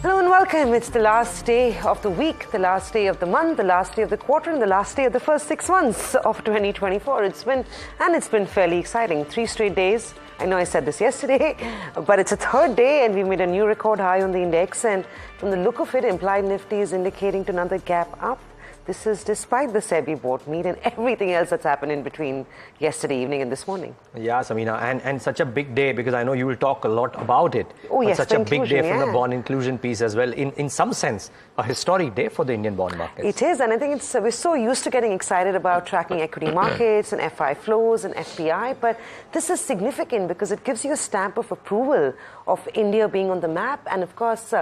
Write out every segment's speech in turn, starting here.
Hello and welcome. It's the last day of the week, the last day of the month, the last day of the quarter, and the last day of the first 6 months of 2024. It's been fairly exciting. 3 straight days. I know I said this yesterday, but it's a third day and we made a new record high on the index. And from the look of it, implied Nifty is indicating to another gap up. This is despite the SEBI board meet and everything else that's happened in between yesterday evening and this morning. Yeah, Samina, and such a big day because I know you will talk a lot about it. Oh, yes, such a big day from the bond inclusion piece as well. In some sense, a historic day for the Indian bond markets. It is, and I think we're so used to getting excited about tracking equity markets and FI flows and FPI, but this is significant because it gives you a stamp of approval of India being on the map, and of course,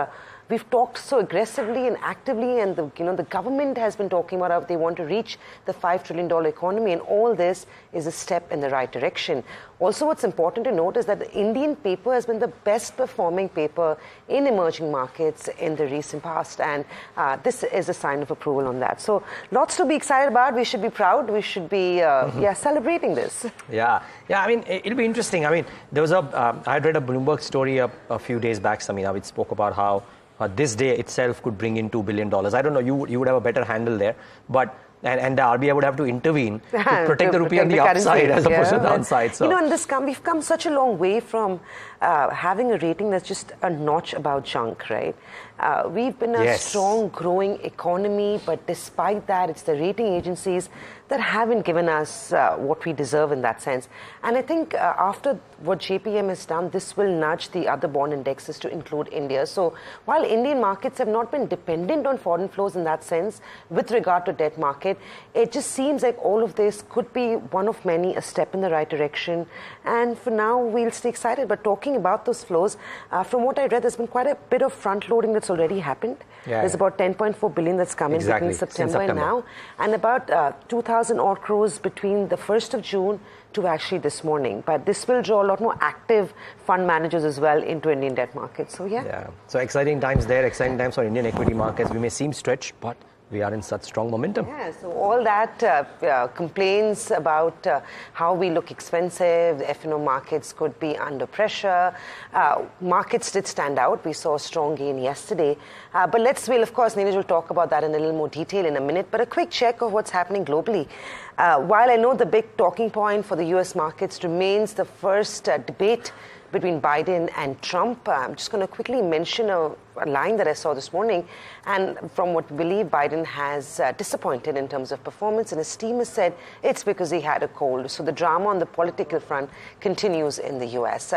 we've talked so aggressively and actively, and the government has been talking about how they want to reach the $5 trillion economy, and all this is a step in the right direction. Also, what's important to note is that the Indian paper has been the best performing paper in emerging markets in the recent past, and this is a sign of approval on that. So, lots to be excited about. We should be proud. We should be celebrating this. Yeah. I mean, it'll be interesting. I mean, there was I had read a Bloomberg story a few days back, Samina, which spoke about how this day itself could bring in $2 billion. I don't know, you would have a better handle there, but and the RBI would have to intervene to protect the rupee on the upside as opposed to the downside. So. And we've come such a long way from having a rating that's just a notch above junk, right? We've been a strong, growing economy, but despite that, it's the rating agencies that haven't given us what we deserve in that sense. And I think after what JPM has done, this will nudge the other bond indexes to include India. So while Indian markets have not been dependent on foreign flows in that sense, with regard to debt market, it just seems like all of this could be one of many, a step in the right direction. And for now, we'll stay excited. But talking about those flows, from what I read, there's been quite a bit of front loading that's already happened. There's about 10.4 billion that's come in between September and now, and about 2,000 odd crores between the 1st of June to actually this morning. But this will draw a lot more active fund managers as well into Indian debt markets. So so exciting times there, exciting times for Indian equity markets. We may seem stretched, but we are in such strong momentum. Yeah, so all that complaints about how we look expensive, the F&O markets could be under pressure. Markets did stand out. We saw a strong gain yesterday. But of course, Niraj will talk about that in a little more detail in a minute. But a quick check of what's happening globally. While I know the big talking point for the US markets remains the first debate between Biden and Trump, I'm just going to quickly mention a line that I saw this morning, and from what we believe, Biden has disappointed in terms of performance, and his team has said it's because he had a cold. So the drama on the political front continues in the US.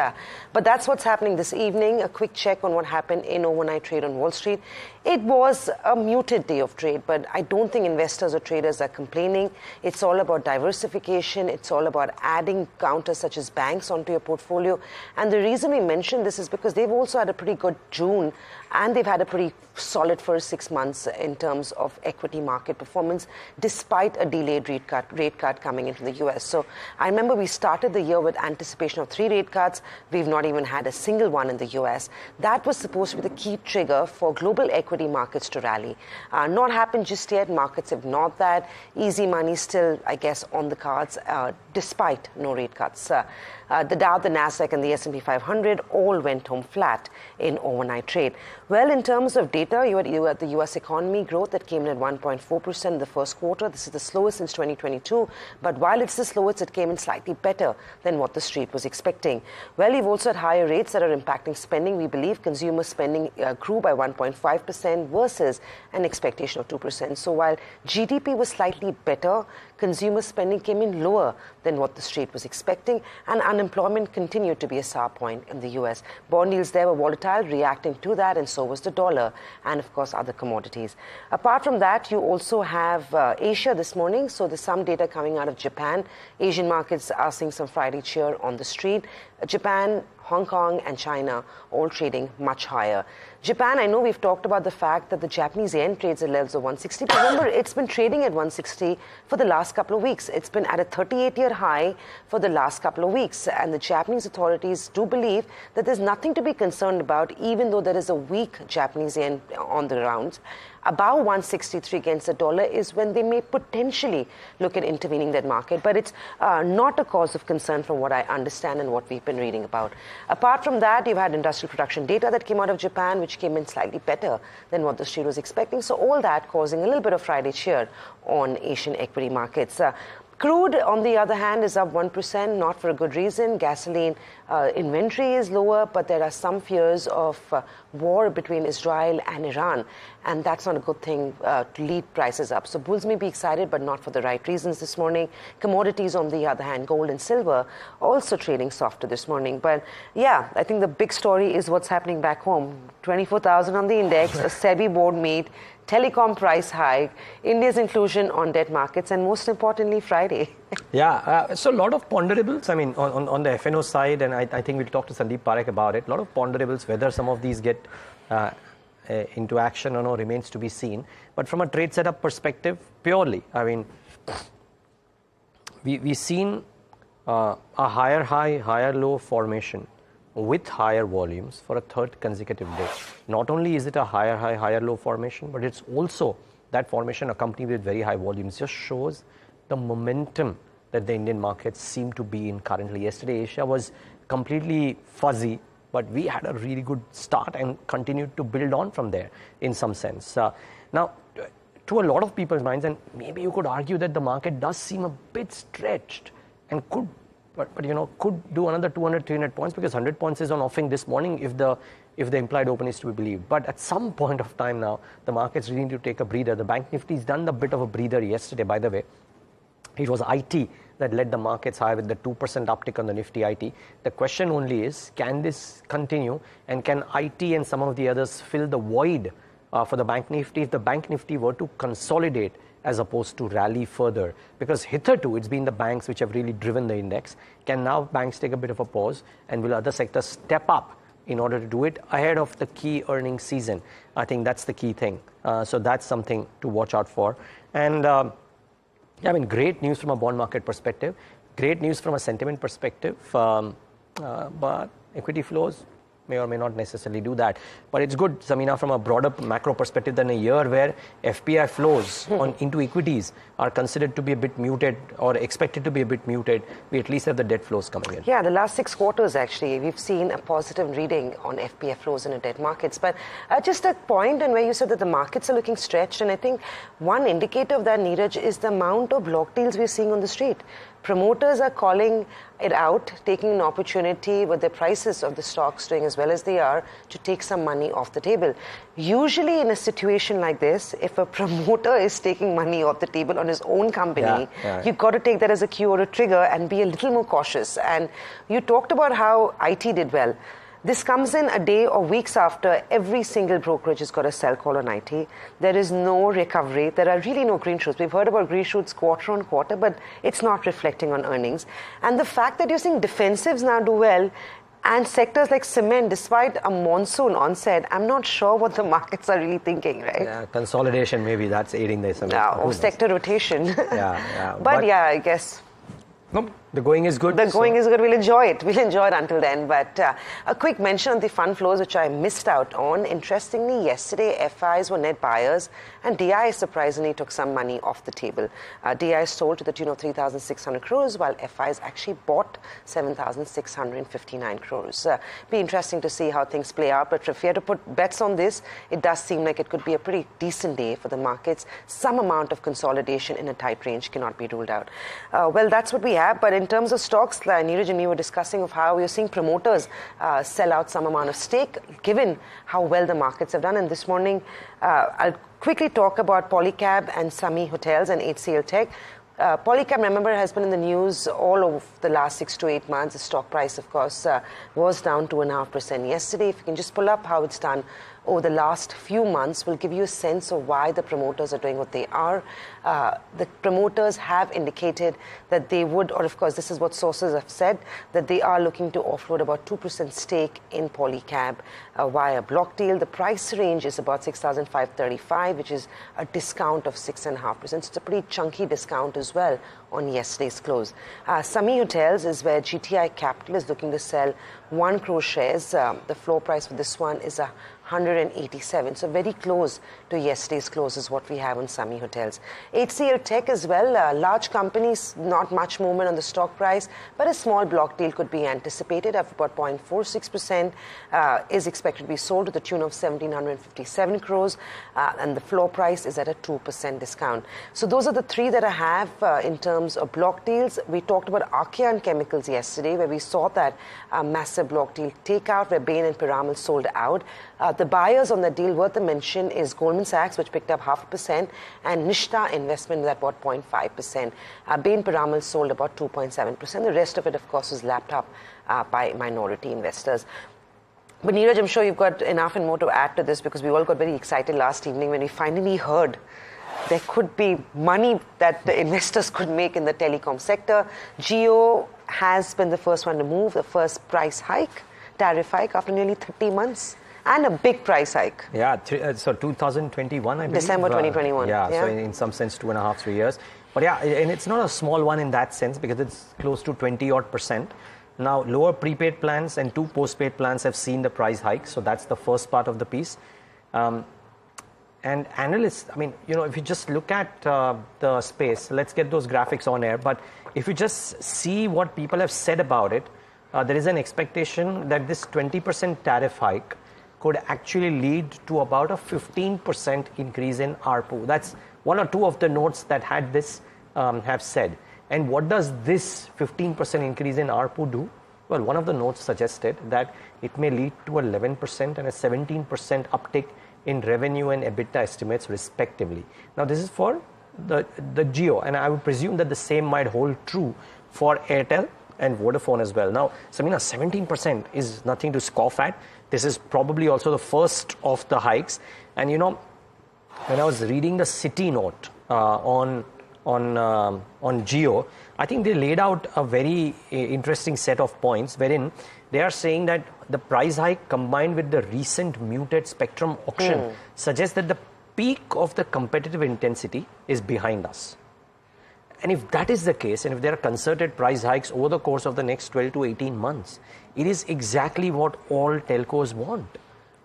But that's what's happening this evening. A quick check on what happened in overnight trade on Wall Street. It was a muted day of trade, but I don't think investors or traders are complaining. It's all about diversification. It's all about adding counters such as banks onto your portfolio. And the reason we mention this is because they've also had a pretty good June, and they've had a pretty solid first 6 months in terms of equity market performance, despite a delayed rate cut coming into the US. So I remember we started the year with anticipation of 3 rate cuts. We've not even had a single one in the US. That was supposed to be the key trigger for global equity markets to rally. Not happened just yet. Markets have not that. Easy money still, I guess, on the cards, despite no rate cuts. The Dow, the Nasdaq, and the S&P 500 all went home flat in overnight trade. Well, in terms of data, you had the U.S. economy growth that came in at 1.4% in the first quarter. This is the slowest since 2022. But while it's the slowest, it came in slightly better than what the street was expecting. Well, you've also had higher rates that are impacting spending. We believe consumer spending grew by 1.5% versus an expectation of 2%. So while GDP was slightly better, consumer spending came in lower than what the street was expecting, and unemployment continued to be a sour point in the US. Bond yields there were volatile, reacting to that, and so was the dollar, and of course other commodities. Apart from that, you also have Asia this morning, so there's some data coming out of Japan. Asian markets are seeing some Friday cheer on the street. Japan, Hong Kong and China all trading much higher. Japan, I know we've talked about the fact that the Japanese yen trades at levels of 160, but remember, it's been trading at 160 for the last couple of weeks. It's been at a 38-year high for the last couple of weeks, and the Japanese authorities do believe that there's nothing to be concerned about, even though there is a weak Japanese yen on the rounds. Above 163 against the dollar is when they may potentially look at intervening that market, but it's not a cause of concern from what I understand and what we've been reading about. Apart from that, you've had industrial production data that came out of Japan, which came in slightly better than what the street was expecting. So all that causing a little bit of Friday cheer on Asian equity markets. Crude, on the other hand, is up 1%, not for a good reason. Gasoline inventory is lower, but there are some fears of war between Israel and Iran, and that's not a good thing to lead prices up. So bulls may be excited, but not for the right reasons this morning. Commodities, on the other hand, gold and silver, also trading softer this morning. But yeah, I think the big story is what's happening back home. 24,000 on the index, a SEBI board meet, telecom price hike, India's inclusion on debt markets, and most importantly, Friday. Yeah, so a lot of ponderables, I mean, on the FNO side, and I think we'll talk to Sandeep Parekh about it, a lot of ponderables, whether some of these get into action or no remains to be seen. But from a trade setup perspective, purely, I mean, we've seen a higher high, higher low formation with higher volumes for a third consecutive day. Not only is it a higher high, higher low formation, but it's also that formation accompanied with very high volumes. Just shows the momentum that the Indian markets seem to be in currently. Yesterday, Asia was completely fuzzy, but we had a really good start and continued to build on from there in some sense. Now, to a lot of people's minds, and maybe you could argue that the market does seem a bit stretched and could But you know, could do another 200, 300 points, because 100 points is on offering this morning if the implied open is to be believed. But at some point of time now, the market's really need to take a breather. The Bank Nifty's done a bit of a breather yesterday, by the way. It was IT that led the markets high with the 2% uptick on the Nifty IT. The question only is, can this continue, and can IT and some of the others fill the void for the Bank Nifty if the Bank Nifty were to consolidate as opposed to rally further? Because hitherto it's been the banks which have really driven the index. Can now banks take a bit of a pause, and will other sectors step up in order to do it ahead of the key earnings season? I think that's the key thing. So that's something to watch out for. And I mean, great news from a bond market perspective, great news from a sentiment perspective, but equity flows may or may not necessarily do that. But it's good, Samina, from a broader macro perspective, than a year where FPI flows into equities are considered to be a bit muted or expected to be a bit muted. We at least have the debt flows coming in. Yeah, the last 6 quarters, actually, we've seen a positive reading on FPI flows in the debt markets. But just a point and where you said that the markets are looking stretched, and I think one indicator of that, Niraj, is the amount of block deals we're seeing on the street. Promoters are calling it out, taking an opportunity with the prices of the stocks doing as well as they are to take some money off the table. Usually in a situation like this, if a promoter is taking money off the table on his own company, you've got to take that as a cue or a trigger and be a little more cautious. And you talked about how IT did well. This comes in a day or weeks after every single brokerage has got a sell call on IT. There is no recovery. There are really no green shoots. We've heard about green shoots quarter on quarter, but it's not reflecting on earnings. And the fact that you're seeing defensives now do well, and sectors like cement, despite a monsoon onset, I'm not sure what the markets are really thinking, right? Yeah, consolidation, maybe that's aiding the cement. Or sector rotation. Yeah. But yeah, I guess. Nope. The going is good. The going is good. We'll enjoy it. We'll enjoy it until then. But a quick mention on the fund flows, which I missed out on. Interestingly, yesterday, FIs were net buyers, and DI surprisingly took some money off the table. DI sold to the tune of 3,600 crores, while FIs actually bought 7,659 crores. Be interesting to see how things play out. But if you had to put bets on this, it does seem like it could be a pretty decent day for the markets. Some amount of consolidation in a tight range cannot be ruled out. Well, that's what we have. But in terms of stocks, Niraj and me were discussing of how we're seeing promoters sell out some amount of stake, given how well the markets have done. And this morning, I'll quickly talk about Polycab and Sami Hotels and HCL Tech. Polycab, remember, has been in the news all of the last 6 to 8 months. The stock price, of course, was down 2.5% yesterday. If you can just pull up how it's done over the last few months, will give you a sense of why the promoters are doing what they are. The promoters have indicated that they would, or of course this is what sources have said, that they are looking to offload about 2% stake in Polycab via block deal. The price range is about 6,535, which is a discount of 6.5%. So it's a pretty chunky discount as well on yesterday's close. Sami Hotels is where GTI Capital is looking to sell 1 crore shares. The floor price for this one is 187. So very close to yesterday's close is what we have on Sami Hotels. HCL Tech as well. Large companies, not much movement on the stock price, but a small block deal could be anticipated of about 0.46%. Is expected to be sold to the tune of 1,757 crores, and the floor price is at a 2% discount. So those are the three that I have in terms of block deals. We talked about Archean Chemicals yesterday, where we saw that massive block deal takeout, where Bain and Piramal sold out. The buyers on the deal worth a mention is Goldman Sachs, which picked up 0.5%, and Nishta Investment with about 0.5%. Bain Piramal sold about 2.7%. The rest of it, of course, was lapped up by minority investors. But Niraj, I'm sure you've got enough and more to add to this, because we all got very excited last evening when we finally heard there could be money that the investors could make in the telecom sector. Jio has been the first one to move, the first price hike, tariff hike after nearly 30 months. And a big price hike. Yeah, so 2021, I believe. December 2021. Yeah, so in some sense, 2.5, 3 years. But yeah, and it's not a small one in that sense, because it's close to 20-odd%. Now, lower prepaid plans and 2 postpaid plans have seen the price hike. So that's the first part of the piece. And analysts, I mean, if you just look at the space, let's get those graphics on air. But if you just see what people have said about it, there is an expectation that this 20% tariff hike could actually lead to about a 15% increase in ARPU. That's one or two of the notes that had this have said. And what does this 15% increase in ARPU do? Well, one of the notes suggested that it may lead to 11% and a 17% uptick in revenue and EBITDA estimates respectively. Now, this is for the Jio, and I would presume that the same might hold true for Airtel and Vodafone as well. Now, Samina, 17% is nothing to scoff at. This is probably also the first of the hikes. And when I was reading the Citi note on Jio, I think they laid out a very interesting set of points, wherein they are saying that the price hike combined with the recent muted spectrum auction suggests that the peak of the competitive intensity is behind us. And if that is the case, and if there are concerted price hikes over the course of the next 12 to 18 months, it is exactly what all telcos want.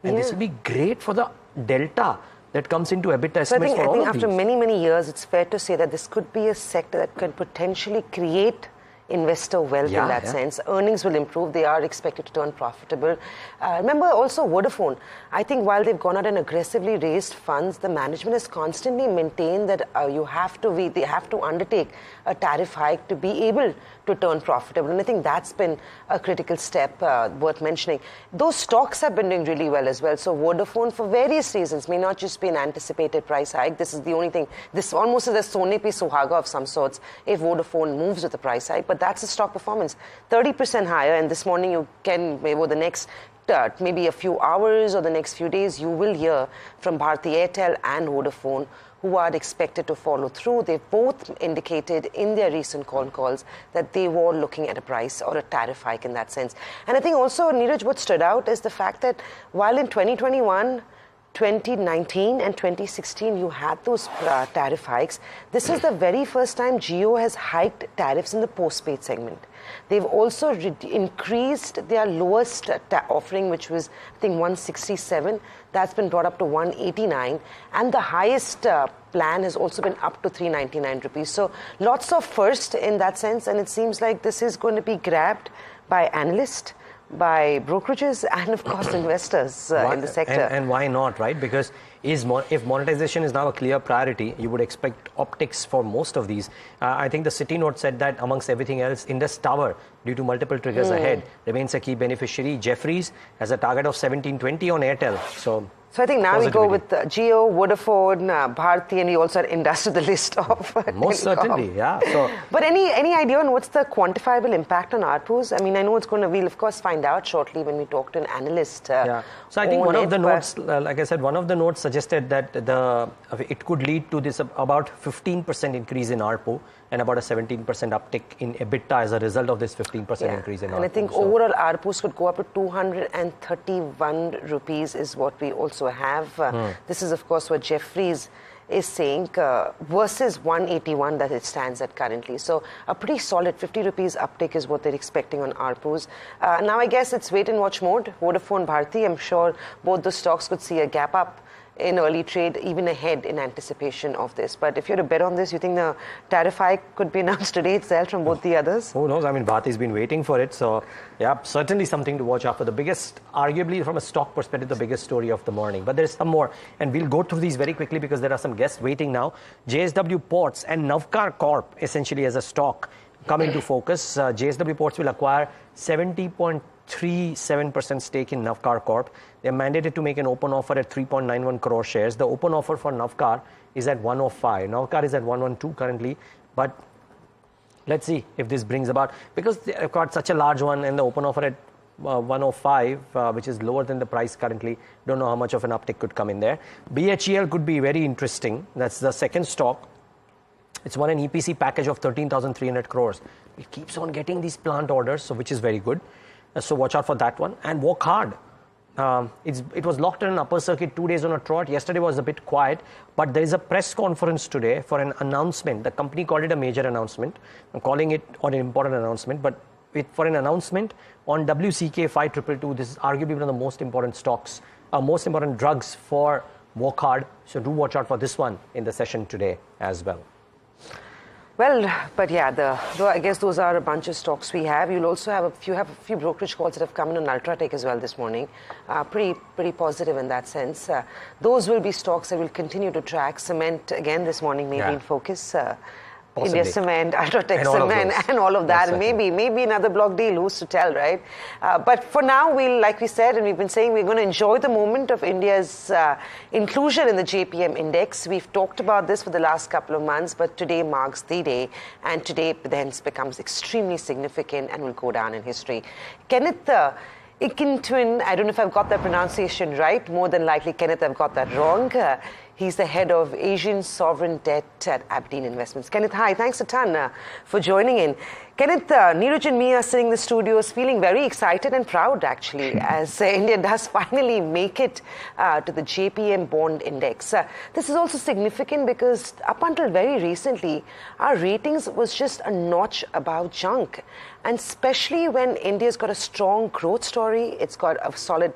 And this will be great for the delta that comes into EBITDA estimates for all of these. I think after many, many years, it's fair to say that this could be a sector that can potentially create investor wealth in that sense. Earnings will improve. They are expected to turn profitable. Remember also Vodafone. I think while they've gone out and aggressively raised funds, the management has constantly maintained that they have to undertake a tariff hike to be able to turn profitable. And I think that's been a critical step worth mentioning. Those stocks have been doing really well as well. So Vodafone, for various reasons, may not just be an anticipated price hike. This is the only thing. This almost is a Sone Pe Suhaga of some sorts if Vodafone moves with the price hike. But that's the stock performance, 30% higher. And this morning you can, over the next maybe a few hours or the next few days, you will hear from Bharti Airtel and Vodafone, who are expected to follow through. They've both indicated in their recent calls that they were looking at a price or a tariff hike in that sense. And I think also, Niraj, what stood out is the fact that while in 2021, 2019 and 2016 you had those tariff hikes, this is the very first time Jio has hiked tariffs in the postpaid segment. They've also increased their lowest offering, which was, I think, 167. That's been brought up to 189. And the highest plan has also been up to 399 rupees. So lots of first in that sense. And it seems like this is going to be grabbed by analysts, by brokerages, and of course investors in the sector. And why not, right? Because if monetization is now a clear priority, you would expect optics for most of these. I think the Citi note said that amongst everything else, Indus Tower, due to multiple triggers ahead, remains a key beneficiary. Jefferies has a target of 1720 on Airtel. So I think now we go with Jio, Vodafone, Bharti, and we also add Indus to the list of most certainly, yeah. So, but any idea on what's the quantifiable impact on ARPUs? I mean, I know we'll of course find out shortly when we talk to an analyst. So I think one of the notes, like I said, one of the notes suggested that it could lead to this about 15% increase in ARPU and about a 17% uptick in EBITDA as a result of this 15% increase in ARPU. And I think overall ARPUs could go up to 231 rupees is what we also have. This is, of course, what Jeffries is saying versus 181 that it stands at currently. So a pretty solid 50 rupees uptick is what they're expecting on ARPUs. Now I guess it's wait and watch mode. Vodafone, Bharti, I'm sure both the stocks could see a gap up in early trade, even ahead in anticipation of this. But if you're to bet on this, you think the tariff hike could be announced today itself from both the others? Who knows? I mean, Bharti's been waiting for it. So, yeah, certainly something to watch out for. The biggest, arguably from a stock perspective, the biggest story of the morning. But there's some more. And we'll go through these very quickly because there are some guests waiting now. JSW Ports and Navkar Corp, essentially as a stock, come into focus. JSW Ports will acquire 70.37% stake in Navkar Corp. They're mandated to make an open offer at 3.91 crore shares. The open offer for Navkar is at 105. Navkar is at 112 currently, but let's see if this brings about, because they've got such a large one and the open offer at 105, which is lower than the price currently. Don't know how much of an uptick could come in there. BHEL could be very interesting. That's the second stock. It's won an EPC package of 13,300 crores. It keeps on getting these plant orders, so which is very good. So watch out for that one and work hard. It was locked in an upper circuit 2 days on a trot. Yesterday was a bit quiet, but there is a press conference today for an announcement. The company called it a major announcement. I'm calling it an important announcement, but for an announcement on WCK 5222. This is arguably one of the most important stocks, most important drugs for work hard. So do watch out for this one in the session today as well. Well, but yeah, I guess those are a bunch of stocks we have. You'll also have a few brokerage calls that have come in on Ultratech as well this morning. Pretty positive in that sense. Those will be stocks that will continue to track. Cement again this morning maybe in focus. India Cement, Ultratech Cement, and all of that. And maybe another block deal, who's to tell, right? But for now, like we said, and we've been saying, we're going to enjoy the moment of India's inclusion in the JPM index. We've talked about this for the last couple of months, but today marks the day, and today then becomes extremely significant and will go down in history. Kenneth Ikintwin, I don't know if I've got that pronunciation right. More than likely, Kenneth, I've got that wrong. He's the head of Asian Sovereign Debt at Aberdeen Investments. Kenneth, hi. Thanks a ton for joining in. Kenneth, Niraj and me are sitting in the studios feeling very excited and proud, actually, as India does finally make it to the JPM bond index. This is also significant because up until very recently, our ratings was just a notch above junk. And especially when India's got a strong growth story, it's got a solid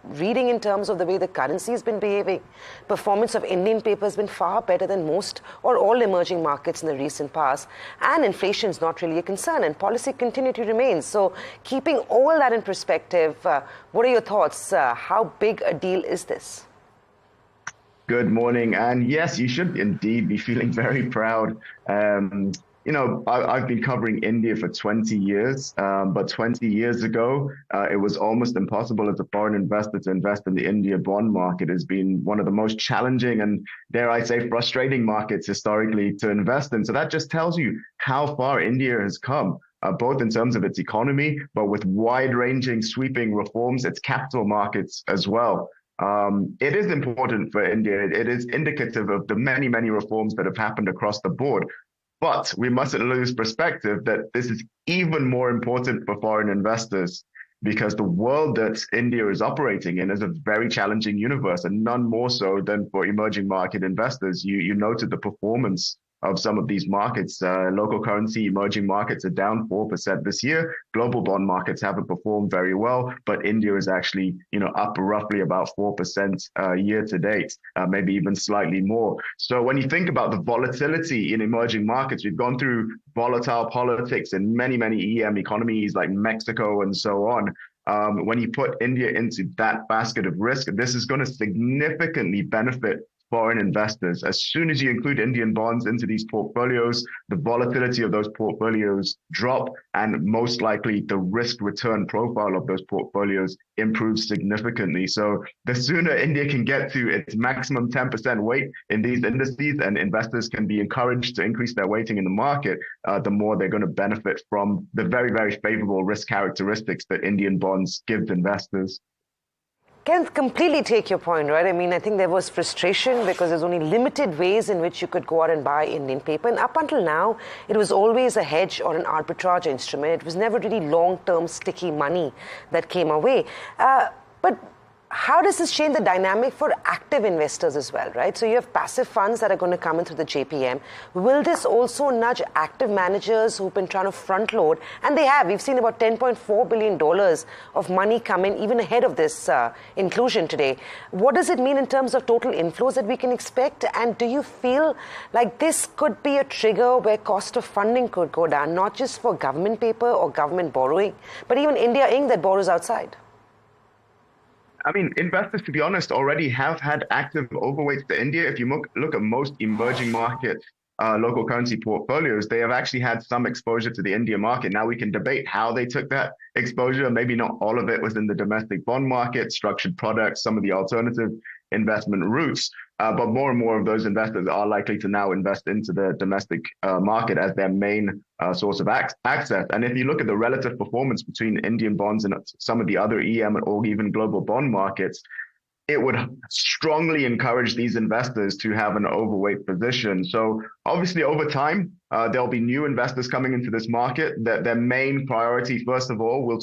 reading in terms of the way the currency has been behaving. Performance of Indian paper has been far better than most or all emerging markets in the recent past. And inflation is not really a concern, and policy continuity remains. So keeping all that in perspective, what are your thoughts? How big a deal is this? Good morning. And yes, you should indeed be feeling very proud. You know, I've been covering India for 20 years, but 20 years ago, it was almost impossible as a foreign investor to invest in the India bond market. It's been one of the most challenging and, dare I say, frustrating markets historically to invest in. So that just tells you how far India has come, both in terms of its economy, but with wide-ranging, sweeping reforms, its capital markets as well. It is important for India. It is indicative of the many, many reforms that have happened across the board. But we mustn't lose perspective that this is even more important for foreign investors, because the world that India is operating in is a very challenging universe, and none more so than for emerging market investors. You noted the performance of some of these markets. Local currency emerging markets are down 4% this year. Global bond markets haven't performed very well, but India is actually, up roughly about 4% year to date, maybe even slightly more. So when you think about the volatility in emerging markets, we've gone through volatile politics in many, many EM economies like Mexico and so on. When you put India into that basket of risk, this is going to significantly benefit foreign investors. As soon as you include Indian bonds into these portfolios, the volatility of those portfolios drop, and most likely the risk return profile of those portfolios improves significantly. So the sooner India can get to its maximum 10% weight in these indices, and investors can be encouraged to increase their weighting in the market, the more they're going to benefit from the very, very favorable risk characteristics that Indian bonds give investors. Can completely take your point, right? I mean, I think there was frustration because there's only limited ways in which you could go out and buy Indian paper. And up until now, it was always a hedge or an arbitrage instrument. It was never really long-term sticky money that came our way. But how does this change the dynamic for active investors as well, right? So you have passive funds that are going to come in through the JPM. Will this also nudge active managers who've been trying to front load? And they have. We've seen about $10.4 billion of money come in even ahead of this inclusion today. What does it mean in terms of total inflows that we can expect? And do you feel like this could be a trigger where cost of funding could go down, not just for government paper or government borrowing, but even India Inc. that borrows outside? I mean, investors, to be honest, already have had active overweights to India. If you look at most emerging market local currency portfolios, they have actually had some exposure to the India market. Now we can debate how they took that exposure. Maybe not all of it was in the domestic bond market, structured products, some of the alternative investment routes. But more and more of those investors are likely to now invest into the domestic market as their main source of access. And if you look at the relative performance between Indian bonds and some of the other EM or even global bond markets, it would strongly encourage these investors to have an overweight position. So obviously over time, there'll be new investors coming into this market. That their main priority, first of all, will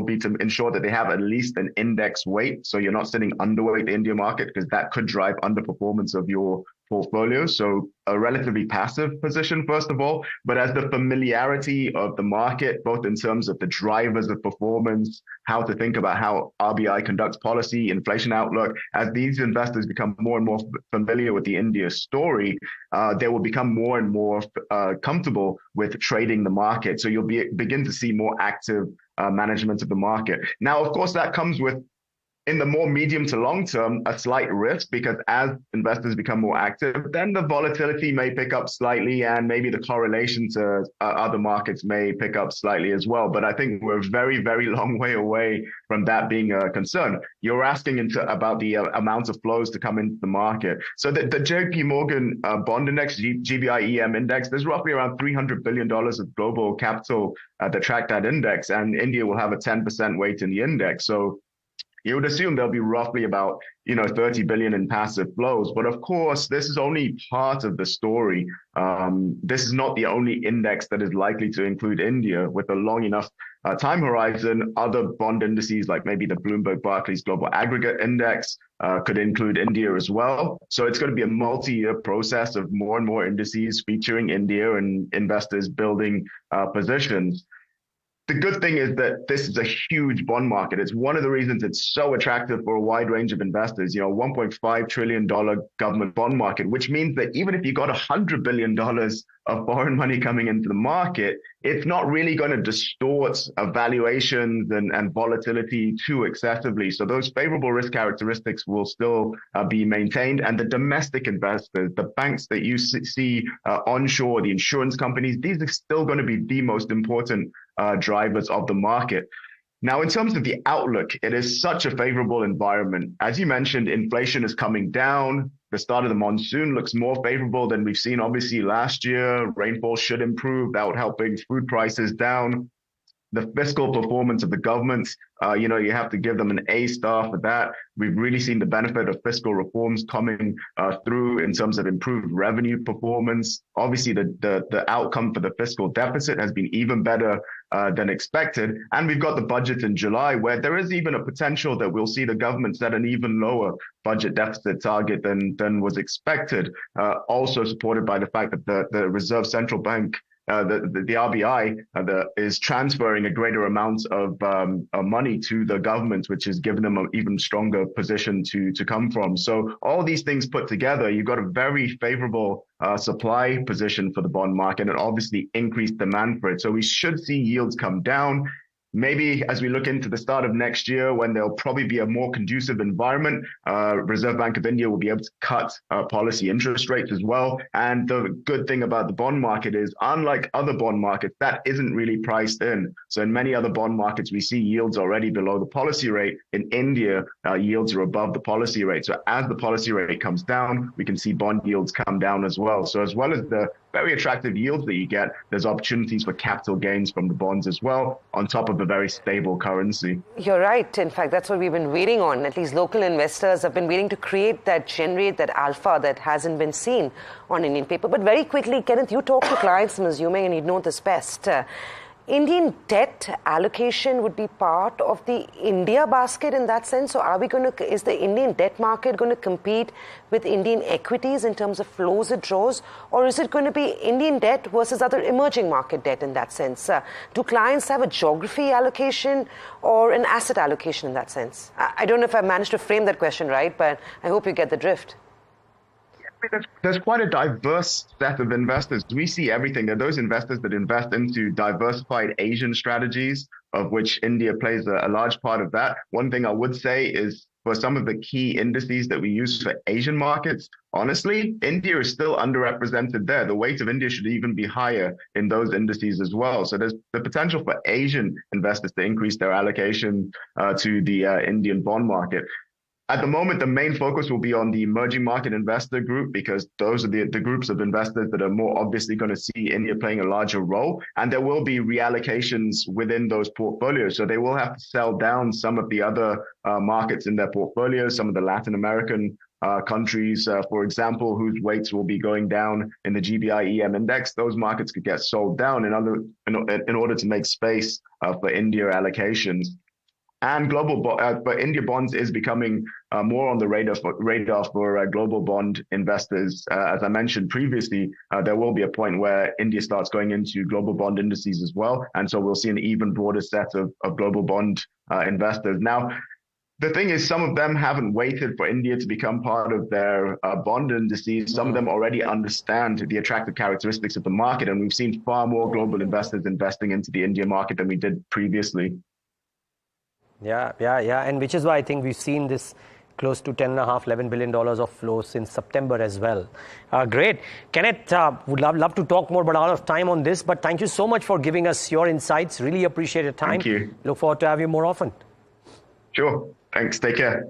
be to ensure that they have at least an index weight. So you're not sitting underweight the India market, because that could drive underperformance of your portfolio. So a relatively passive position, first of all, but as the familiarity of the market, both in terms of the drivers of performance, how to think about how RBI conducts policy, inflation outlook, as these investors become more and more familiar with the India story, they will become more and more comfortable with trading the market. So you'll begin to see more active management of the market. Now, of course, that comes with, in the more medium to long term, a slight risk, because as investors become more active, then the volatility may pick up slightly, and maybe the correlation to other markets may pick up slightly as well. But I think we're a very, very long way away from that being a concern. You're asking about the amount of flows to come into the market. So the JP Morgan bond index, GBI EM index, there's roughly around $300 billion of global capital that track that index, and India will have a 10% weight in the index. So you would assume there'll be roughly about 30 billion in passive flows. But of course, this is only part of the story. This is not the only index that is likely to include India. With a long enough time horizon, other bond indices like maybe the Bloomberg Barclays Global Aggregate Index could include India as well. So it's going to be a multi-year process of more and more indices featuring India and investors building positions. The good thing is that this is a huge bond market. It's one of the reasons it's so attractive for a wide range of investors. $1.5 trillion government bond market, which means that even if you got $100 billion of foreign money coming into the market, it's not really going to distort valuations and volatility too excessively. So those favorable risk characteristics will still be maintained. And the domestic investors, the banks that you see onshore, the insurance companies, these are still going to be the most important drivers of the market. Now, in terms of the outlook, it is such a favorable environment. As you mentioned, inflation is coming down. The start of the monsoon looks more favorable than we've seen, obviously, last year. Rainfall should improve. That would help bring food prices down. The fiscal performance of the governments, you have to give them an A star for that. We've really seen the benefit of fiscal reforms coming through in terms of improved revenue performance. Obviously, the outcome for the fiscal deficit has been even better than expected. And we've got the budget in July, where there is even a potential that we'll see the government set an even lower budget deficit target than was expected. Also supported by the fact that the Reserve Central Bank, the RBI is transferring a greater amount of money to the government, which has given them an even stronger position to come from. So all these things put together, you've got a very favorable supply position for the bond market, and obviously increased demand for it. So we should see yields come down. Maybe as we look into the start of next year, when there'll probably be a more conducive environment, Reserve Bank of India will be able to cut policy interest rates as well. And the good thing about the bond market is, unlike other bond markets, that isn't really priced in. So in many other bond markets, we see yields already below the policy rate. In India, yields are above the policy rate. So as the policy rate comes down, we can see bond yields come down as well. So as well as the very attractive yields that you get. There's opportunities for capital gains from the bonds as well, on top of a very stable currency. You're right. In fact, that's what we've been waiting on. At least local investors have been waiting to generate that alpha that hasn't been seen on Indian paper. But very quickly, Kenneth, you talk to clients, I'm assuming, and you know this best. Indian debt allocation would be part of the India basket in that sense. So is the Indian debt market going to compete with Indian equities in terms of flows it draws? Or is it going to be Indian debt versus other emerging market debt in that sense? Do clients have a geography allocation or an asset allocation in that sense? I don't know if I managed to frame that question right, but I hope you get the drift. There's quite a diverse set of investors. We see everything. There are those investors that invest into diversified Asian strategies, of which India plays a large part of that. One thing I would say is for some of the key indices that we use for Asian markets, honestly, India is still underrepresented there. The weight of India should even be higher in those indices as well. So there's the potential for Asian investors to increase their allocation to the Indian bond market. At the moment, the main focus will be on the emerging market investor group, because those are the groups of investors that are more obviously going to see India playing a larger role. And there will be reallocations within those portfolios. So they will have to sell down some of the other markets in their portfolios, some of the Latin American countries, for example, whose weights will be going down in the GBI EM index. Those markets could get sold down in order to make space for India allocations. And but India bonds is becoming more on the radar for global bond investors. As I mentioned previously, there will be a point where India starts going into global bond indices as well. And so we'll see an even broader set of global bond investors. Now, the thing is, some of them haven't waited for India to become part of their bond indices. Some of them already understand the attractive characteristics of the market. And we've seen far more global investors investing into the India market than we did previously. Yeah. And which is why I think we've seen this close to $10.5–11 billion of flows since September as well. Great. Kenneth, would love to talk more, but out of time on this. But thank you so much for giving us your insights. Really appreciate your time. Thank you. Look forward to have you more often. Sure. Thanks. Take care.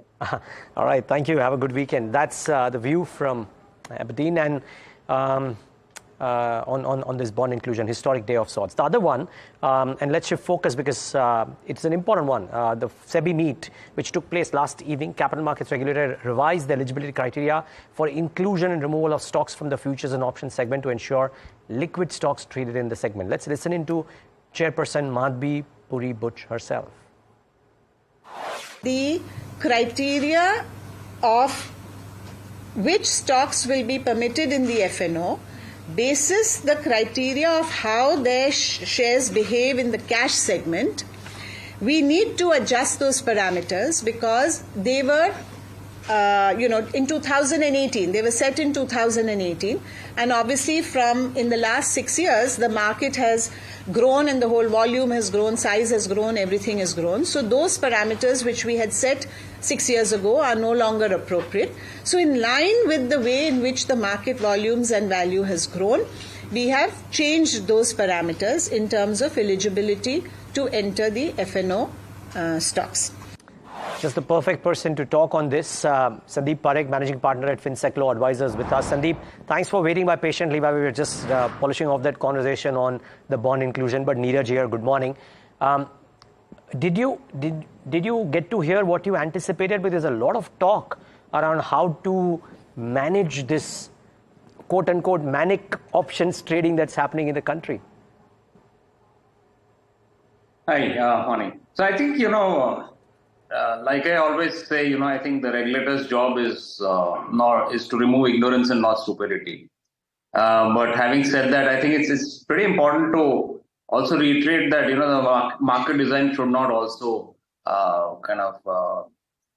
All right. Thank you. Have a good weekend. That's the view from Aberdeen and on this bond inclusion, historic day of sorts. The other one, and let's shift focus because it's an important one, the SEBI meet, which took place last evening. Capital markets regulator revised the eligibility criteria for inclusion and removal of stocks from the futures and options segment to ensure liquid stocks traded in the segment. Let's listen into Chairperson Madhvi Puri Butch herself. The criteria of which stocks will be permitted in the FNO basis the criteria of how their shares behave in the cash segment. We need to adjust those parameters because they were in 2018, they were set in 2018, and obviously in the last 6 years the market has grown and the whole volume has grown, size has grown, everything has grown. So those parameters which we had set 6 years ago are no longer appropriate. So in line with the way in which the market volumes and value has grown, we have changed those parameters in terms of eligibility to enter the FNO stocks. Just the perfect person to talk on this. Sandeep Parekh, Managing Partner at FinSec Law Advisors with us. Sandeep, thanks for waiting patiently while we were just polishing off that conversation on the bond inclusion. But Niraj here, good morning. Did you get to hear what you anticipated? Because there's a lot of talk around how to manage this quote-unquote manic options trading that's happening in the country. Hi, morning. So I think, like I always say, I think the regulator's job is to remove ignorance and not stupidity. But having said that, I think it's pretty important to also reiterate that, the market design should not also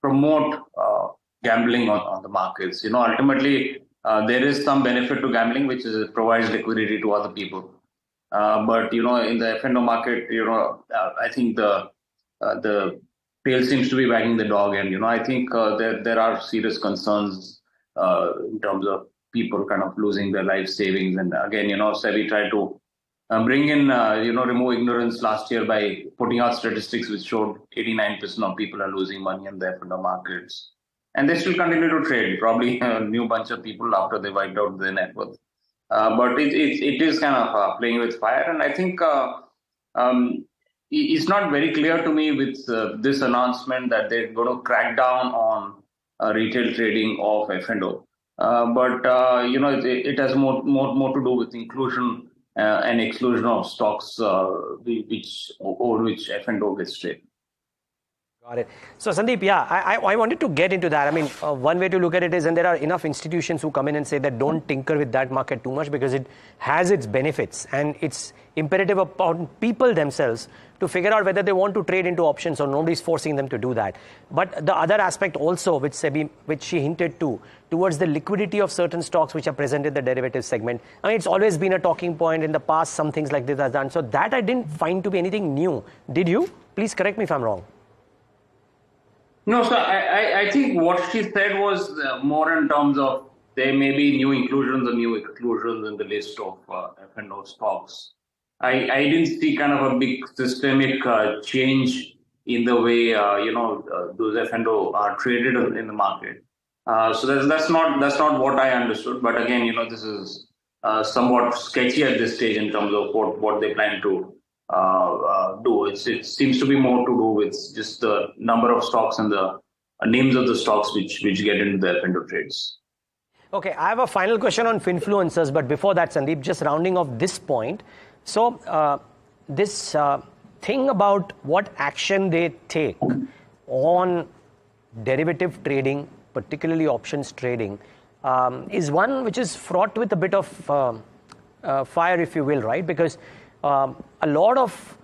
promote gambling on the markets. Ultimately, there is some benefit to gambling, which provides liquidity to other people. But, in the FNO market, I think the tail seems to be wagging the dog. And, I think there are serious concerns in terms of people kind of losing their life savings. And again, SEBI tried to bring in, remove ignorance last year by putting out statistics which showed 89% of people are losing money in the FNO markets. And they still continue to trade, probably a new bunch of people after they wiped out their net worth. But it is kind of playing with fire. And I think it's not very clear to me with this announcement that they're going to crack down on retail trading of F&O. But it has more to do with inclusion and exclusion of stocks over which F&O gets traded. Got it. So Sandeep, yeah, I wanted to get into that. I mean, one way to look at it is, and there are enough institutions who come in and say that don't tinker with that market too much because it has its benefits, and it's imperative upon people themselves to figure out whether they want to trade into options, or nobody's forcing them to do that. But the other aspect also, which she hinted to, towards the liquidity of certain stocks which are present in the derivative segment. I mean, it's always been a talking point in the past. Some things like this are done. So that I didn't find to be anything new. Did you? Please correct me if I'm wrong. No, so I think what she said was more in terms of there may be new inclusions or new exclusions in the list of F&O stocks. I didn't see kind of a big systemic change in the way those F&O are traded in the market. So that's not what I understood. But again, this is somewhat sketchy at this stage in terms of what they plan to do. It seems to be more to do with just the number of stocks and the names of the stocks which get into the F&O trades. Okay, I have a final question on finfluencers, but before that, Sandeep, just rounding off this point. So this thing about what action they take on derivative trading, particularly options trading, is one which is fraught with a bit of fire, if you will, right? Because a lot of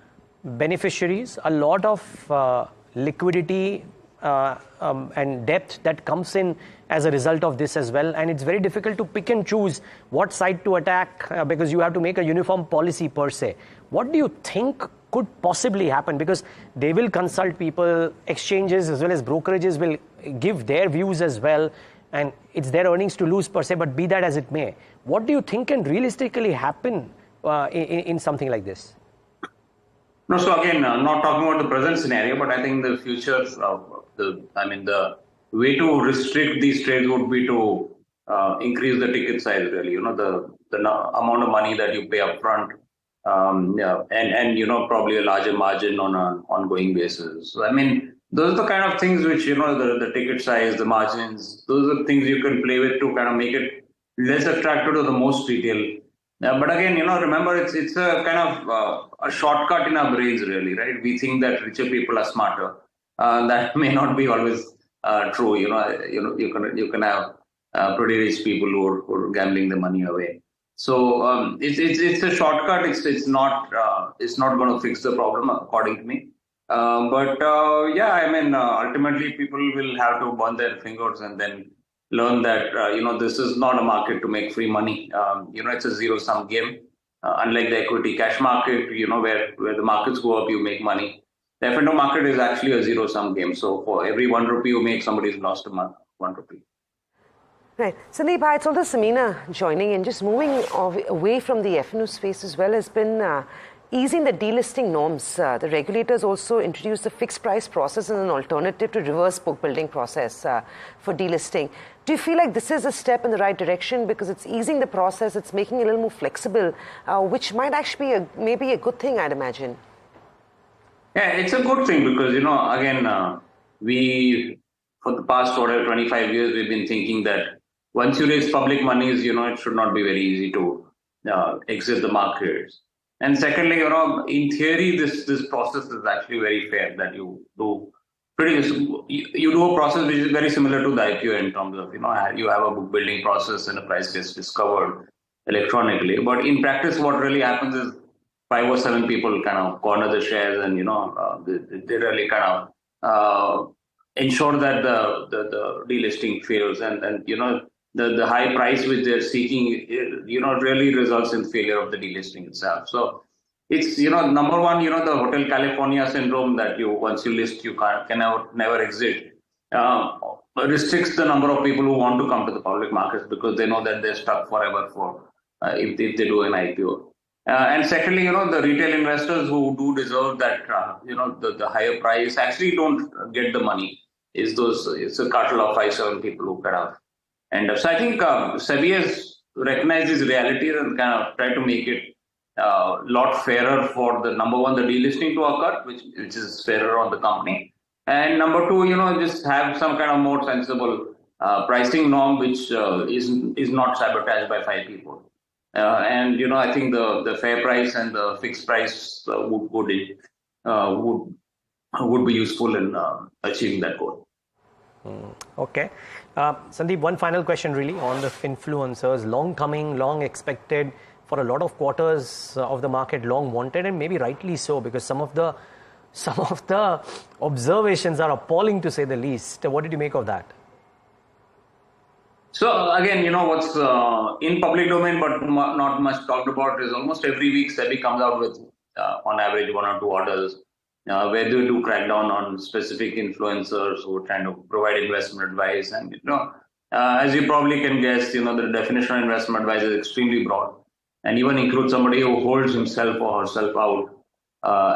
beneficiaries, a lot of liquidity and depth that comes in as a result of this as well, and it's very difficult to pick and choose what side to attack because you have to make a uniform policy per se. What do you think could possibly happen? Because they will consult people, exchanges as well as brokerages will give their views as well, and it's their earnings to lose per se, but be that as it may. What do you think can realistically happen in something like this? No, so again, not talking about the present scenario, but I think the future, the way to restrict these trades would be to increase the ticket size, really. The amount of money that you pay upfront, and probably a larger margin on an ongoing basis. So, I mean, those are the kind of things which, the ticket size, the margins, those are things you can play with to kind of make it less attractive to the most retail. But again, remember, it's a kind of a shortcut in our brains, really, right? We think that richer people are smarter. That may not be always true. You can have pretty rich people who are gambling the money away. So it's a shortcut. It's not going to fix the problem, according to me. But ultimately people will have to burn their fingers and then learn that this is not a market to make free money. It's a zero-sum game. Unlike the equity cash market, where the markets go up, you make money. The F&O market is actually a zero-sum game. So for every 1 rupee you make, somebody's lost a month, 1 rupee. Right. Sandeep, I told us Samina joining in, just moving away from the F&O space as well has been easing the delisting norms. The regulators also introduced the fixed price process as an alternative to reverse book building process for delisting. Do you feel like this is a step in the right direction because it's easing the process, it's making it a little more flexible, which might actually be maybe a good thing, I'd imagine? Yeah, it's a good thing because, again, we, for the past 25 years, we've been thinking that once you raise public monies, it should not be very easy to exit the markets. And secondly, in theory, this process is actually very fair that you do a process which is very similar to the IPO in terms of, you have a book building process and a price gets discovered electronically. But in practice, what really happens is 5 or 7 people kind of corner the shares and, they really kind of ensure that the delisting fails and the high price which they're seeking, really results in failure of the delisting itself. So it's, number one, the Hotel California syndrome that once you list, you can never exit, restricts the number of people who want to come to the public markets because they know that they're stuck forever if they do an IPO. And secondly, the retail investors who do deserve that, the higher price actually don't get the money. It's a cartel of 5-7 people who kind of end up. So I think SEBI has recognize these realities and kind of try to make it a lot fairer for the number one, the delisting to occur, which is fairer on the company. And number two, just have some kind of more sensible pricing norm, which is not sabotaged by 5 people. And I think the fair price and the fixed price would be useful in achieving that goal. Okay. Sandeep, one final question really on the influencers. Long coming, long expected for a lot of quarters of the market, long wanted, and maybe rightly so, because some of the observations are appalling, to say the least. What did you make of that? So again, what's in public domain but not much talked about is almost every week SEBI comes out with on average 1 or 2 orders where they do crack down on specific influencers who are trying to provide investment advice. And as you probably can guess, the definition of investment advice is extremely broad, and even includes somebody who holds himself or herself out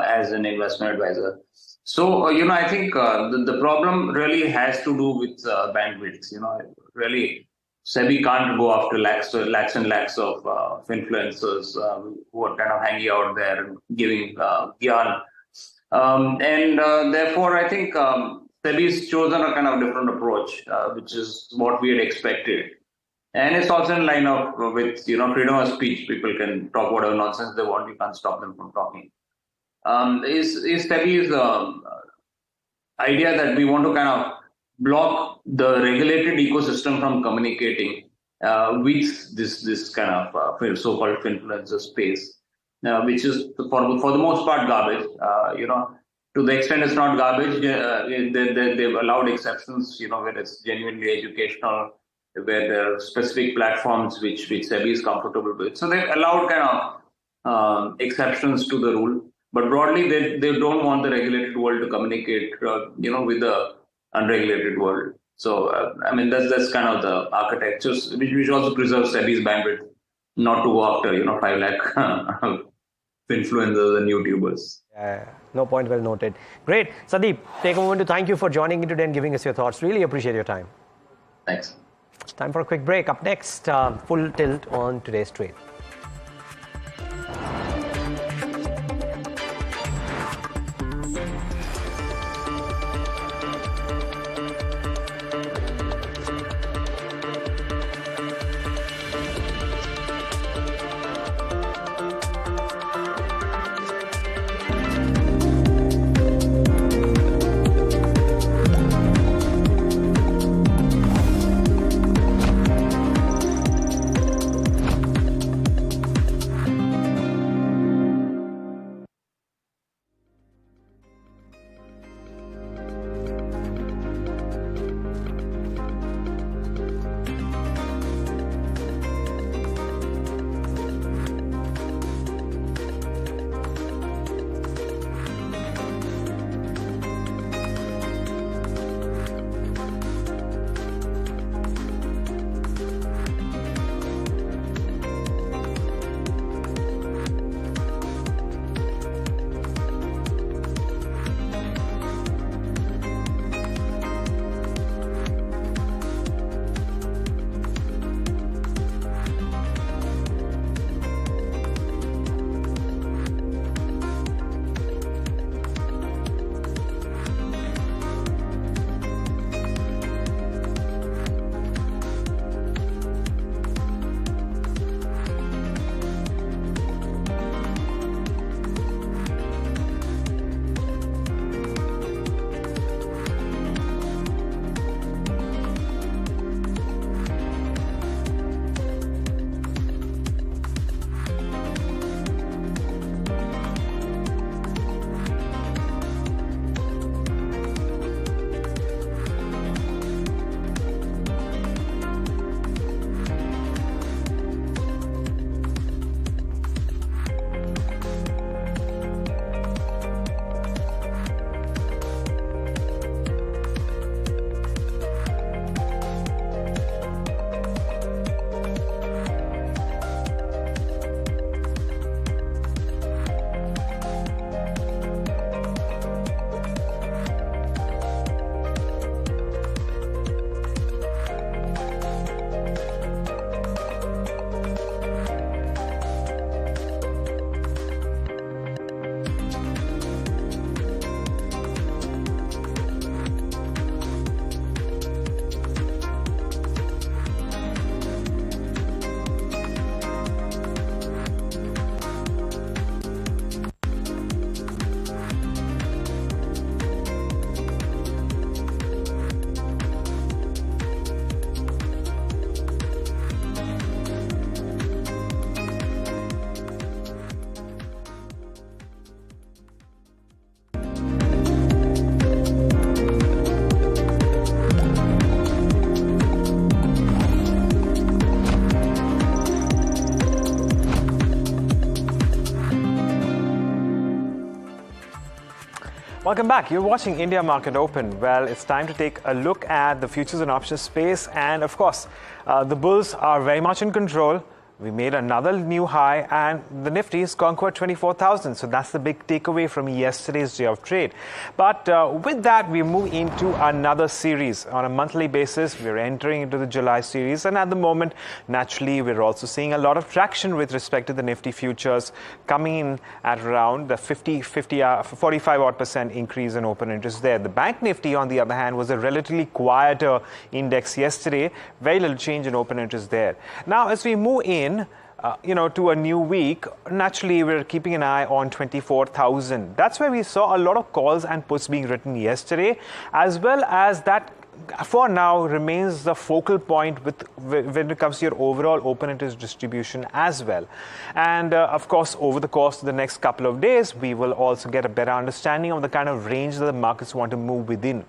as an investment advisor. So I think the problem really has to do with bandwidth. Really, SEBI can't go after lakhs and lakhs of influencers who are kind of hanging out there and giving gyan. And therefore, I think SEBI's chosen a kind of different approach, which is what we had expected. And it's also in line with freedom of speech. People can talk whatever nonsense they want. You can't stop them from talking. Is SEBI's idea that we want to kind of block the regulated ecosystem from communicating with this kind of so-called influencer space, which is for the most part garbage. To the extent it's not garbage, they've allowed exceptions. Where it's genuinely educational, where there are specific platforms which SEBI is comfortable with. So they've allowed kind of exceptions to the rule. But broadly, they don't want the regulated world to communicate, with the unregulated world. So, that's kind of the architecture, which also preserves SEBI's bandwidth, not to go after, 5 lakh influencers and YouTubers. No point, well noted. Great. Sandeep, take a moment to thank you for joining in today and giving us your thoughts. Really appreciate your time. Thanks. Time for a quick break. Up next, full tilt on today's trade. Welcome back. You're watching India Market Open. Well, it's time to take a look at the futures and options space. And of course, the bulls are very much in control. We made another new high and the Nifty has conquered 24,000. So that's the big takeaway from yesterday's day of trade. But with that, we move into another series. On a monthly basis, we're entering into the July series. And at the moment, naturally, we're also seeing a lot of traction with respect to the Nifty futures coming in at around the 45% increase in open interest there. The Bank Nifty, on the other hand, was a relatively quieter index yesterday. Very little change in open interest there. Now, as we move in, to a new week, naturally, we're keeping an eye on 24,000. That's where we saw a lot of calls and puts being written yesterday, as well as that for now remains the focal point when it comes to your overall open interest distribution as well. And of course, over the course of the next couple of days, we will also get a better understanding of the kind of range that the markets want to move within.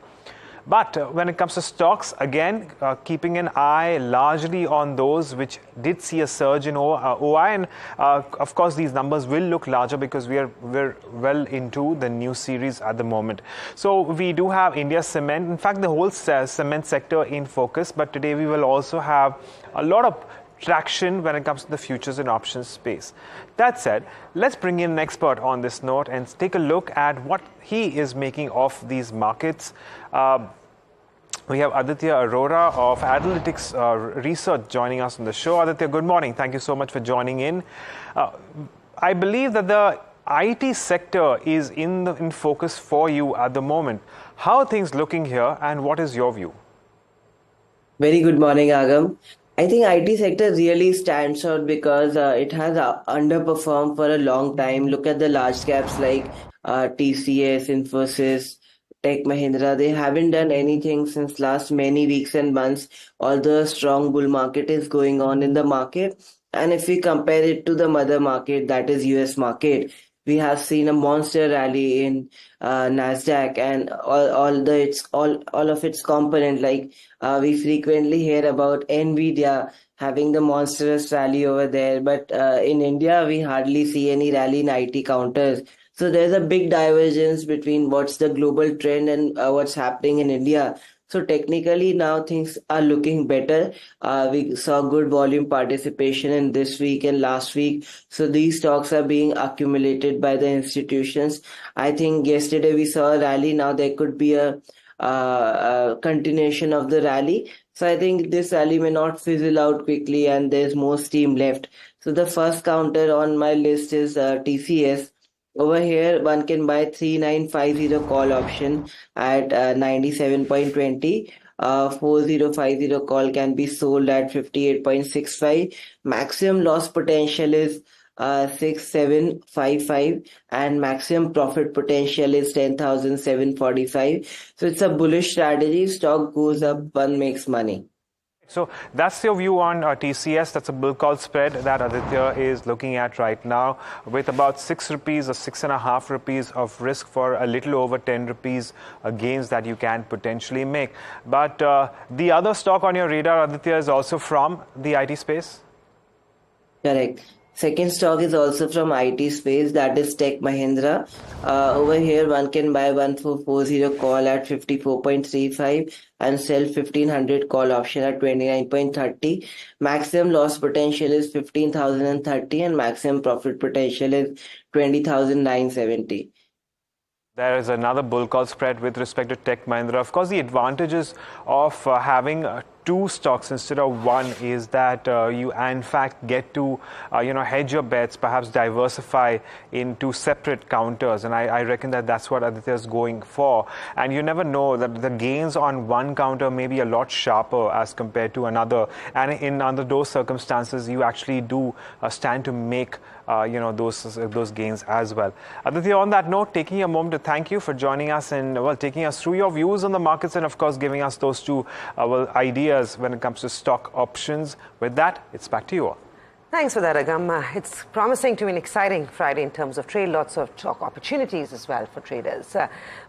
But when it comes to stocks, again, keeping an eye largely on those which did see a surge in OI. And of course, these numbers will look larger because we're well into the new series at the moment. So we do have India Cement, in fact, the whole cement sector in focus. But today we will also have a lot of traction when it comes to the futures and options space. That said, let's bring in an expert on this note and take a look at what he is making of these markets. We have Aditya Arora of Analytics Research joining us on the show. Aditya, good morning. Thank you so much for joining in. I believe that the IT sector is in focus for you at the moment. How are things looking here and what is your view? Very good morning, Agam. I think IT sector really stands out because it has underperformed for a long time. Look at the large caps like TCS, Infosys, Tech Mahindra. They haven't done anything since last many weeks and months, although a strong bull market is going on in the market. And if we compare it to the mother market, that is US market, we have seen a monster rally in Nasdaq and all of its components. Like we frequently hear about Nvidia having the monstrous rally over there, but in India we hardly see any rally in IT counters. So there's a big divergence between what's the global trend and what's happening in India. So technically now things are looking better. We saw good volume participation in this week and last week. So these stocks are being accumulated by the institutions. I think yesterday we saw a rally. Now there could be a continuation of the rally. So I think this rally may not fizzle out quickly and there's more steam left. So the first counter on my list is TCS. Over here, one can buy 3950 call option at 97.20. 4050 call can be sold at 58.65. Maximum loss potential is 6755 and maximum profit potential is 10,745. So it's a bullish strategy. Stock goes up, one makes money. So that's your view on TCS. That's a bull call spread that Aditya is looking at right now with about 6 rupees or 6.5 rupees of risk for a little over 10 rupees gains that you can potentially make. But the other stock on your radar, Aditya, is also from the IT space? Correct. Second stock is also from IT space, that is Tech Mahindra. Over here, one can buy 1440 call at 54.35 and sell 1500 call option at 29.30. Maximum loss potential is 15,030 and maximum profit potential is 20,970. There is another bull call spread with respect to Tech Mahindra. Of course, the advantages of having two stocks instead of one is that you in fact get to hedge your bets, perhaps diversify into separate counters, and I reckon that that's what Aditya is going for. And you never know that the gains on one counter may be a lot sharper as compared to another, and under those circumstances you actually do stand to make those gains as well. Aditya, on that note, taking a moment to thank you for joining us and taking us through your views on the markets and of course giving us those two ideas when it comes to stock options. With that, it's back to you all. Thanks for that, Agam. It's promising to be an exciting Friday in terms of trade, lots of stock opportunities as well for traders.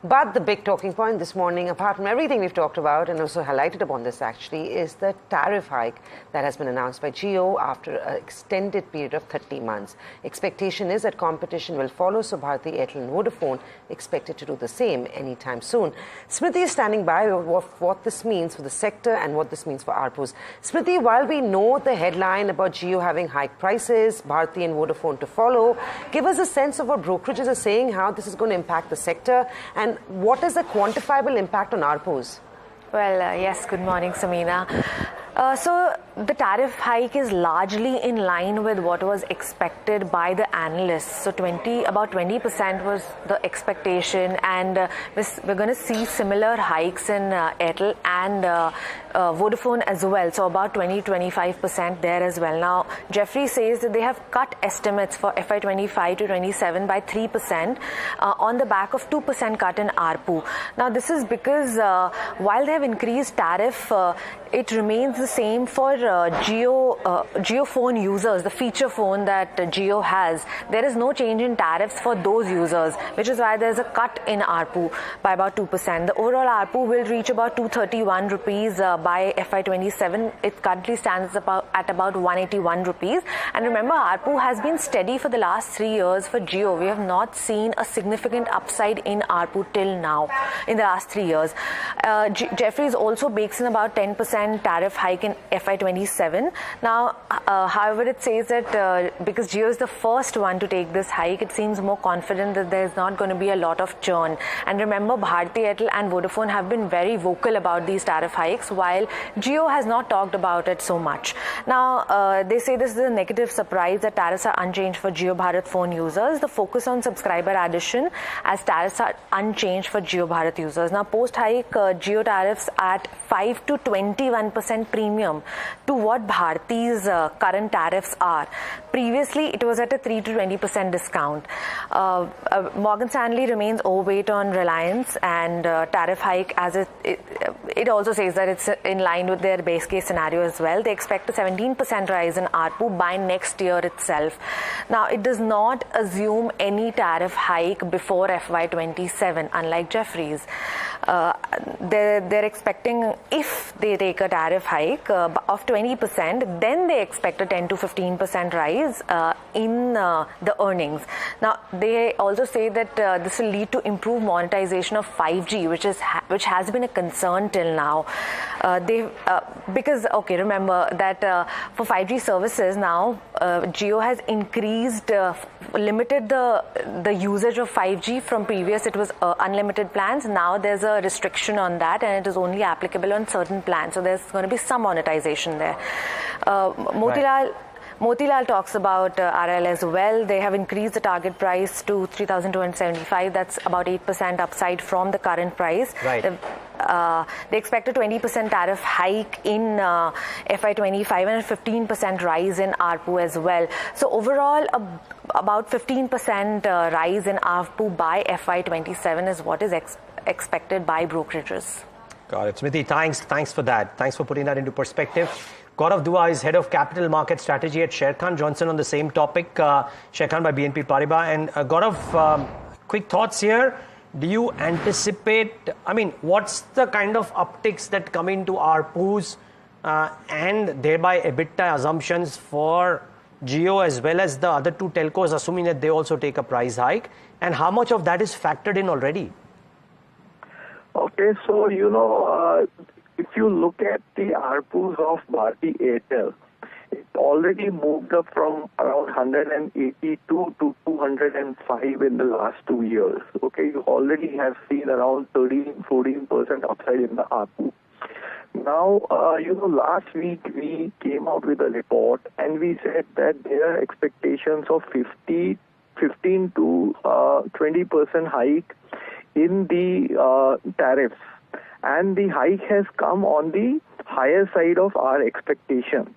But the big talking point this morning, apart from everything we've talked about and also highlighted upon this actually, is the tariff hike that has been announced by Jio after an extended period of 30 months. Expectation is that competition will follow, so Bharti Airtel and Vodafone expected to do the same anytime soon. Smriti is standing by what this means for the sector and what this means for ARPUs. Smriti, while we know the headline about Jio having hike prices, Bharti and Vodafone to follow, give us a sense of what brokerages are saying, how this is going to impact the sector, and what is the quantifiable impact on ARPUs? Well, yes, good morning, Samina. So the tariff hike is largely in line with what was expected by the analysts. So about 20% was the expectation, and we're going to see similar hikes in Airtel and Vodafone as well. So about 20-25% there as well. Now, Jeffrey says that they have cut estimates for FY25 to 27 by 3% on the back of 2% cut in ARPU. Now, this is because while they have increased tariff, it remains the same for Jio phone users, the feature phone that Jio has. There is no change in tariffs for those users, which is why there's a cut in ARPU by about 2%. The overall ARPU will reach about 231 rupees by FY27. It currently stands at about 181 rupees. And remember, ARPU has been steady for the last 3 years for Jio. We have not seen a significant upside in ARPU till now in the last 3 years. Jeffries also bakes in about 10% tariff hike in FY27. Now, however, it says that because Jio is the first one to take this hike, it seems more confident that there's not going to be a lot of churn. And remember, Bharti Airtel and Vodafone have been very vocal about these tariff hikes, while Jio has not talked about it so much. Now, they say this is a negative surprise that tariffs are unchanged for Jio Bharat phone users. The focus on subscriber addition as tariffs are unchanged for Jio Bharat users. Now, post-hike, Jio tariffs at 5 to 21% premium to what Bharti's current tariffs are. Previously, it was at a 3 to 20% discount. Morgan Stanley remains overweight on Reliance, and tariff hike, as it also says that it's in line with their base case scenario as well. They expect a 17% rise in ARPU by next year itself. Now, it does not assume any tariff hike before FY27, unlike Jeffries. They're expecting, if they take a tariff hike of 20%, then they expect a 10 to 15% rise in the earnings. Now, they also say that this will lead to improved monetization of 5G, which has been a concern till now. Because remember that for 5G services now, Jio has limited the usage of 5G. From previous it was unlimited plans. Now there's a restriction on that, and it is only applicable on certain plans. So there's going to be some monetization there. Motilal talks about RL as well. They have increased the target price to 3,275. That's about 8% upside from the current price. Right. They expect a 20% tariff hike in FY25 and a 15% rise in ARPU as well. So overall, about 15% rise in ARPU by FY27 is what is expected by brokerages. Got it. Smriti, thanks for that. Thanks for putting that into perspective. Gaurav Dua is Head of Capital Market Strategy at Sharekhan Johnson on the same topic. Sharekhan by BNP Paribas. And Gaurav, quick thoughts here. Do you anticipate, what's the kind of upticks that come into ARPUs and thereby EBITDA assumptions for Jio as well as the other two telcos, assuming that they also take a price hike? And how much of that is factored in already? Okay, so, if you look at the ARPUs of Bharti Airtel, it already moved up from around 182 to 205 in the last 2 years. Okay, you already have seen around 13-14% upside in the ARPU. Now, last week we came out with a report and we said that there are expectations of 15 to 20% hike in the tariffs. And the hike has come on the higher side of our expectation.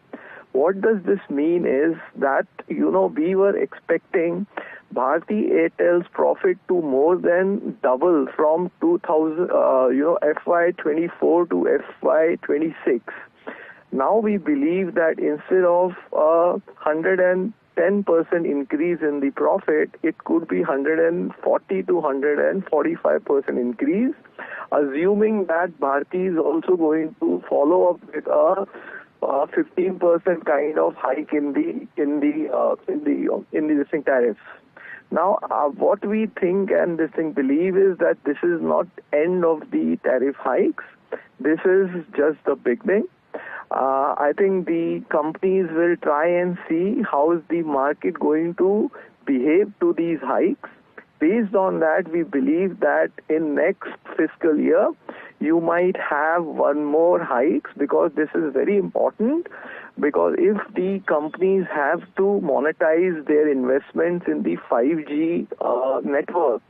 What does this mean is that, we were expecting Bharti Airtel's profit to more than double from FY24 to FY26. Now we believe that instead of 110% increase in the profit, it could be 140 to 145% increase, assuming that Bharti is also going to follow up with a 15% kind of hike in the listing tariffs. Now, what we think and believe is that this is not end of the tariff hikes. This is just the beginning. I think the companies will try and see how is the market going to behave to these hikes. Based on that, we believe that in next fiscal year, you might have one more hikes, because this is very important. Because if the companies have to monetize their investments in the 5G network,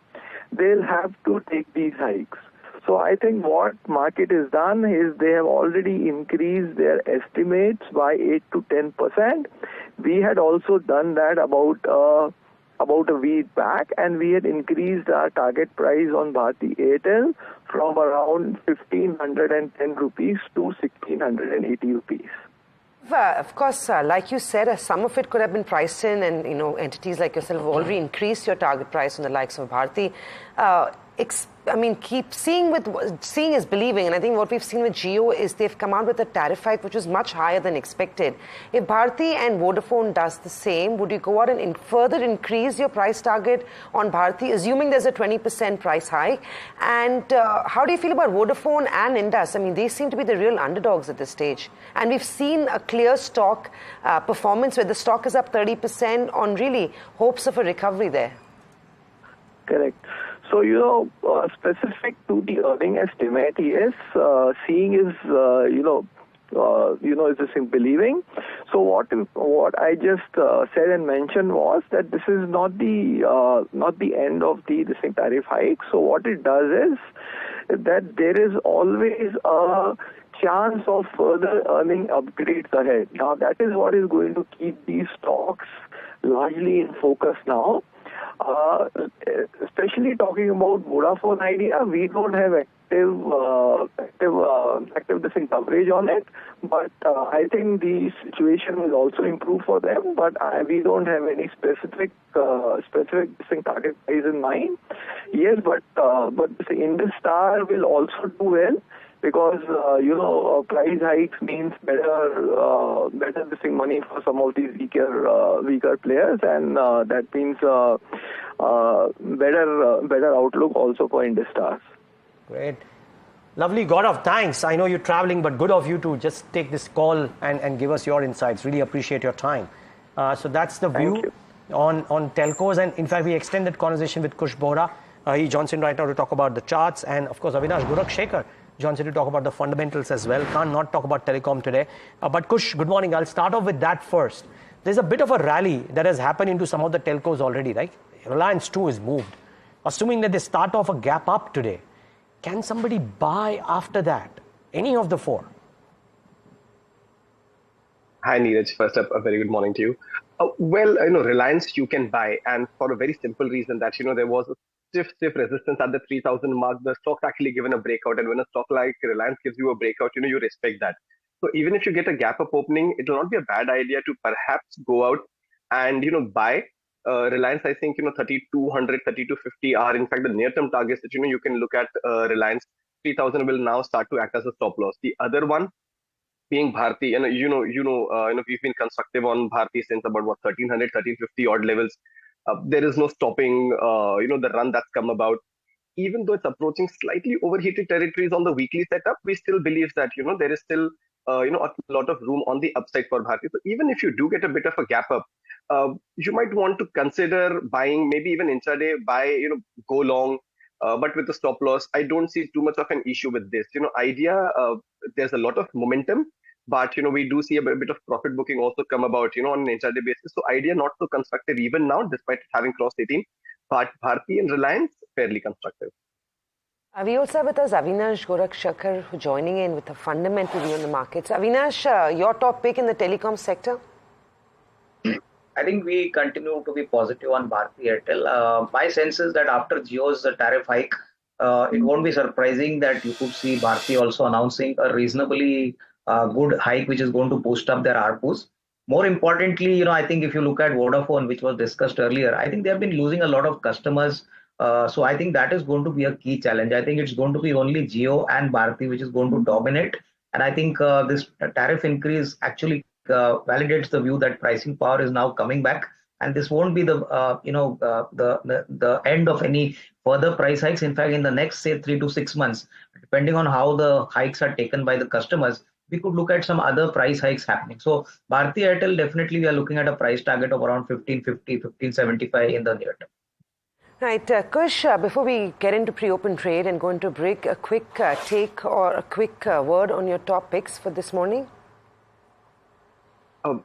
they'll have to take these hikes. So I think what market has done is they have already increased their estimates by 8 to 10%. We had also done that about a week back, and we had increased our target price on Bharti Airtel from around 1,510 rupees to 1,680 rupees. Of course, like you said, some of it could have been priced in, and entities like yourself have already increased your target price on the likes of Bharti. Keep seeing is believing, and I think what we've seen with Jio is they've come out with a tariff hike which was much higher than expected. If Bharti and Vodafone does the same, would you go out and further increase your price target on Bharti, assuming there's a 20% price hike? And how do you feel about Vodafone and Indus? They seem to be the real underdogs at this stage, and we've seen a clear stock performance where the stock is up 30% on really hopes of a recovery there. Correct. So, specific to the earning estimate, yes, seeing is, is the same believing. So what I just said and mentioned was that this is not the end of the same tariff hike. So what it does is that there is always a chance of further earning upgrades ahead. Now, that is what is going to keep these stocks largely in focus now. Especially talking about Vodafone Idea, we don't have active coverage on it, but I think the situation will also improve for them. But we don't have any specific target price in mind. Yes, but Inamdar will also do well, because price hikes means better money for some of these weaker players, and that means better outlook also for Inamdar. Great. Lovely, Gaurav, thanks. I know you're traveling, but good of you to just take this call and give us your insights. Really appreciate your time. So that's the view on telcos, and in fact we extended conversation with Kush Bohra. He joins in right now to talk about the charts, and of course Avinash Gorakhshekar joins in to talk about the fundamentals as well. Can't not talk about telecom today. But Kush, good morning. I'll start off with that first. There's a bit of a rally that has happened into some of the telcos already, right? Reliance 2 is moved. Assuming that they start off a gap up today, can somebody buy after that? Any of the four? Hi, Niraj. First up, a very good morning to you. Reliance you can buy, and for a very simple reason that, there was a stiff resistance at the 3,000 mark. The stock's actually given a breakout, and when a stock like Reliance gives you a breakout, you respect that. So even if you get a gap up opening, it will not be a bad idea to perhaps go out and, buy. Reliance, I think, 3,200, 3,250 are in fact the near-term targets that, you can look at. Reliance 3,000 will now start to act as a stop loss. The other one being Bharti, and we've been constructive on Bharti since about 1,300, 1,350 odd levels. There is no stopping, the run that's come about. Even though it's approaching slightly overheated territories on the weekly setup, we still believe that, there is still, a lot of room on the upside for Bharti. So even if you do get a bit of a gap up, you might want to consider buying, maybe even intraday, buy, go long, but with the stop loss. I don't see too much of an issue with this. Idea, there's a lot of momentum, but we do see a bit of profit booking also come about, on an intraday basis. So Idea not so constructive even now, despite having crossed 18. But Bharti and Reliance fairly constructive. We also have with us Avinash Gorakhshekar, who joining in with a fundamental view on the markets. Avinash, your top pick in the telecom sector? I think we continue to be positive on Bharti Airtel. My sense is that after Jio's tariff hike, it won't be surprising that you could see Bharti also announcing a reasonably good hike which is going to boost up their ARPUs. More importantly, I think if you look at Vodafone, which was discussed earlier, I think they have been losing a lot of customers. So I think that is going to be a key challenge. I think it's going to be only Jio and Bharti which is going to dominate. And I think this tariff increase actually validates the view that pricing power is now coming back. And this won't be the end of any further price hikes. In fact, in the next, say, 3 to 6 months, depending on how the hikes are taken by the customers, we could look at some other price hikes happening. So Bharti Airtel, definitely we are looking at a price target of around 1550, 1575 in the near term. Right, Kush, before we get into pre-open trade and go into break, a quick take or a quick word on your top picks for this morning?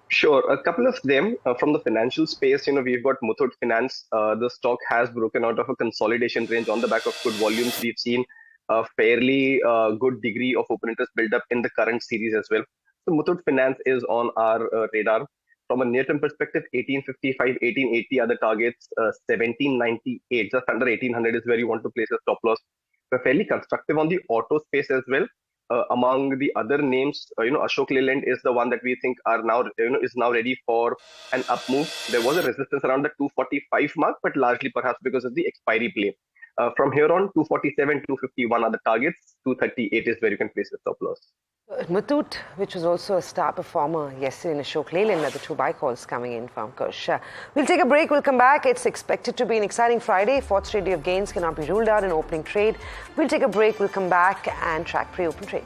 Sure. A couple of them from the financial space. We've got Muthoot Finance. The stock has broken out of a consolidation range on the back of good volumes. We've seen a fairly good degree of open interest build up in the current series as well. So Muthoot Finance is on our radar. From a near-term perspective, 1855, 1880 are the targets. 1798, just under 1800 is where you want to place a stop loss. We're fairly constructive on the auto space as well. Among the other names, Ashok Leyland is the one that we think are now, is now ready for an up move. There was a resistance around the 245 mark, but largely perhaps because of the expiry play. From here on, 247, 251 are the targets. 238 is where you can place a stop loss. Muthoot, which was also a star performer yesterday in Ashok Leyland, are the two buy calls coming in from Kush. We'll take a break. We'll come back. It's expected to be an exciting Friday. Fourth straight day of gains cannot be ruled out in opening trade. We'll take a break. We'll come back and track pre-open trade.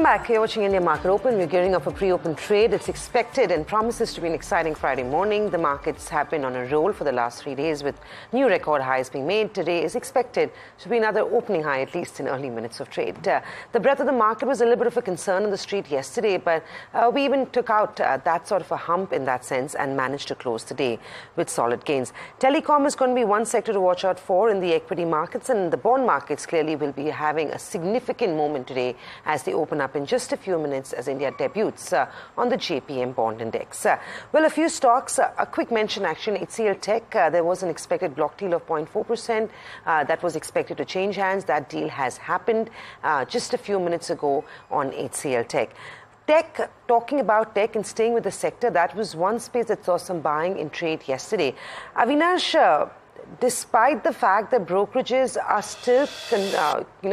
Welcome back. You're watching India Market Open. We're gearing up for pre-open trade. It's expected and promises to be an exciting Friday morning. The markets have been on a roll for the last 3 days with new record highs being made. Today is expected to be another opening high, at least in early minutes of trade. The breadth of the market was a little bit of a concern on the street yesterday, but we even took out that sort of a hump in that sense and managed to close the day with solid gains. Telecom is going to be one sector to watch out for in the equity markets, and the bond markets clearly will be having a significant moment today as they open up in just a few minutes as India debuts on the JPM bond index. Well, a few stocks, a quick mention actually, HCL Tech, there was an expected block deal of 0.4% that was expected to change hands. That deal has happened just a few minutes ago on HCL Tech. Tech, talking about tech and staying with the sector, that was one space that saw some buying in trade yesterday. Avinash, despite the fact that brokerages are still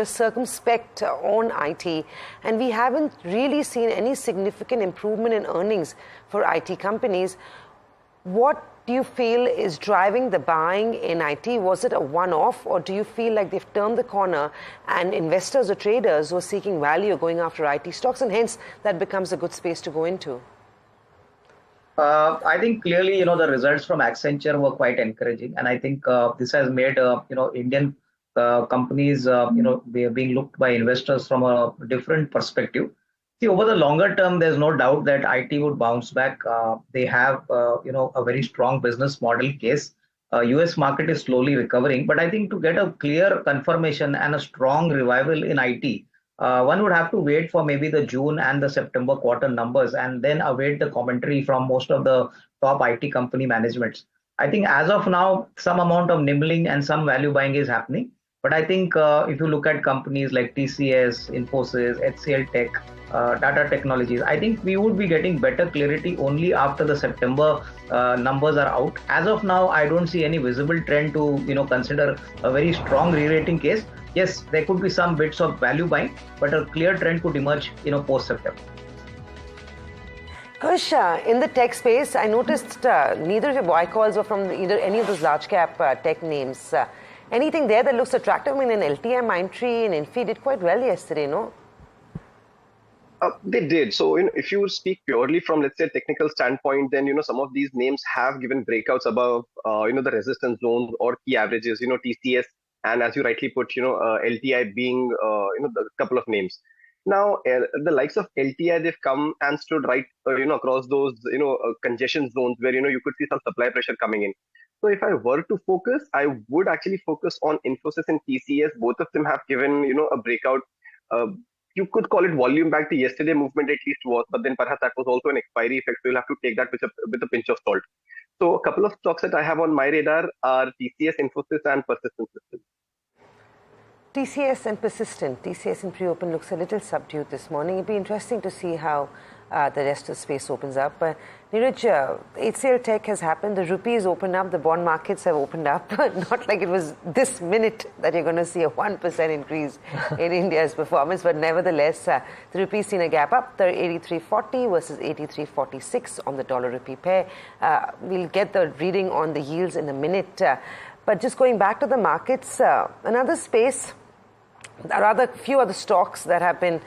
circumspect on IT, and we haven't really seen any significant improvement in earnings for IT companies, what do you feel is driving the buying in IT? Was it a one-off, or do you feel like they've turned the corner and investors or traders who are seeking value are going after IT stocks, and hence that becomes a good space to go into? I think clearly, the results from Accenture were quite encouraging, and I think this has made, Indian companies, being looked by investors from a different perspective. See, over the longer term, there's no doubt that IT would bounce back. They have, a very strong business model case. US market is slowly recovering, but I think to get a clear confirmation and a strong revival in IT, one would have to wait for maybe the June and the September quarter numbers and then await the commentary from most of the top IT company managements. I think as of now, some amount of nibbling and some value buying is happening. But I think if you look at companies like TCS, Infosys, HCL Tech, Tata Technologies, I think we would be getting better clarity only after the September numbers are out. As of now, I don't see any visible trend to consider a very strong re-rating case. Yes, there could be some bits of value buying, but a clear trend could emerge post-September. Kush, in the tech space, I noticed neither of your buy calls were from either any of those large cap tech names. Anything there that looks attractive? I mean, in LTI, Mindtree and Infi did quite well yesterday, no? They did. So, if you speak purely from, let's say, a technical standpoint, then, some of these names have given breakouts above, the resistance zones or key averages, TCS, and as you rightly put, LTI being, a couple of names. Now, the likes of LTI, they've come and stood right, across those, congestion zones where, you could see some supply pressure coming in. So if I were to focus, I would actually focus on Infosys and TCS. Both of them have given, a breakout. You could call it volume back. The yesterday movement at least was, but then perhaps that was also an expiry effect. So you'll have to take that with a pinch of salt. So a couple of stocks that I have on my radar are TCS, Infosys, and Persistent Systems. TCS and Persistent. TCS in pre-open looks a little subdued this morning. It'd be interesting to see how the rest of the space opens up. But Niraj, HCL Tech has happened. The rupee has opened up. The bond markets have opened up. Not like it was this minute that you're going to see a 1% increase in India's performance. But nevertheless, the rupee's seen a gap up. They're 83.40 versus 83.46 on the dollar-rupee pair. We'll get the reading on the yields in a minute. But just going back to the markets, another space, rather few other stocks that have been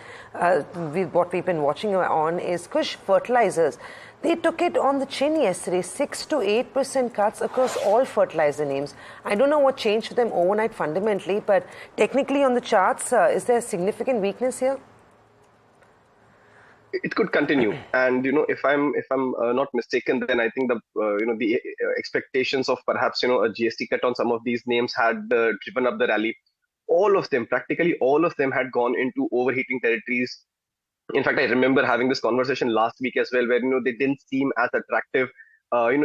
what we've been watching on is Kush Fertilizers. They took it on the chin yesterday, 6 to 8% cuts across all fertilizer names. I don't know what changed for them overnight fundamentally, but technically on the charts, is there a significant weakness here? It could continue, and if I'm not mistaken, then I think the expectations of perhaps a GST cut on some of these names had driven up the rally. All of them, practically all of them, had gone into overheating territories. In fact, I remember having this conversation last week as well, where they didn't seem as attractive,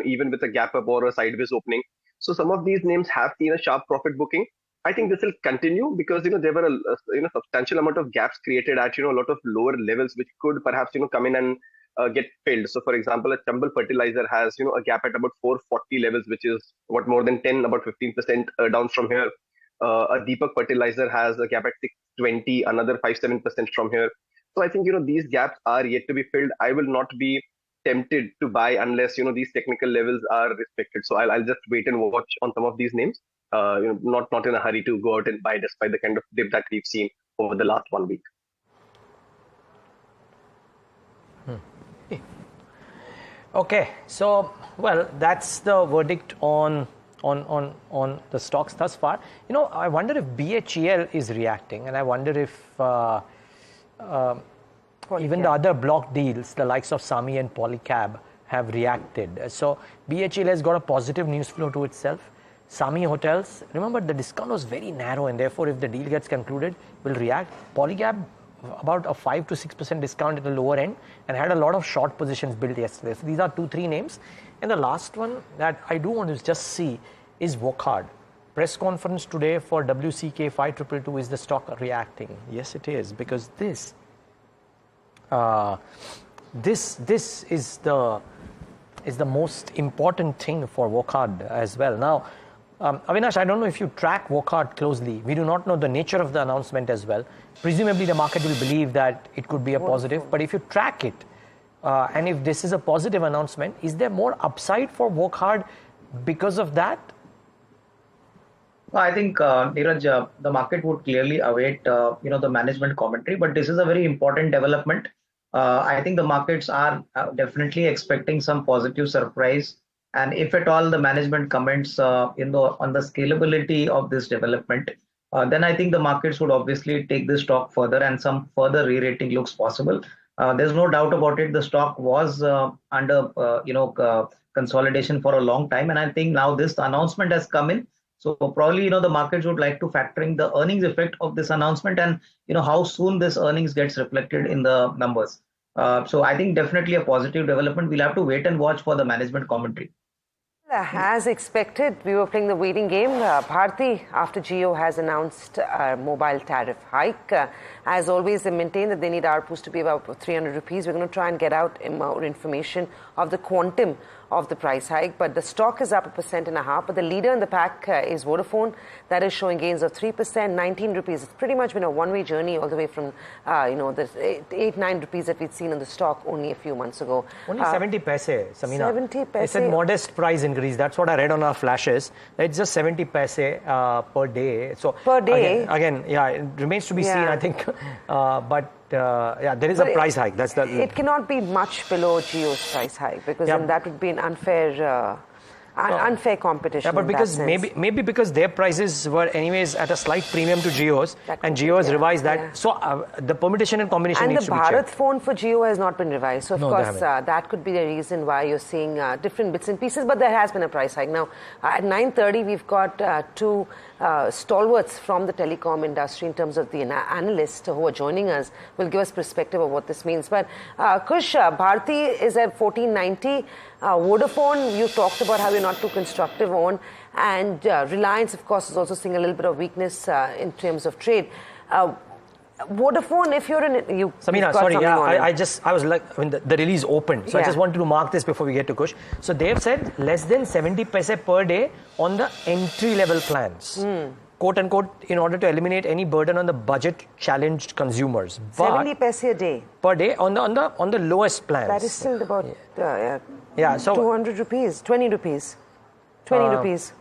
even with a gap up or a sideways opening. So some of these names have seen a sharp profit booking. I think this will continue because there were a substantial amount of gaps created at a lot of lower levels, which could perhaps come in and get filled. So, for example, a Chambal fertilizer has a gap at about 440 levels, which is more than 10, about 15% down from here. A Deepak fertilizer has a gap at 620, another 5-7% from here. So I think these gaps are yet to be filled. I will not be tempted to buy unless these technical levels are respected. So I'll just wait and watch on some of these names. Not in a hurry to go out and buy despite the kind of dip that we've seen over the last 1 week. Okay, so well, that's the verdict on the stocks thus far. I wonder if BHEL is reacting, and I wonder if even the other block deals, the likes of SAMI and Polycab, have reacted. So BHEL has got a positive news flow to itself. SAMI Hotels, remember the discount was very narrow, and therefore if the deal gets concluded, will react. Polycab, about a 5 to 6% discount at the lower end, and had a lot of short positions built yesterday. So these are 2-3 names. And the last one that I do want to just see is Wockhardt. Press conference today for WCK 5222. Is the stock reacting? Yes, it is, because this is the most important thing for Wockhardt as well. Now, Avinash, I don't know if you track Wockhardt closely. We do not know the nature of the announcement as well. Presumably, the market will believe that it could be a positive. But if you track it, and if this is a positive announcement, is there more upside for Wockhardt because of that? Well, I think, Niraj, the market would clearly await, the management commentary. But this is a very important development. I think the markets are definitely expecting some positive surprise. And if at all the management comments on the scalability of this development, then I think the markets would obviously take this stock further, and some further re-rating looks possible. There's no doubt about it. The stock was under consolidation for a long time, and I think now this announcement has come in. So probably the markets would like to factor in the earnings effect of this announcement, and how soon this earnings gets reflected in the numbers. So I think definitely a positive development. We'll have to wait and watch for the management commentary. As expected, we were playing the waiting game. Bharti, after Jio has announced a mobile tariff hike, as always, they maintain that they need ARPUs to be about 300 rupees. We're going to try and get out more information of the quantum of the price hike, but the stock is up 1.5%. But the leader in the pack is Vodafone. That is showing gains of 3%, 19 rupees. It's pretty much been a one-way journey all the way from the 8-9 rupees that we'd seen in the stock only a few months ago. Only 70 paise, Samina. 70 paise. It's a modest price increase. That's what I read on our flashes. It's just 70 paise per day. So per day. Again, yeah, it remains to be seen, I think. There is a price hike. That's it cannot be much below Jio's price hike, because then that would be an unfair competition. Yeah, but because maybe because their prices were anyways at a slight premium to Jio's, and Jio has revised that. So the permutation and combination needs to be checked. And the Bharat phone for Jio has not been revised. So of course that could be the reason why you're seeing different bits and pieces. But there has been a price hike. Now at 9:30 we've got two stalwarts from the telecom industry in terms of the analysts who are joining us will give us perspective of what this means. But Kush, Bharti is at 1490. Vodafone, you talked about how you're not too constructive on, and Reliance, of course, is also seeing a little bit of weakness in terms of trade. Vodafone, if you're in you, Samina, sorry, I was like, when the release opened, so I just wanted to mark this before we get to Kush. So they've said less than 70 paise per day on the entry level plans. Quote unquote, in order to eliminate any burden on the budget challenged consumers. But 70 paise a day per day on the lowest plans. That is still about so 200 rupees, 20 rupees. 20 rupees.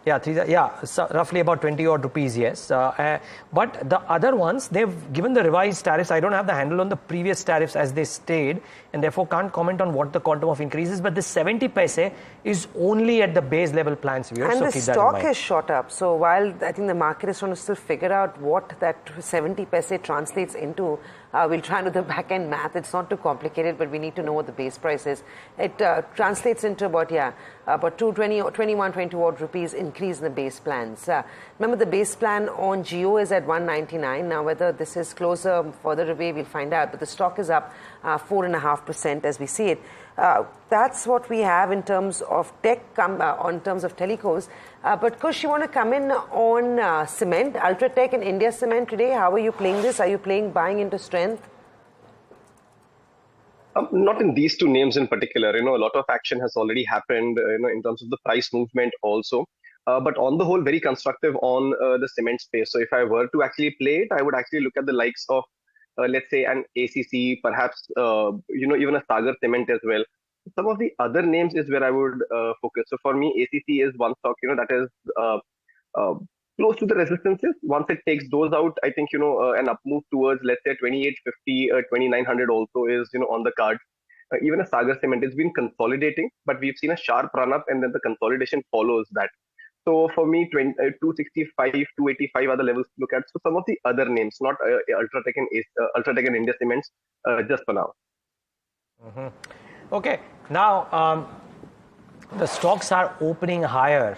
So roughly about 20 odd rupees, yes. But the other ones, they've given the revised tariffs. I don't have the handle on the previous tariffs as they stayed, and therefore can't comment on what the quantum of increase is. But the 70 paise is only at the base level plans. And so the stock has shot up. So while I think the market is trying to still figure out what that 70 paise translates into, we'll try and do the back end math. It's not too complicated, but we need to know what the base price is. It translates into about 21, 22 odd rupees increase in the base plans. Remember, the base plan on Jio is at 199. Now, whether this is closer, further away, we'll find out. But the stock is up 4.5% as we see it. That's what we have in terms of tech, in terms of telecos. But Kush, you want to come in on cement, Ultratech and India Cement today? How are you playing this? Are you buying into strength? Not in these two names in particular. A lot of action has already happened, in terms of the price movement also. But on the whole, very constructive on the cement space. So if I were to actually play it, I would actually look at the likes of, let's say, an ACC, perhaps, even a Sagar Cement as well. Some of the other names is where I would focus. So for me, ACC is one stock, that is close to the resistances. Once it takes those out, I think, an up move towards, let's say, 2850, 2900 also is, on the card. even a Sagar Cement, it's been consolidating, but we've seen a sharp run up and then the consolidation follows that. So for me, 265, 285 are the levels to look at. So some of the other names, not Ultratech and India Cements, just for now. Okay, now the stocks are opening higher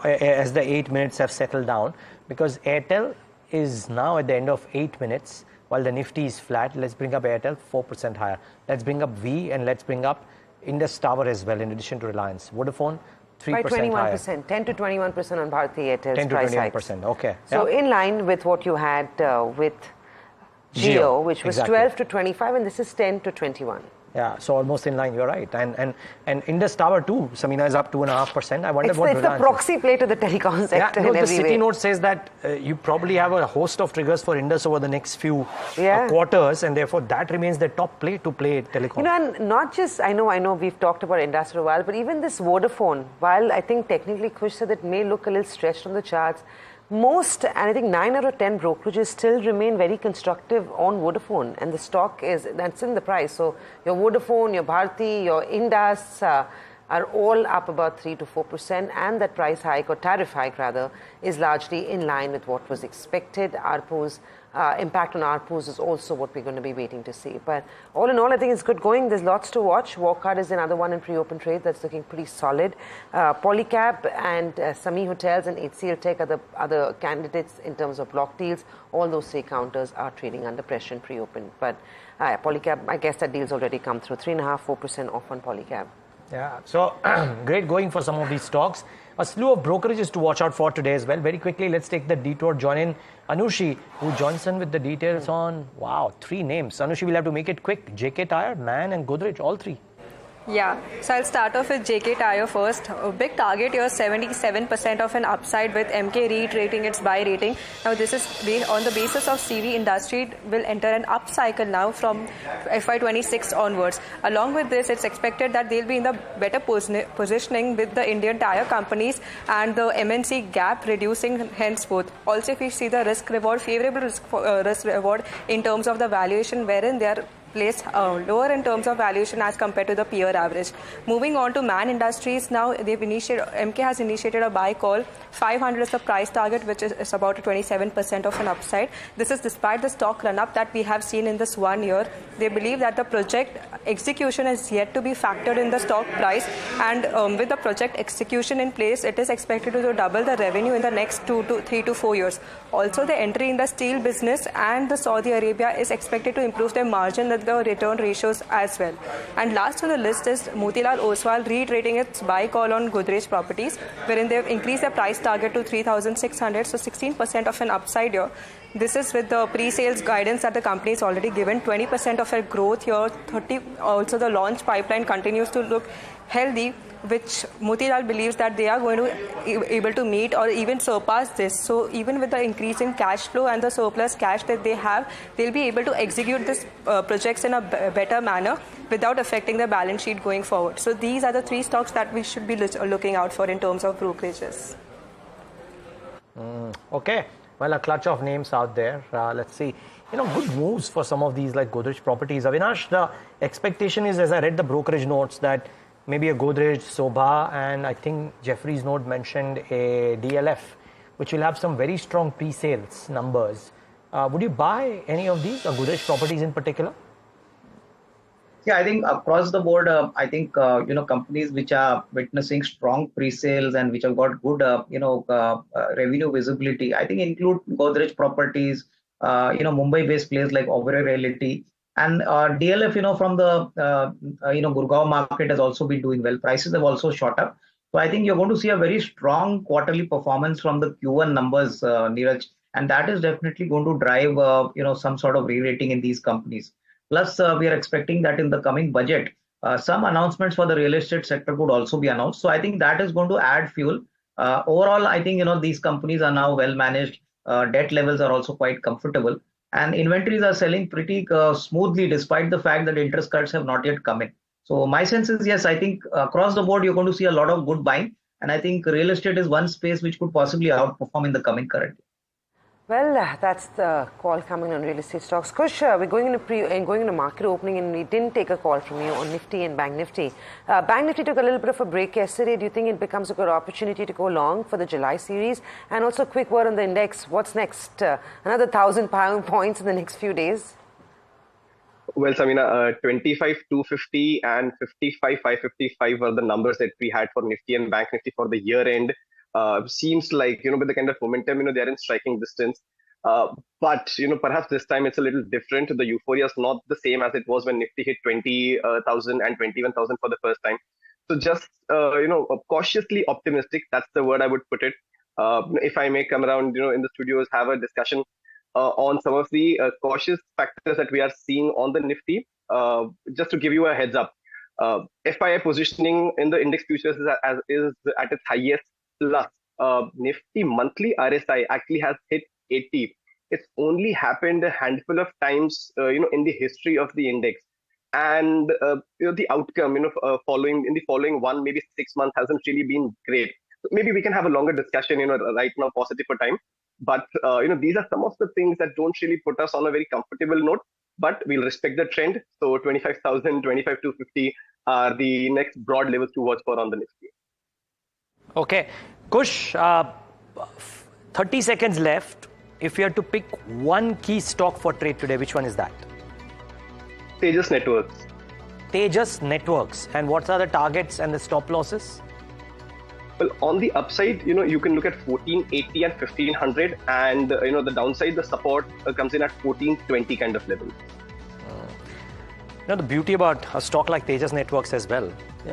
as the 8 minutes have settled down, because Airtel is now at the end of 8 minutes while the Nifty is flat. Let's bring up Airtel 4% higher. Let's bring up V, and let's bring up Indus Tower as well, in addition to Reliance. Vodafone 3% by 21%, higher. 10 to 21% on Bharti Airtel's 10 to price 21%. hikes. Okay. So yeah. in line with what you had with Jio, which was exactly. 12 to 25, and this is 10 to 21. Yeah, so almost in line, you're right. And Indus Tower too, Samina, is up 2.5%. I wonder It's, what it's the Reliance proxy play to the telecom sector yeah, no, in the every City way. Note says that you probably have a host of triggers for Indus over the next few Yeah. quarters, and therefore that remains the top play to play telecom. You know, and not just, I know we've talked about Indus for a while, but even this Vodafone, while I think technically Kush said it may look a little stretched on the charts, most, and I think 9 out of 10 brokerages still remain very constructive on Vodafone, and the stock is, that's in the price. So your Vodafone, your Bharti, your Indus are all up about 3 to 4%, and that price hike, or tariff hike rather, is largely in line with what was expected. ARPU's impact on ARPUs is also what we're going to be waiting to see. But all in all, I think it's good going. There's lots to watch. Walcard is another one in pre-open trade that's looking pretty solid. Polycab and Sami Hotels and HCL Tech are the other candidates in terms of block deals. All those three counters are trading under pressure in pre-open. But Polycab, I guess that deal's already come through. 3.5-4% off on Polycab. Yeah, so great going for some of these stocks. A slew of brokerages to watch out for today as well. Very quickly, let's take the detour. Join in Anushi, who joins in with the details on, wow, 3 names. Anushi, we'll have to make it quick. JK Tyre, Man and Godrej, all 3. Yeah, so I'll start off with JK Tyre first. A big target here, 77% of an upside, with MK reiterating its buy rating. Now this is on the basis of CV industry will enter an up cycle now from FY26 onwards. Along with this, it's expected that they'll be in the better positioning with the Indian tyre companies and the MNC gap reducing henceforth. Also, if we see the risk reward, favorable risk reward in terms of the valuation, wherein they are placed lower in terms of valuation as compared to the peer average. Moving on to Man Industries now, MK has initiated a buy call. 500 is the price target, which is about 27% of an upside. This is despite the stock run-up that we have seen in this 1 year. They believe that the project execution is yet to be factored in the stock price, and with the project execution in place, it is expected to double the revenue in the next 3 to 4 years. Also, the entry in the steel business and the Saudi Arabia is expected to improve their margin with the return ratios as well. And last on the list is Motilal Oswal reiterating its buy call on Godrej Properties, wherein they have increased their price target to 3,600, so 16% of an upside here. This is with the pre-sales guidance that the company has already given, 20% of a growth here, 30. Also, the launch pipeline continues to look healthy, which Motilal believes that they are going to able to meet or even surpass this. So even with the increase in cash flow and the surplus cash that they have, they'll be able to execute this projects in a better manner without affecting the balance sheet going forward. So these are the 3 stocks that we should be looking out for in terms of brokerages. Okay, well, a clutch of names out there. Let's see. Good moves for some of these like Godrej Properties. Avinash, the expectation is, as I read the brokerage notes, that maybe a Godrej, Sobha, and I think Jeffrey's note mentioned a DLF, which will have some very strong pre-sales numbers. Would you buy any of these, or Godrej Properties in particular? Yeah, I think across the board, I think, companies which are witnessing strong pre-sales and which have got good, revenue visibility, I think include Godrej Properties, Mumbai-based players like Oberoi Realty, and DLF, from the, Gurgaon market has also been doing well. Prices have also shot up. So I think you're going to see a very strong quarterly performance from the Q1 numbers, Niraj, and that is definitely going to drive, some sort of re-rating in these companies. Plus, we are expecting that in the coming budget, some announcements for the real estate sector could also be announced. So I think that is going to add fuel. Overall, I think, these companies are now well managed. Debt levels are also quite comfortable. And inventories are selling pretty smoothly despite the fact that interest cuts have not yet come in. So my sense is, yes, I think across the board, you're going to see a lot of good buying. And I think real estate is one space which could possibly outperform in the coming current year. Well, that's the call coming on real estate stocks. Kush, we're going into market opening, and we didn't take a call from you on Nifty and Bank Nifty. Bank Nifty took a little bit of a break yesterday. Do you think it becomes a good opportunity to go long for the July series? And also, a quick word on the index. What's next? Another 1,000 points in the next few days? Well, Samina, 25,250 and 55,555 were the numbers that we had for Nifty and Bank Nifty for the year end. Seems like, with the kind of momentum, they're in striking distance. But, perhaps this time it's a little different. The euphoria is not the same as it was when Nifty hit 20,000 and 21,000 for the first time. So just, cautiously optimistic. That's the word I would put it. If I may come around, in the studios, have a discussion on some of the cautious factors that we are seeing on the Nifty. Just to give you a heads up, FII positioning in the index futures is at its highest. Plus, Nifty monthly RSI actually has hit 80. It's only happened a handful of times, in the history of the index. And the outcome, following 1, maybe 6 months hasn't really been great. Maybe we can have a longer discussion, right now, positive for time. But, these are some of the things that don't really put us on a very comfortable note. But we'll respect the trend. So 25,000, 25,250 are the next broad levels to watch for on the Nifty. Okay. Kush, 30 seconds left. If you had to pick one key stock for trade today, which one is that? Tejas Networks. Tejas Networks. And what are the targets and the stop losses? Well, on the upside, you can look at 1480 and 1500. And, the downside, the support comes in at 1420 kind of level. The beauty about a stock like Tejas Networks as well,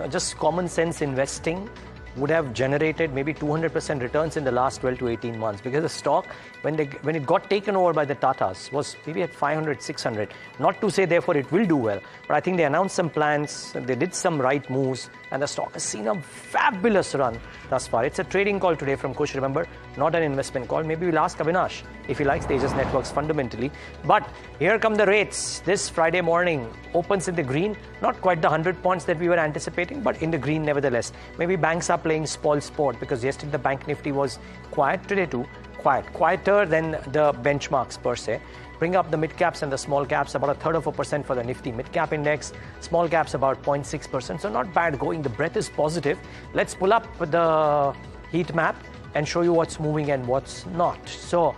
just common sense investing would have generated maybe 200% returns in the last 12 to 18 months, because the stock, when it got taken over by the Tatas, was maybe at 500, 600. Not to say therefore it will do well, but I think they announced some plans, they did some right moves, and the stock has seen a fabulous run thus far. It's a trading call today from Kush, remember, not an investment call. Maybe we'll ask Avinash if he likes Tejas Networks fundamentally. But here come the rates. This Friday morning opens in the green, not quite the 100 points that we were anticipating, but in the green nevertheless. Maybe banks are playing spoil sport, because yesterday the Bank Nifty was quiet, today too quieter than the benchmarks per se. Bring up the mid caps and the small caps, about 1/3 of a percent for the Nifty mid cap index, small caps about 0.6%. So not bad going. The breath is positive. Let's pull up the heat map and show you what's moving and what's not. So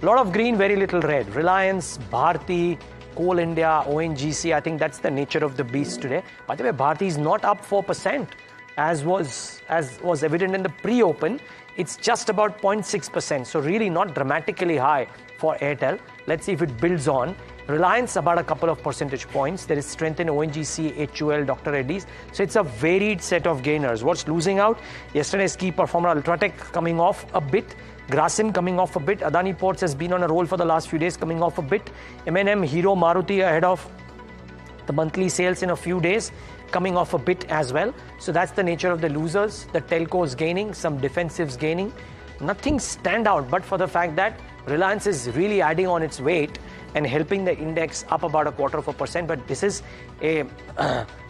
a lot of green, very little red. Reliance, Bharti, Coal India, ONGC, I think that's the nature of the beast today. By the way, Bharti is not up 4%, as was evident in the pre-open. It's just about 0.6%, so really not dramatically high for Airtel. Let's see if it builds on. Reliance about a couple of percentage points. There is strength in ONGC, HUL, Dr. Reddy's. So it's a varied set of gainers. What's losing out? Yesterday's key performer Ultratech coming off a bit. Grasim coming off a bit. Adani Ports has been on a roll for the last few days, coming off a bit. M&M, Hero, Maruti ahead of the monthly sales in a few days, coming off a bit as well. So that's the nature of the losers. The telcos gaining, some defensives gaining. Nothing stand out, but for the fact that Reliance is really adding on its weight and helping the index up about 0.25%. But this is a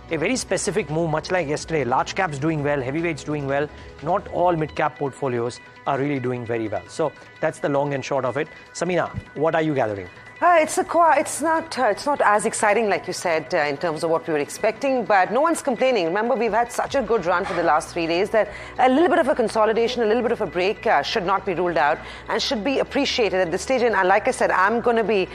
very specific move, much like yesterday. Large caps doing well, heavyweights doing well. Not all mid-cap portfolios are really doing very well. So that's the long and short of it. Samina, what are you gathering? It's not as exciting, like you said, in terms of what we were expecting, but no one's complaining. Remember, we've had such a good run for the last 3 days that a little bit of a consolidation, a little bit of a break should not be ruled out and should be appreciated at this stage. And like I said, I'm going to be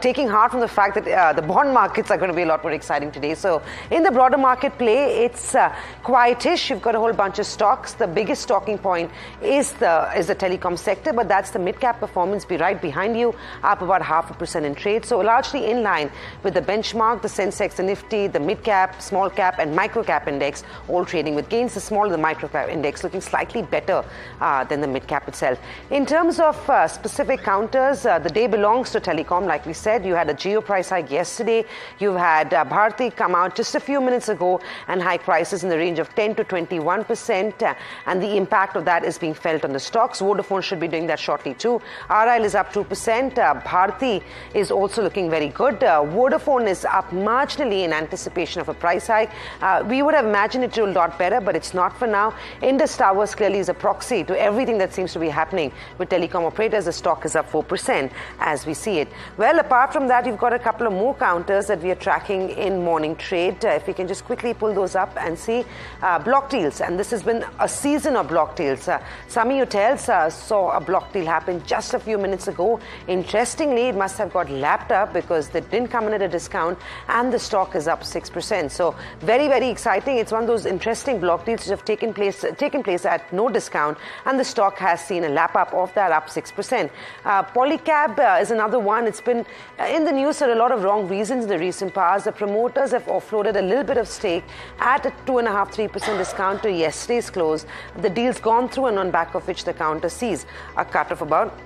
taking heart from the fact that the bond markets are going to be a lot more exciting today. So in the broader market play, it's quietish. You've got a whole bunch of stocks. The biggest talking point is the telecom sector, but that's the mid-cap performance. Be right behind you, up about 0.5% in trade. So largely in line with the benchmark, the Sensex, the Nifty, the mid-cap, small cap and micro-cap index all trading with gains. The small and the micro-cap index looking slightly better than the mid-cap itself. In terms of specific counters, the day belongs to telecom. Like we said, you had a Jio price hike yesterday. You've had Bharti come out just a few minutes ago and hike prices in the range of 10 to 21%. And the impact of that is being felt on the stocks. Vodafone should be doing that shortly too. RIL is up 2%. Bharti is also looking very good. Vodafone is up marginally in anticipation of a price hike. We would have imagined it to do a lot better, but it's not for now. Indus Towers clearly is a proxy to everything that seems to be happening with telecom operators. The stock is up 4% as we see it. Well, apart from that, you've got a couple of more counters that we are tracking in morning trade. If we can just quickly pull those up and see block deals, and this has been a season of block deals. Sami Hotels saw a block deal happen just a few minutes ago. Interestingly, it must have got lapped up because they didn't come in at a discount, and the stock is up 6%. So very, very exciting. It's one of those interesting block deals which have taken place at no discount, and the stock has seen a lap up of that, up 6%. Polycab is another one. It's been in the news for a lot of wrong reasons in the recent past. The promoters have offloaded a little bit of stake at a 2.5-3% discount to yesterday's close. The deal's gone through, and on back of which the counter sees a cut of about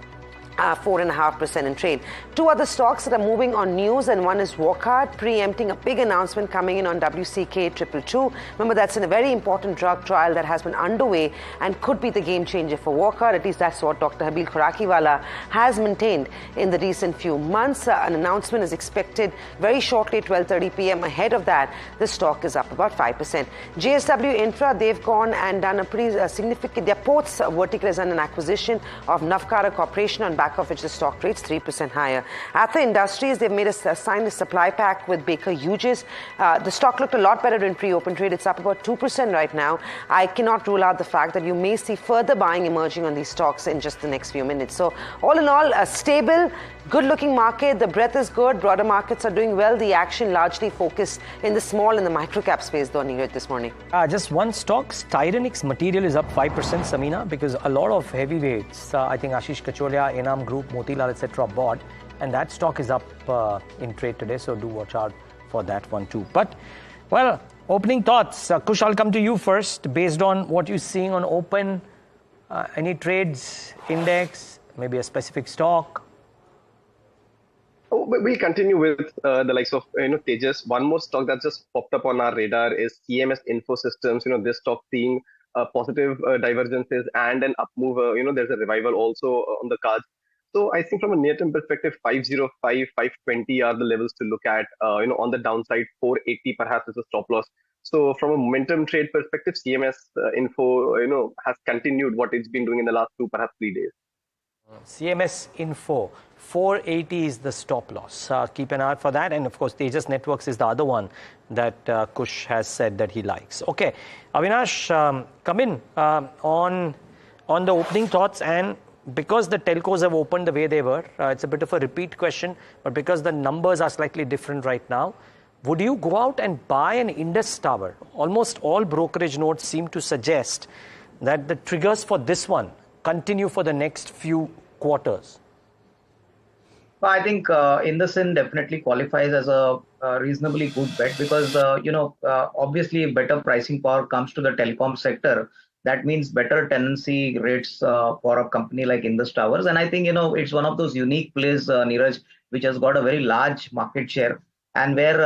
4.5% in trade. Two other stocks that are moving on news, and one is Wockhardt, preempting a big announcement coming in on WCK 222. Remember, that's in a very important drug trial that has been underway and could be the game changer for Wockhardt. At least that's what Dr. Habil Khorakiwala has maintained in the recent few months. An announcement is expected very shortly, 12:30 p.m. Ahead of that, the stock is up about 5%. JSW Infra, they've gone and done a pretty significant, their ports vertical has done an acquisition of Navkara Corporation, on back of which the stock trades 3% higher. Ather Industries, they've made signed a supply pact with Baker Hughes. The stock looked a lot better in pre-open trade. It's up about 2% right now. I cannot rule out the fact that you may see further buying emerging on these stocks in just the next few minutes. So all in all, a stable, good-looking market. The breadth is good. Broader markets are doing well. The action largely focused in the small and the micro-cap space, though, Niraj, this morning. Just one stock, Styrenix Material is up 5%, Samina, because a lot of heavyweights, I think Ashish Kacholia, Enam Group, Motilal, etc. bought, and that stock is up in trade today, so do watch out for that one too. But, well, opening thoughts. Kush, I'll come to you first. Based on what you're seeing on open, any trades, index, maybe a specific stock? We'll continue with the likes of Tejas. One more stock that just popped up on our radar is CMS Infosystems. This stock seeing positive divergences and an up move. There's a revival also on the cards. So I think from a near-term perspective, 505, 520 are the levels to look at. On the downside, 480 perhaps is a stop loss. So from a momentum trade perspective, CMS Info, has continued what it's been doing in the last 2, perhaps 3 days. CMS Info, 480 is the stop loss. Keep an eye out for that. And of course, Tejas Networks is the other one that Kush has said that he likes. Okay, Avinash, come in on the opening thoughts. And because the telcos have opened the way they were, it's a bit of a repeat question, but because the numbers are slightly different right now, would you go out and buy an Indus Tower? Almost all brokerage notes seem to suggest that the triggers for this one continue for the next few quarters. Well, I think IndusInd definitely qualifies as a reasonably good bet because, obviously if better pricing power comes to the telecom sector, that means better tenancy rates for a company like Indus Towers. And I think, it's one of those unique plays, Niraj, which has got a very large market share and where,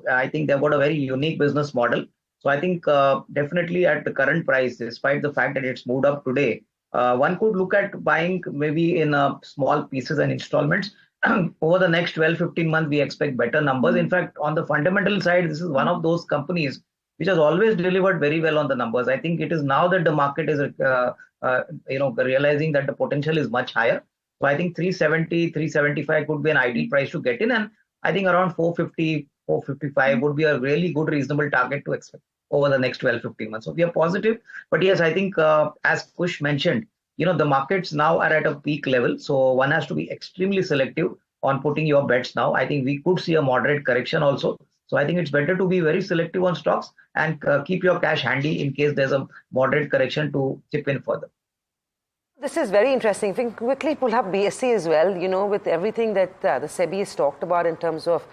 I think they've got a very unique business model. So I think definitely at the current price, despite the fact that it's moved up today, one could look at buying maybe in small pieces and installments. Over the next 12-15 months, we expect better numbers. In fact, on the fundamental side, this is one of those companies which has always delivered very well on the numbers. I think it is now that the market is, realizing that the potential is much higher. So I think 370, 375 could be an ideal price to get in. And I think around 450, 455 would be a really good, reasonable target to expect over the next 12-15 months. So we are positive. But yes, I think as Kush mentioned, the markets now are at a peak level. So one has to be extremely selective on putting your bets now. I think we could see a moderate correction also. So I think it's better to be very selective on stocks and keep your cash handy in case there's a moderate correction to chip in further. This is very interesting. If we can quickly pull up BSE as well, with everything that the SEBI has talked about in terms of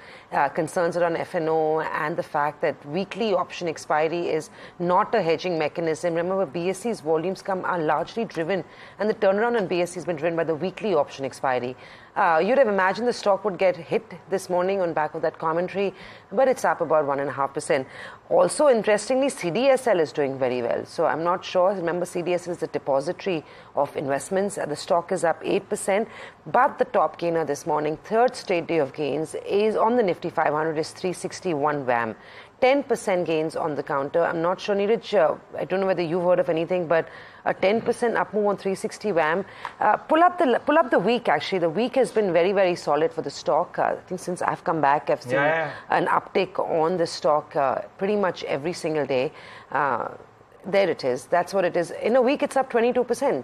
concerns around F&O and the fact that weekly option expiry is not a hedging mechanism. Remember, BSE's volumes are largely driven, and the turnaround on BSE has been driven by the weekly option expiry. You'd have imagined the stock would get hit this morning on back of that commentary, but it's up about 1.5%. Also, interestingly, CDSL is doing very well. So I'm not sure. Remember, CDSL is the depository of investments. The stock is up 8%, but the top gainer this morning, third straight day of gains, is on the Nifty 500 is 361 WAM. 10% gains on the counter. I'm not sure, Niraj, I don't know whether you've heard of anything, but a 10% up move on 360 WAM. Pull up the week, actually. The week has been very, very solid for the stock. I think since I've come back, I've seen an uptick on the stock pretty much every single day. There it is. That's what it is. In a week, it's up 22%.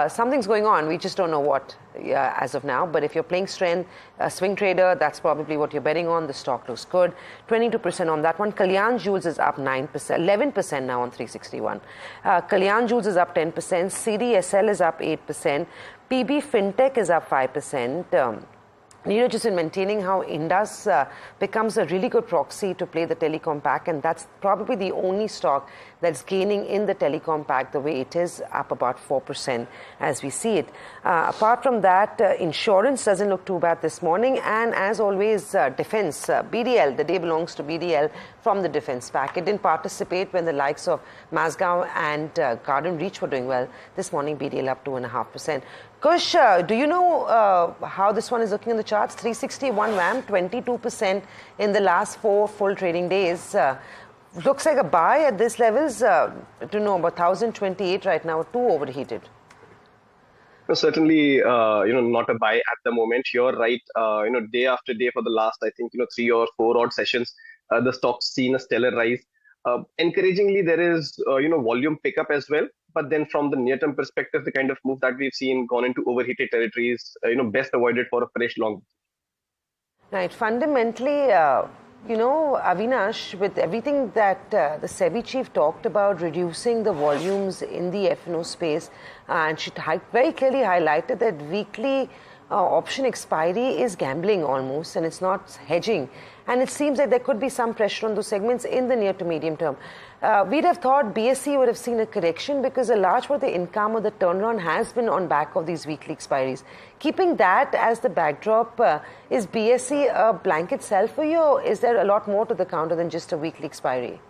Something's going on. We just don't know what as of now. But if you're playing swing trader, that's probably what you're betting on. The stock looks good. 22% on that one. Kalyan Jewels is up 9%, 11% now on 361. Kalyan Jewels is up 10%. CDSL is up 8%. PB Fintech is up 5%. Niraj is in maintaining how Indus becomes a really good proxy to play the telecom pack, and that's probably the only stock that's gaining in the telecom pack the way it is, up about 4% as we see it. Apart from that, insurance doesn't look too bad this morning, and as always, defense, BDL, the day belongs to BDL from the defense pack. It didn't participate when the likes of Mazgaon and Garden Reach were doing well. This morning, BDL up 2.5%. Kush, do you know how this one is looking in the charts? 361 WAM, 22% in the last 4 full trading days. Looks like a buy at these levels. I don't know, about 1,028 right now, too overheated. No, certainly, not a buy at the moment. You're right. Day after day for the last, I think, 3 or 4 odd sessions, the stock's seen a stellar rise. Encouragingly, there is, volume pickup as well. But then from the near-term perspective, the kind of move that we've seen gone into overheated territories, best avoided for a fresh long. Right. Fundamentally, Avinash, with everything that the SEBI chief talked about reducing the volumes in the F&O space, and she very clearly highlighted that weekly option expiry is gambling almost, and it's not hedging. And it seems like there could be some pressure on those segments in the near to medium term. We'd have thought BSE would have seen a correction because a large part of the income or the turnaround has been on back of these weekly expiries. Keeping that as the backdrop, is BSE a blanket sell for you, or is there a lot more to the counter than just a weekly expiry?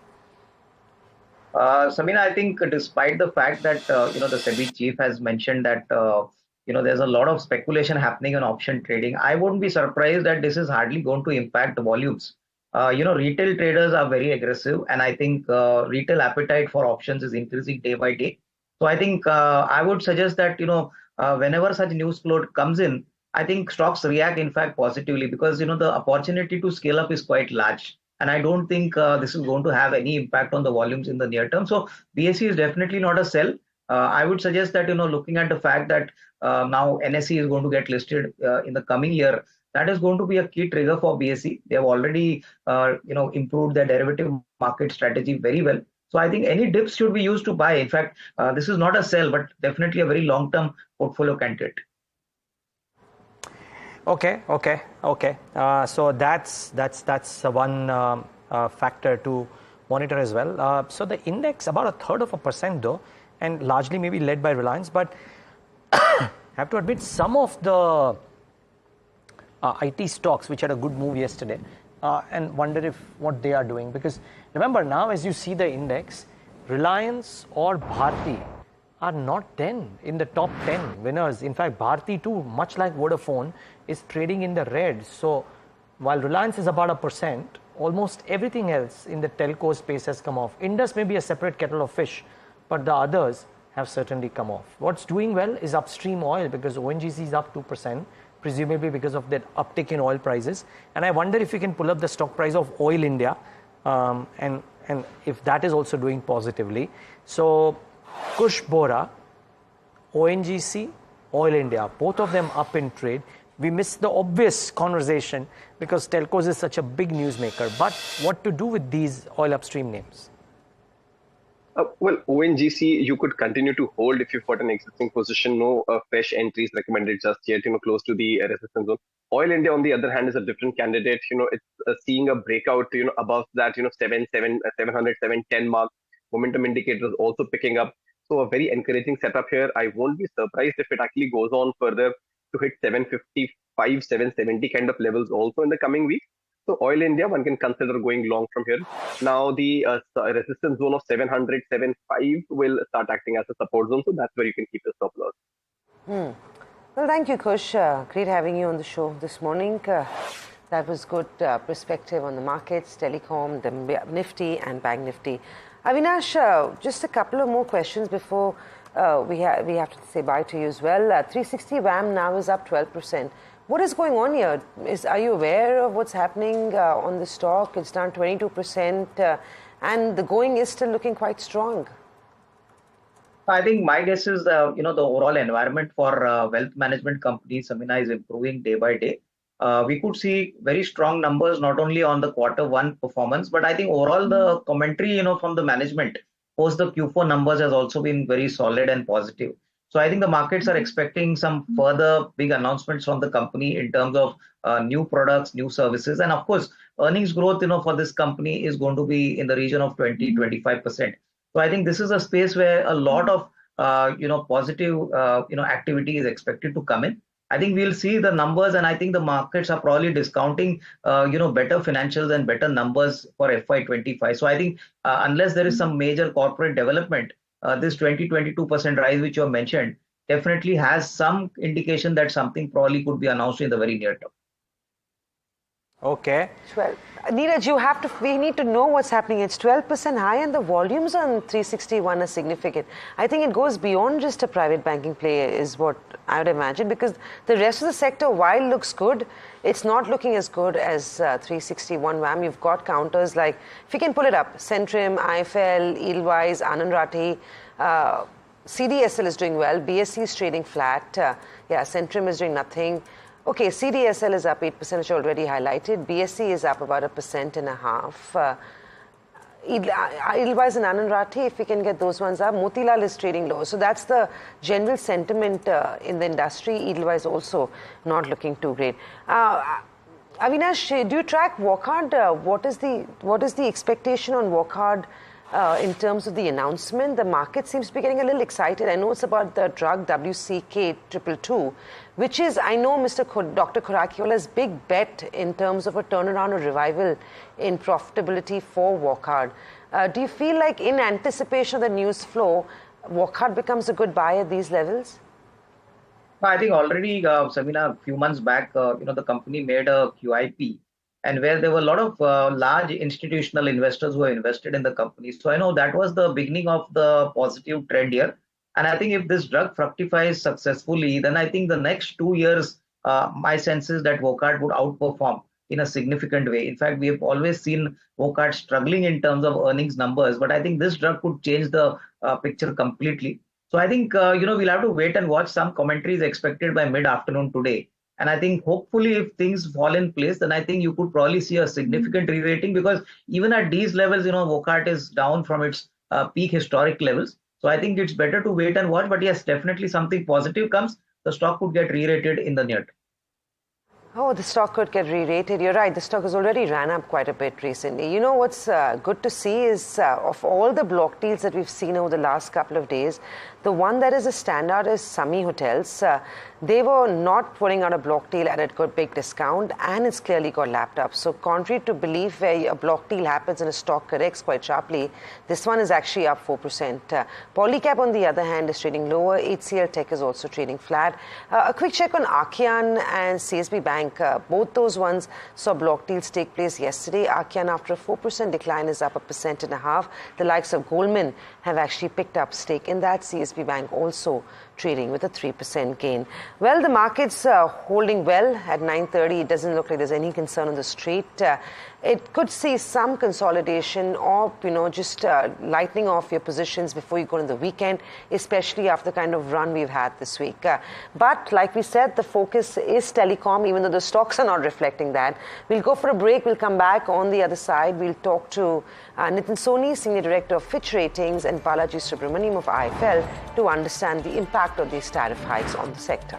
Samina, I think despite the fact that, the SEBI chief has mentioned that, there's a lot of speculation happening on option trading, I wouldn't be surprised that this is hardly going to impact the volumes. Retail traders are very aggressive, and I think retail appetite for options is increasing day by day. So I think I would suggest that, whenever such news flow comes in, I think stocks react, in fact, positively because, the opportunity to scale up is quite large. And I don't think this is going to have any impact on the volumes in the near term. So BSE is definitely not a sell. I would suggest that, looking at the fact that now NSE is going to get listed in the coming year, that is going to be a key trigger for BSE. They have already, improved their derivative market strategy very well. So I think any dips should be used to buy. In fact, this is not a sell, but definitely a very long-term portfolio candidate. Okay. So that's one factor to monitor as well. So the index about 1/3% though, and largely maybe led by Reliance, but have to admit some of the IT stocks which had a good move yesterday, and wonder what they are doing, because remember now as you see the index, Reliance or Bharti are not 10 in the top 10 winners. In fact, Bharti too, much like Vodafone, is trading in the red. So while Reliance is about 1%, almost everything else in the telco space has come off. Indus may be a separate kettle of fish, but the others have certainly come off. What's doing well is upstream oil, because ONGC is up 2%, presumably because of that uptick in oil prices. And I wonder if you can pull up the stock price of Oil India, and if that is also doing positively. So Kush Bora, ONGC, Oil India, both of them up in trade. We missed the obvious conversation because telcos is such a big newsmaker. But what to do with these oil upstream names? Well, ONGC, you could continue to hold if you've got an existing position. No fresh entries recommended just yet, close to the resistance zone. Oil India, on the other hand, is a different candidate. It's seeing a breakout, above that, 700, 710 mark. Momentum indicators also picking up. So a very encouraging setup here. I won't be surprised if it actually goes on further. to hit 755, 770 kind of levels also in the coming weeks. So Oil India, one can consider going long from here. Now the resistance zone of 700, 75 will start acting as a support zone. So that's where you can keep your stop loss. Well, thank you, Kush. Great having you on the show this morning. That was good perspective on the markets, telecom, the Nifty and Bank Nifty. Avinash, just a couple of more questions before we have to say bye to you as well. 360 WAM now is up 12%. What is going on here? Are you aware of what's happening on the stock? It's down 22%, and the going is still looking quite strong. I think my guess is, the overall environment for wealth management companies, Samina, is improving day by day. We could see very strong numbers, not only on the Q1 performance, but I think overall the commentary, from the management post the Q4 numbers has also been very solid and positive. So I think the markets are expecting some further big announcements from the company in terms of new products, new services, and of course, earnings growth, for this company is going to be in the region of 20-25%. So I think this is a space where a lot of, positive, activity is expected to come in. I think we'll see the numbers, and I think the markets are probably discounting, better financials and better numbers for FY25. So I think unless there is some major corporate development, this 20-22% rise which you have mentioned definitely has some indication that something probably could be announced in the very near term. Okay. Well, Niraj, we need to know what's happening. It's 12% high and the volumes on 361 are significant. I think it goes beyond just a private banking play is what I would imagine, because the rest of the sector, while looks good, it's not looking as good as 361 WAM. You've got counters like, if you can pull it up, Centrum, IFL, Edelweiss, Anand Rathi, CDSL is doing well, BSE is trading flat, Centrum is doing nothing. Okay, CDSL is up 8%, which I already highlighted. BSE is up about 1.5%. Edelweiss and Anand Rathi, if we can get those ones up. Motilal is trading low. So that's the general sentiment in the industry. Edelweiss also not looking too great. Avinash, do you track Walkhard? What is the expectation on Walkhard in terms of the announcement? The market seems to be getting a little excited. I know it's about the drug WCK222, which is, I know Dr. Korakiola's big bet in terms of a turnaround or revival in profitability for Walkhard. Do you feel like in anticipation of the news flow, Walkhard becomes a good buy at these levels? I think already, Samina, a few months back, the company made a QIP, and where there were a lot of large institutional investors who were invested in the company. So I know that was the beginning of the positive trend here. And I think if this drug fructifies successfully, then I think the next 2 years, my sense is that Walkhard would outperform in a significant way. In fact, we have always seen Walkhard struggling in terms of earnings numbers, but I think this drug could change the picture completely. So I think, we'll have to wait and watch. Some commentary is expected by mid-afternoon today. And I think hopefully if things fall in place, then I think you could probably see a significant re-rating, because even at these levels, Walkhard is down from its peak historic levels. So I think it's better to wait and watch. But yes, definitely something positive comes, the stock could get re-rated in the near term. Oh, the stock could get re-rated. You're right. The stock has already ran up quite a bit recently. You know what's good to see is of all the block deals that we've seen over the last couple of days, the one that is a standout is Sami Hotels. They were not putting out a block deal at a good big discount, and it's clearly got lapped up. So contrary to belief where a block deal happens and a stock corrects quite sharply, this one is actually up 4%. Polycab, on the other hand, is trading lower. HCL Tech is also trading flat. A quick check on Archean and CSB Bank. Both those ones saw block deals take place yesterday. Archean, after a 4% decline, is up 1.5%. The likes of Goldman have actually picked up stake in that. CSB Bank also trading with a 3% gain. Well, the market's holding well at 9:30. It doesn't look like there's any concern on the street. It could see some consolidation or, just lightening off your positions before you go into the weekend, especially after the kind of run we've had this week. But like we said, the focus is telecom, even though the stocks are not reflecting that. We'll go for a break. We'll come back on the other side. We'll talk to Nitin Soni, Senior Director of Fitch Ratings, and Balaji Subramaniam of IFL to understand the impact of these tariff hikes on the sector.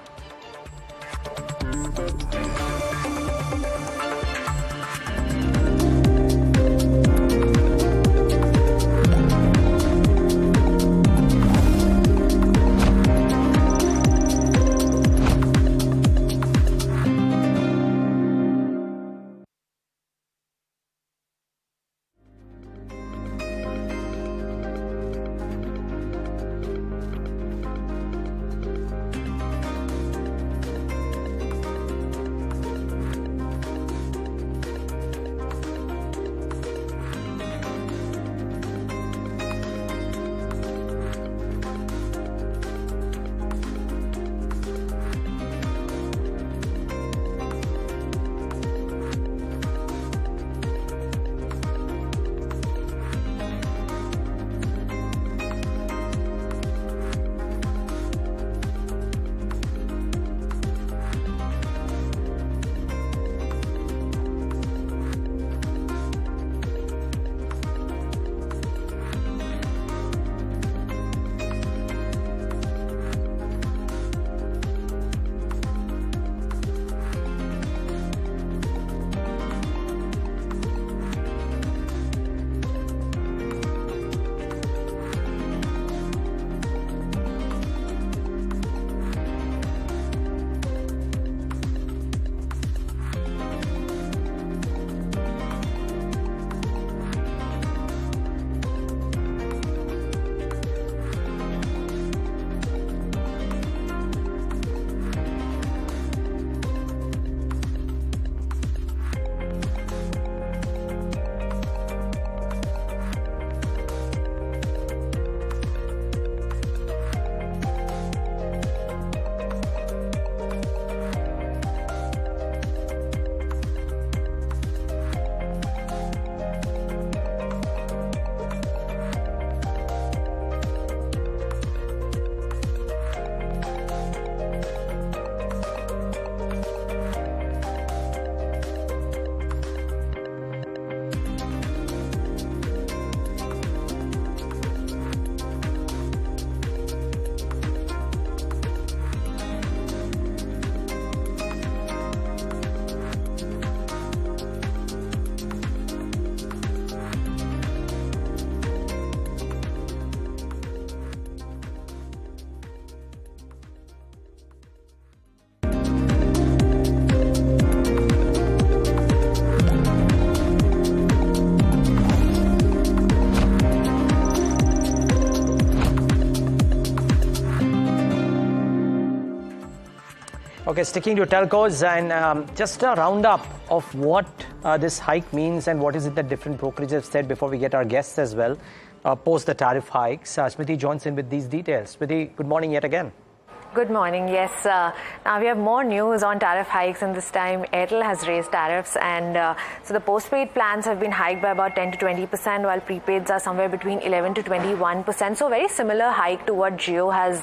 Okay, sticking to telcos and just a roundup of what this hike means and what is it that different brokerages have said before we get our guests as well post the tariff hikes. Smriti joins in with these details. Smriti, good morning yet again. Good morning. Yes, now we have more news on tariff hikes, and this time Airtel has raised tariffs, and so the postpaid plans have been hiked by about 10 to 20%, while prepaids are somewhere between 11 to 21%. So very similar hike to what Jio has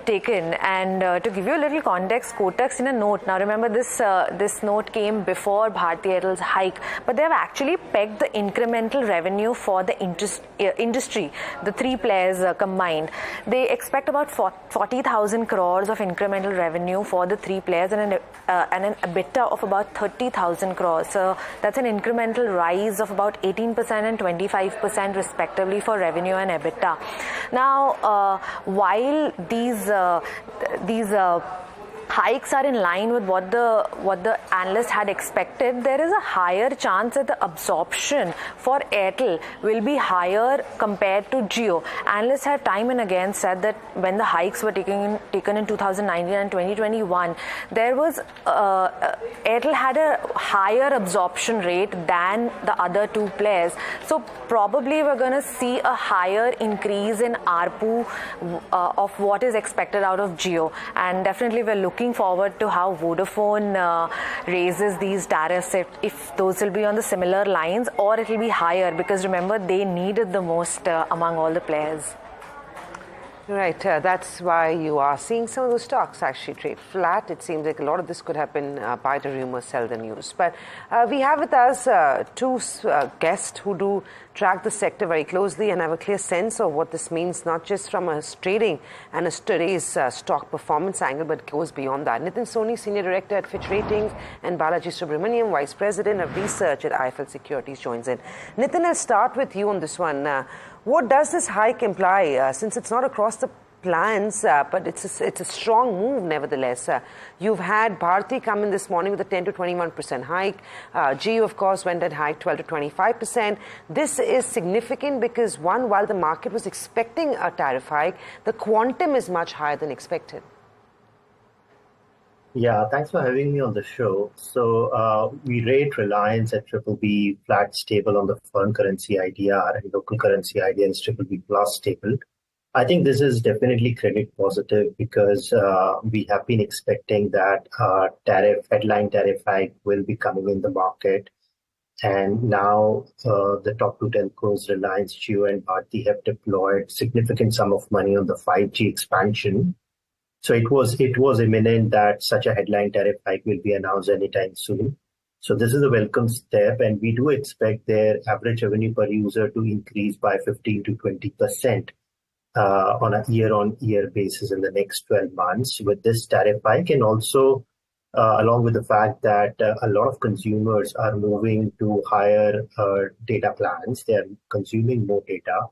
taken. And to give you a little context, Kotak's in a note. Now remember, this note came before Bharti Airtel's hike, but they have actually pegged the incremental revenue for the industry, the three players combined. They expect about 40,000 crores of incremental revenue for the three players and an EBITDA of about 30,000 crores. So that's an incremental rise of about 18% and 25% respectively for revenue and EBITDA. Now, while these hikes are in line with what the analysts had expected, there is a higher chance that the absorption for Airtel will be higher compared to Jio. Analysts have time and again said that when the hikes were taken in 2019 and 2021, there was Airtel had a higher absorption rate than the other two players. So probably we're going to see a higher increase in ARPU of what is expected out of Jio, and definitely we're looking forward to how Vodafone raises these tariffs, if those will be on the similar lines or it will be higher, because remember, they need it the most among all the players. Right, that's why you are seeing some of those stocks actually trade flat. It seems like a lot of this could happen buy the rumor, sell the news. But we have with us two guests who do track the sector very closely and have a clear sense of what this means, not just from a trading and a today's stock performance angle, but goes beyond that. Nitin Soni, Senior Director at Fitch Ratings, and Balaji Subramaniam, Vice President of Research at IIFL Securities, joins in. Nitin, I'll start with you on this one. What does this hike imply? Since it's not across the plans, but it's a strong move nevertheless. You've had Bharti come in this morning with a 10 to 21% hike. Jio, of course, went and hiked 12 to 25%. This is significant because, one, while the market was expecting a tariff hike, the quantum is much higher than expected. Yeah, thanks for having me on the show. So we rate Reliance at BBB flat stable on the foreign currency IDR, and local currency IDR is BBB plus stable. I think this is definitely credit positive because we have been expecting that headline tariff hike will be coming in the market. And now the top two telcos, Reliance, Jio and Bharti, have deployed significant sum of money on the 5G expansion. So it was imminent that such a headline tariff hike will be announced anytime soon. So this is a welcome step, and we do expect their average revenue per user to increase by 15 to 20% on a year-on-year basis in the next 12 months with this tariff hike, and also along with the fact that a lot of consumers are moving to higher data plans. They are consuming more data.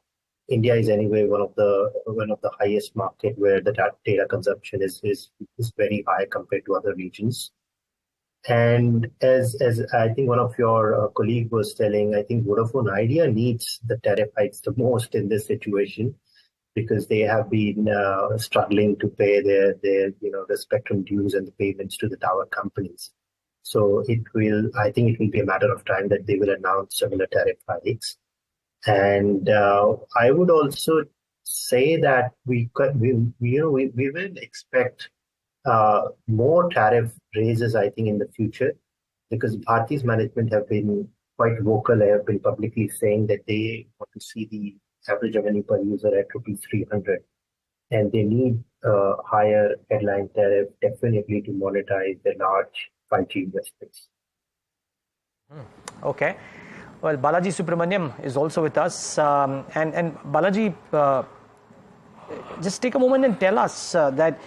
India is anyway one of the highest market where the data consumption is very high compared to other regions. And as I think one of your colleague was telling, I think Vodafone Idea needs the tariff hikes the most in this situation because they have been struggling to pay their the spectrum dues and the payments to the tower companies. So I think it will be a matter of time that they will announce similar tariff hikes. And I would also say that we will expect more tariff raises, I think, in the future, because Bharti's management have been quite vocal. They have been publicly saying that they want to see the average revenue per user at ₹300, and they need higher headline tariff definitely to monetize their large 5G investments. Okay. Well, Balaji Subramaniam is also with us. And Balaji, just take a moment and tell us that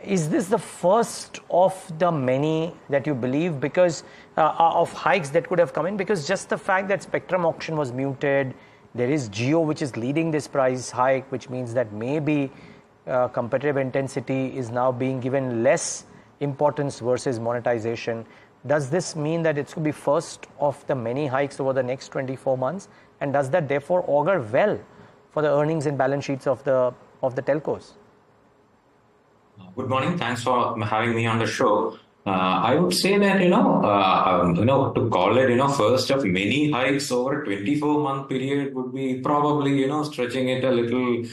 is this the first of the many that you believe because of hikes that could have come in? Because just the fact that spectrum auction was muted, there is Jio which is leading this price hike, which means that maybe competitive intensity is now being given less importance versus monetization. Does this mean that it's going to be first of the many hikes over the next 24 months? And does that therefore augur well for the earnings and balance sheets of the telcos? Good morning. Thanks for having me on the show. I would say that, to call it, first of many hikes over a 24-month period would be probably, stretching it a little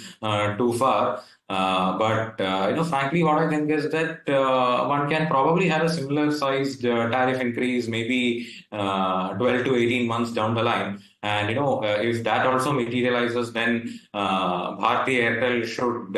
too far. Frankly, what I think is that one can probably have a similar sized tariff increase, maybe 12 to 18 months down the line. And, if that also materializes, then Bharti Airtel should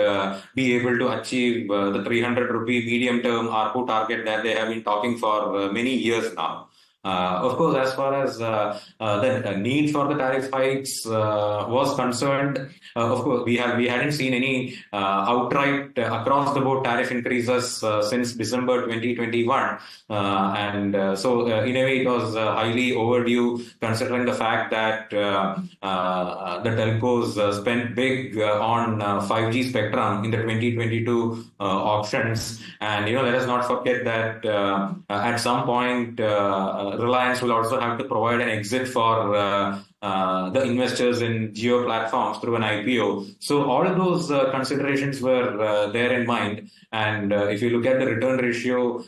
be able to achieve the 300 rupee medium term ARPU target that they have been talking for many years now. Of course, as far as the need for the tariff hikes was concerned, of course, we hadn't seen any outright across the board tariff increases since December 2021, in a way it was highly overdue, considering the fact that the telcos spent big on 5G spectrum in the 2022 auctions, and let us not forget that at some point. Reliance will also have to provide an exit for the investors in Jio platforms through an IPO. So all of those considerations were there in mind. And if you look at the return ratio,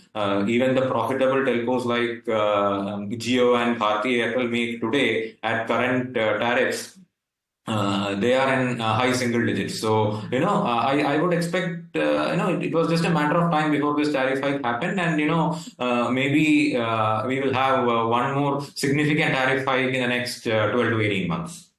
even the profitable telcos like Jio and Bharti Airtel make today at current tariffs, they are in high single digits. So, I would expect, it was just a matter of time before this tariff hike happened. And, maybe we will have one more significant tariff hike in the next 12 to 18 months.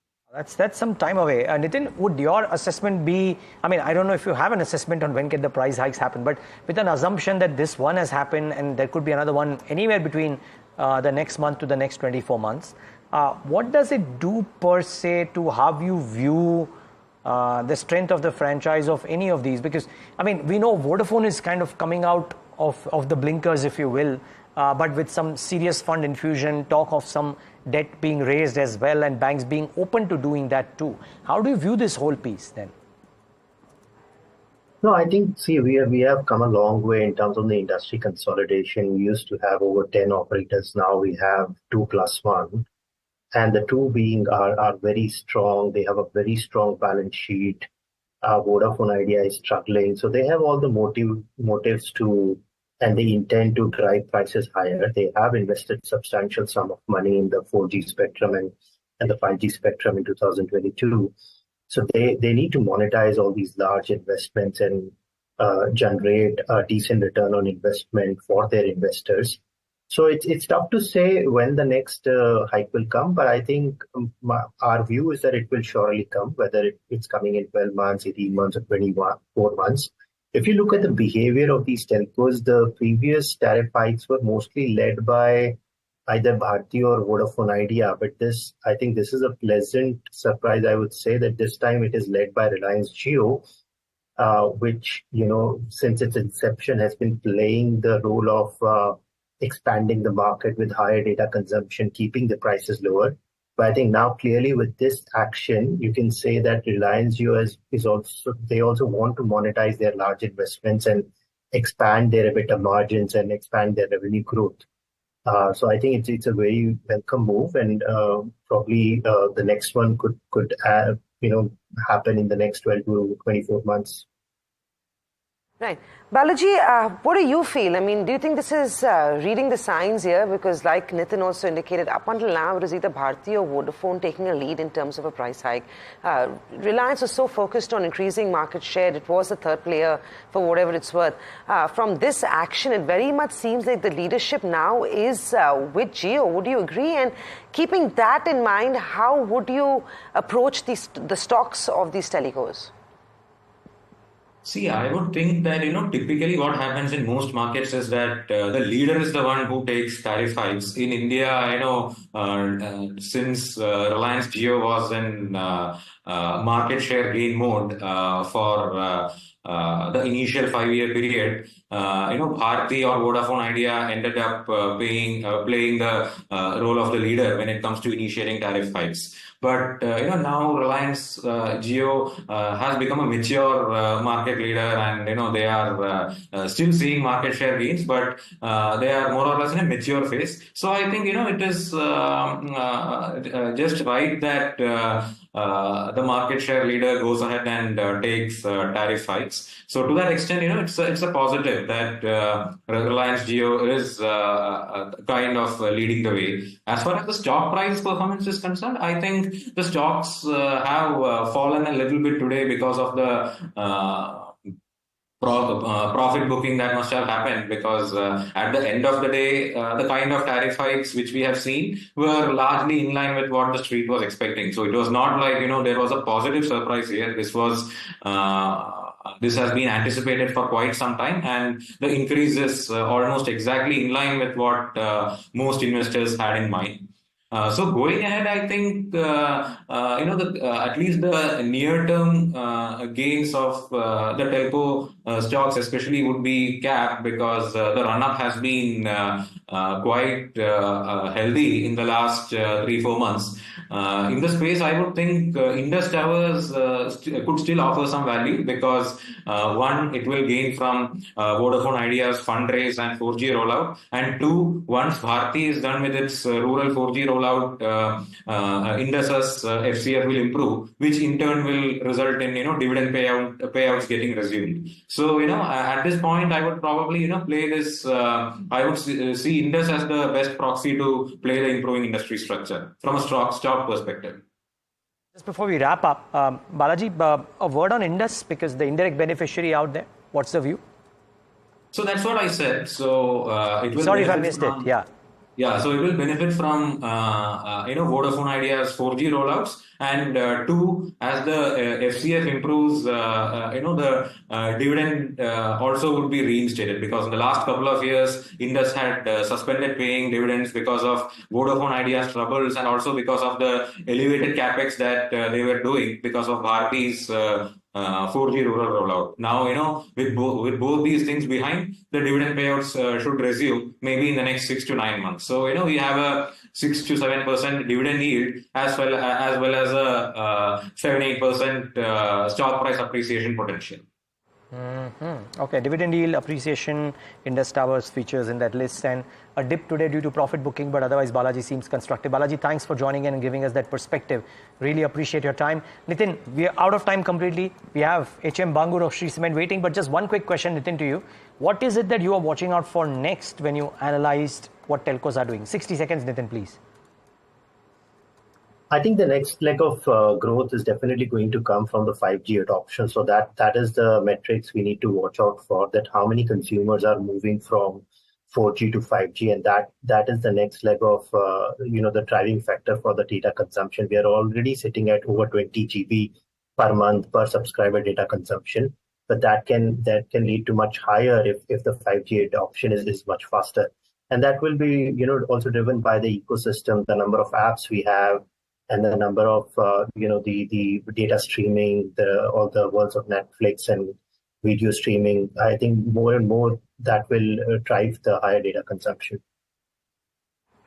That's some time away. Nitin, would your assessment be, I don't know if you have an assessment on when can the price hikes happen, but with an assumption that this one has happened and there could be another one anywhere between the next month to the next 24 months, what does it do per se to how you view the strength of the franchise of any of these? Because, we know Vodafone is kind of coming out of the blinkers, if you will, but with some serious fund infusion, talk of some debt being raised as well, and banks being open to doing that too. How do you view this whole piece then? No, I think, we have come a long way in terms of the industry consolidation. We used to have over 10 operators. Now we have 2+1. And the two being are very strong. They have a very strong balance sheet. Vodafone Idea is struggling. So they have all the motives to, and they intend to drive prices higher. They have invested substantial sum of money in the 4G spectrum and the 5G spectrum in 2022. So they need to monetize all these large investments and generate a decent return on investment for their investors. So it's tough to say when the next hike will come, but I think our view is that it will surely come, whether it's coming in 12 months, 18 months, or 24 months. If you look at the behavior of these telcos, the previous tariff hikes were mostly led by either Bharti or Vodafone Idea, but I think this is a pleasant surprise. I would say that this time it is led by Reliance Jio, which, since its inception has been playing the role of expanding the market with higher data consumption, keeping the prices lower. But I think now clearly with this action, you can say that Reliance Jio they also want to monetize their large investments and expand their EBITDA margins and expand their revenue growth. So I think it's a very welcome move, and probably the next one could happen in the next 12 to 24 months. Right. Balaji, what do you feel? Do you think this is reading the signs here? Because like Nitin also indicated, up until now, it was either Bharti or Vodafone taking a lead in terms of a price hike. Reliance was so focused on increasing market share. It was the third player for whatever it's worth. From this action, it very much seems like the leadership now is with Jio. Would you agree? And keeping that in mind, how would you approach the stocks of these telecos? See, I would think that, typically what happens in most markets is that the leader is the one who takes tariff hikes. In India, since Reliance Jio was in market share gain mode for the initial 5-year period, Bharti or Vodafone Idea ended up playing the role of the leader when it comes to initiating tariff hikes. But now Reliance Jio has become a mature market leader, and they are still seeing market share gains, but they are more or less in a mature phase. So I think it is just right that the market share leader goes ahead and takes tariff hikes. So to that extent, it's a positive that Reliance Jio is kind of leading the way. As far as the stock price performance is concerned, I think the stocks have fallen a little bit today because of the profit booking that must have happened, because at the end of the day, the kind of tariff hikes which we have seen were largely in line with what the street was expecting. So it was not like, there was a positive surprise here. This has been anticipated for quite some time, and the increase is almost exactly in line with what most investors had in mind. So going ahead, I think at least the near-term gains of the telco stocks, especially, would be capped, because the run-up has been quite healthy in the last 3-4 months. In the space, I would think Indus Towers could still offer some value, because one, it will gain from Vodafone Idea's fundraise and 4G rollout, and two, once Bharti is done with its rural 4G rollout, Indus's FCF will improve, which in turn will result in dividend payouts getting resumed. So at this point, I would probably play this. I would see Indus as the best proxy to play the improving industry structure from a stock perspective. Just before we wrap up, Balaji, a word on Indus, because the indirect beneficiary out there. What's the view? So that's what I said. So it will. Sorry if I missed it. Yeah. Yeah, so it will benefit from Vodafone Idea's 4G rollouts, and two, as the FCF improves, the dividend also would be reinstated, because in the last couple of years, Indus had suspended paying dividends because of Vodafone Idea's troubles, and also because of the elevated capex that they were doing because of Bharti's 4G rural rollout. Now, with both these things behind, the dividend payouts should resume maybe in the next 6 to 9 months. So, we have a 6 to 7% dividend yield, as well as a 7-8% stock price appreciation potential. Okay, dividend yield, appreciation, Indus Towers features in that list, and a dip today due to profit booking, but otherwise Balaji seems constructive. Balaji, thanks for joining in and giving us that perspective. Really appreciate your time. Nitin, we are out of time completely. We have HM Bangur of Shree Cement waiting, but just one quick question, Nitin, to you. What is it that you are watching out for next when you analyzed what telcos are doing? 60 seconds, Nitin, please. I think the next leg of growth is definitely going to come from the 5G adoption. So that is the metrics we need to watch out for, that how many consumers are moving from 4G to 5G. And that is the next leg of, the driving factor for the data consumption. We are already sitting at over 20 GB per month per subscriber data consumption. But that can lead to much higher if the 5G adoption is much faster. And that will be, also driven by the ecosystem, the number of apps we have, and the number of, the data streaming, all the worlds of Netflix and video streaming. I think more and more that will drive the higher data consumption.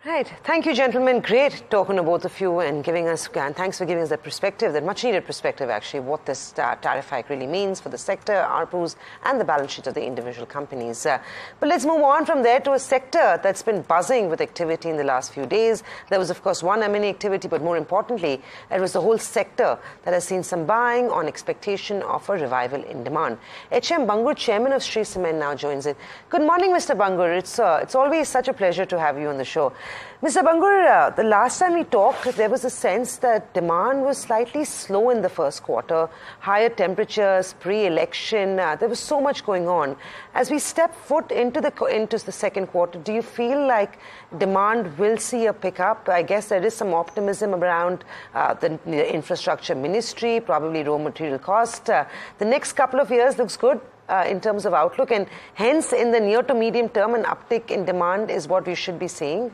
Right. Thank you, gentlemen. Great talking to both of you and thanks for giving us that perspective, that much needed perspective, actually, what this tariff hike really means for the sector, ARPUs, and the balance sheet of the individual companies. But let's move on from there to a sector that's been buzzing with activity in the last few days. There was, of course, one M&A activity, but more importantly, it was the whole sector that has seen some buying on expectation of a revival in demand. HM Bangur, chairman of Shree Cement, now joins in. Good morning, Mr. Bangur. It's always such a pleasure to have you on the show. Mr. Bangur, the last time we talked, there was a sense that demand was slightly slow in the first quarter, higher temperatures, pre-election, there was so much going on. As we step foot into the second quarter, do you feel like demand will see a pickup? I guess there is some optimism around the infrastructure ministry, probably raw material cost. The next couple of years looks good in terms of outlook, and hence in the near to medium term, an uptick in demand is what we should be seeing.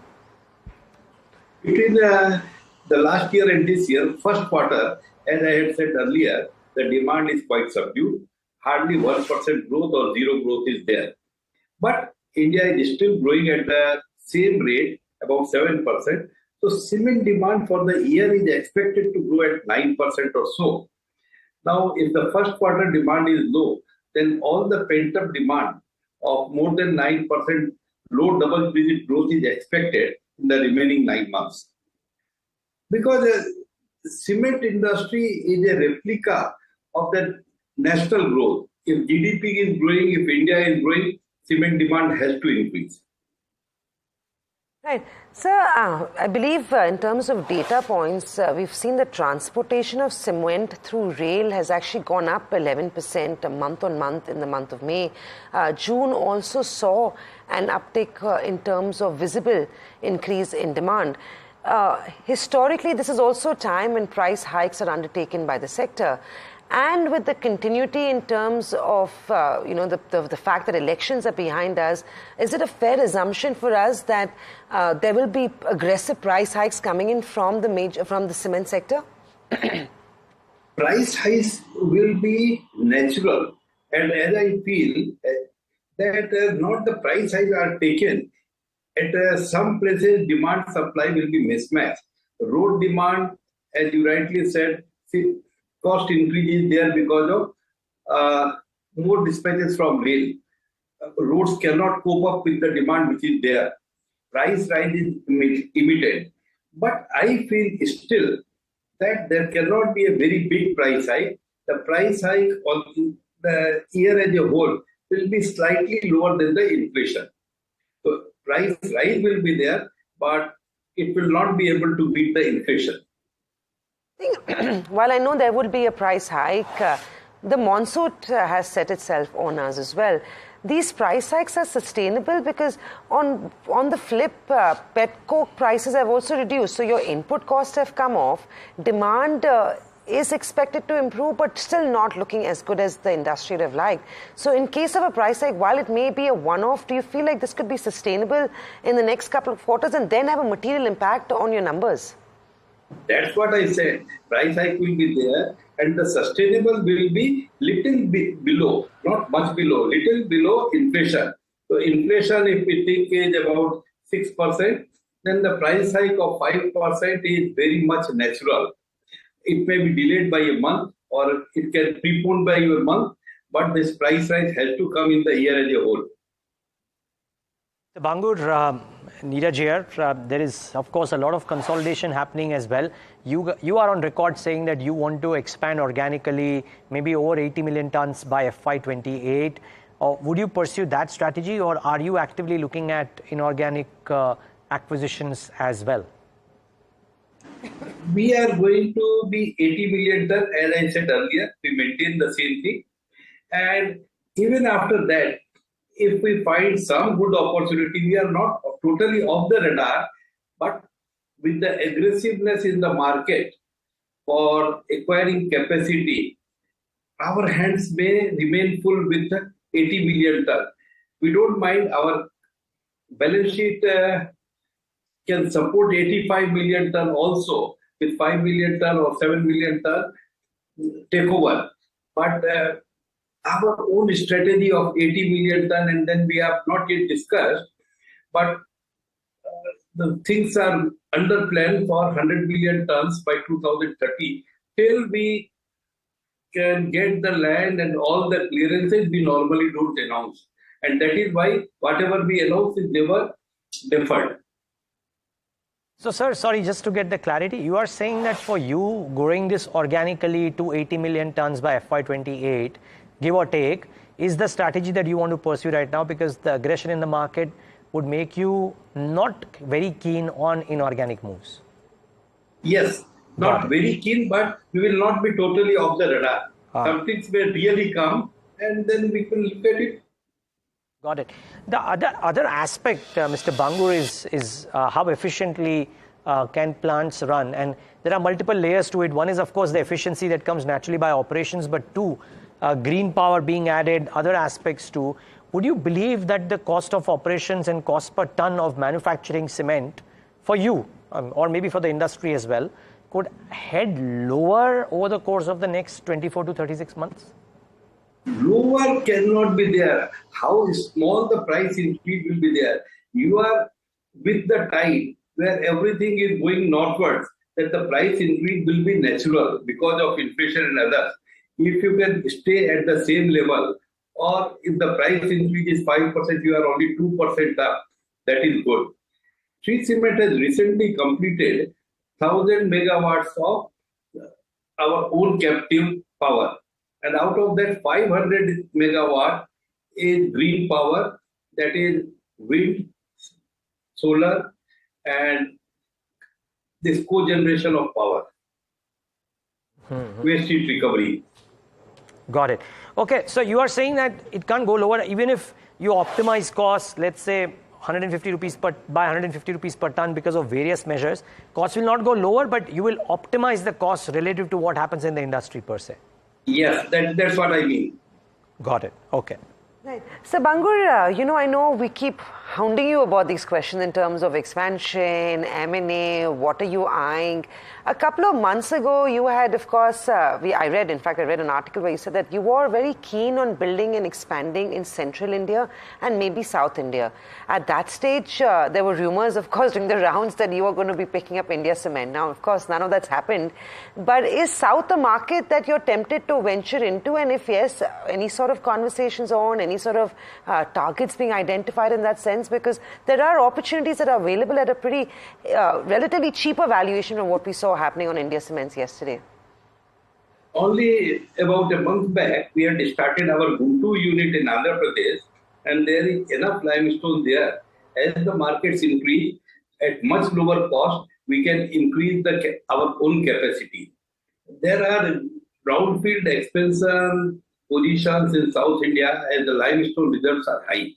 Between the last year and this year, first quarter, as I had said earlier, the demand is quite subdued. Hardly 1% growth or zero growth is there. But India is still growing at the same rate, about 7%. So cement demand for the year is expected to grow at 9% or so. Now, if the first quarter demand is low, then all the pent-up demand of more than 9%, low double-digit growth is expected in the remaining 9 months. Because the cement industry is a replica of the national growth. If GDP is growing, if India is growing, cement demand has to increase. Right. Sir, I believe in terms of data points, we've seen the transportation of cement through rail has actually gone up 11% month on month in the month of May. June also saw an uptick in terms of visible increase in demand. Historically, this is also a time when price hikes are undertaken by the sector. And with the continuity in terms of the fact that elections are behind us, is it a fair assumption for us that there will be aggressive price hikes coming in from the cement sector? Price hikes will be natural, and as I feel that not the price hikes are taken at some places, demand supply will be mismatched. Road demand, as you rightly said, cost increase is there because of more dispatches from rail. Roads cannot cope up with the demand which is there. Price rise is immediate. But I feel still that there cannot be a very big price hike. The price hike on the year as a whole will be slightly lower than the inflation. So price rise will be there, but it will not be able to beat the inflation. While I know there would be a price hike, the monsoon has set itself on us as well. These price hikes are sustainable because on the flip, pet coke prices have also reduced. So your input costs have come off. Demand is expected to improve, but still not looking as good as the industry would have liked. So in case of a price hike, while it may be a one-off, do you feel like this could be sustainable in the next couple of quarters and then have a material impact on your numbers? That's what I said. Price hike will be there, and the sustainable will be little bit below, not much below, little below inflation. So inflation, if we think is about 6%, then the price hike of 5% is very much natural. It may be delayed by a month, or it can prepone by a month, but this price rise has to come in the year as a whole. Bangur, Niraj here. There is, of course, a lot of consolidation happening as well. You are on record saying that you want to expand organically, maybe over 80 million tons by FY28. Would you pursue that strategy, or are you actively looking at inorganic acquisitions as well? We are going to be 80 million tons, as I said earlier. We maintain the same thing. And even after that, if we find some good opportunity, we are not totally off the radar, but with the aggressiveness in the market for acquiring capacity, our hands may remain full with 80 million tons. We don't mind. Our balance sheet can support 85 million ton also with 5 million ton or 7 million ton takeover. But our own strategy of 80 million ton, and then we have not yet discussed, but the things are under plan for 100 million tons by 2030. Till we can get the land and all the clearances, we normally don't announce. And that is why whatever we announce is never deferred. So, sir, sorry, just to get the clarity, you are saying that for you, growing this organically to 80 million tons by FY28, give or take, is the strategy that you want to pursue right now, because the aggression in the market would make you not very keen on inorganic moves? Yes, not very keen, but we will not be totally off the radar. Some things may really come, and then we can look at it. Got it. The other aspect, Mr. Bangur, is how efficiently can plants run, and there are multiple layers to it. One is, of course, the efficiency that comes naturally by operations, but two, green power being added, other aspects too. Would you believe that the cost of operations and cost per ton of manufacturing cement for you, or maybe for the industry as well, could head lower over the course of the next 24 to 36 months? Lower cannot be there. How small the price increase will be there? You are with the tide where everything is going northwards, that the price increase will be natural because of inflation and others. If you can stay at the same level, or if the price increase is 5%, you are only 2% up, that is good. Shree Cement has recently completed 1,000 megawatts of our own captive power. And out of that, 500 megawatt is green power, that is wind, solar, and this co-generation of power, waste heat recovery. Got it. Okay, so you are saying that it can't go lower even if you optimize costs, let's say 150 rupees by 150 rupees per ton because of various measures. Costs will not go lower, but you will optimize the costs relative to what happens in the industry per se. Yes, that's what I mean. Got it. Okay. Right. So, Bangur, I know we keep hounding you about these questions in terms of expansion, M&A, what are you eyeing? A couple of months ago, you had, of course, I read an article where you said that you were very keen on building and expanding in central India and maybe South India. At that stage, there were rumors, of course, during the rounds that you were going to be picking up India Cement. Now, of course, none of that's happened. But is South a market that you're tempted to venture into? And if yes, any sort of conversations on, any sort of targets being identified in that sense? Because there are opportunities that are available at a pretty relatively cheaper valuation of what we saw happening on India Cements yesterday. Only about a month back, we had started our Guntur unit in Andhra Pradesh, and there is enough limestone there. As the markets increase at much lower cost, we can increase our own capacity. There are brownfield expansion positions in South India as the limestone reserves are high.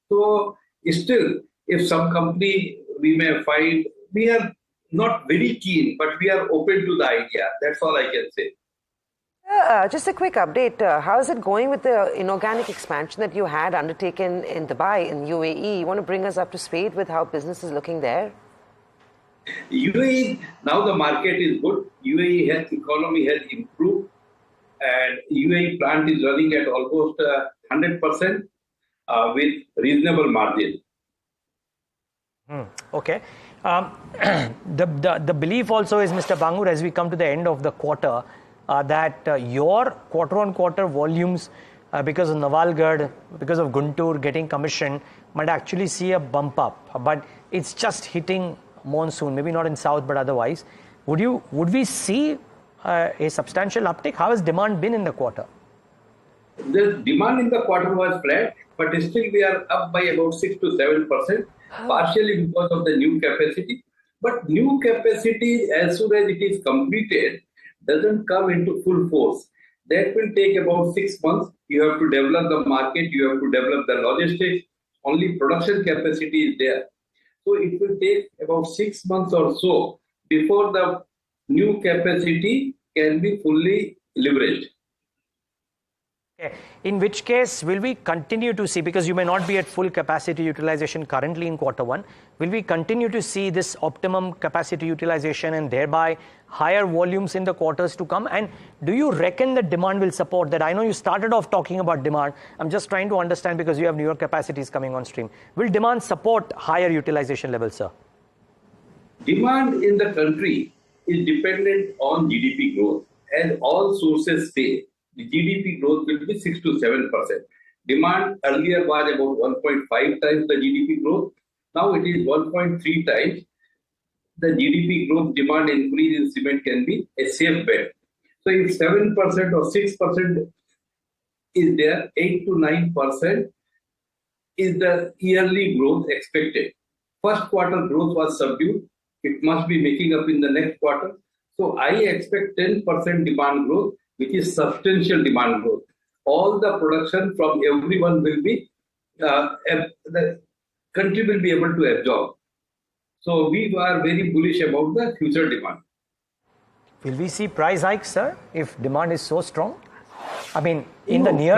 So still, if some company we may find, we are not very keen, but we are open to the idea. That's all I can say. Just a quick update. How is it going with the inorganic expansion that you had undertaken in Dubai, in UAE? You want to bring us up to speed with how business is looking there? UAE, now the market is good. UAE economy has improved, and UAE plant is running at almost 100% with reasonable margin. Okay. The belief also is, Mr. Bangur, as we come to the end of the quarter, that your quarter-on-quarter volumes, because of Nawalgarh, because of Guntur getting commissioned, might actually see a bump up. But it's just hitting monsoon, maybe not in south, but otherwise. Would we see a substantial uptick? How has demand been in the quarter? The demand in the quarter was flat, but still we are up by about 6 to 7%, partially because of the new capacity. But new capacity, as soon as it is completed, doesn't come into full force. That will take about 6 months. You have to develop the market, you have to develop the logistics, only production capacity is there. So it will take about 6 months or so before the new capacity can be fully leveraged. Okay. In which case, will we continue to see, because you may not be at full capacity utilization currently in quarter one, will we continue to see this optimum capacity utilization and thereby higher volumes in the quarters to come? And do you reckon that demand will support that? I know you started off talking about demand. I'm just trying to understand because you have newer capacities coming on stream. Will demand support higher utilization levels, sir? Demand in the country is dependent on GDP growth. As all sources say, the GDP growth will be 6 to 7%. Demand earlier was about 1.5 times the GDP growth. Now it is 1.3 times. The GDP growth demand increase in cement can be a safe bet. So if 7% or 6% is there, 8 to 9% is the yearly growth expected. First quarter growth was subdued. It must be making up in the next quarter. So I expect 10% demand growth, which is substantial demand growth. All the production from everyone will be, the country will be able to absorb. So we are very bullish about the future demand. Will we see price hikes, sir, if demand is so strong? I mean, in the near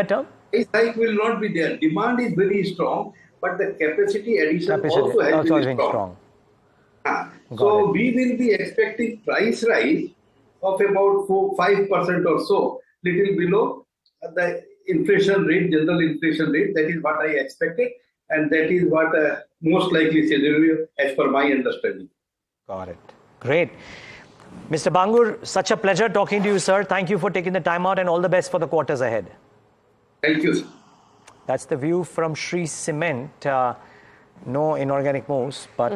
term? Price hike will not be there. Demand is very strong, but the capacity addition also has been strong. So we will be expecting price rise of about 5% or so, little below the inflation rate, general inflation rate. That is what I expected, and that is what most likely scenario as per my understanding. Got it. Great. Mr. Bangur, such a pleasure talking to you, sir. Thank you for taking the time out and all the best for the quarters ahead. Thank you, sir. That's the view from Shree Cement. No inorganic moves, but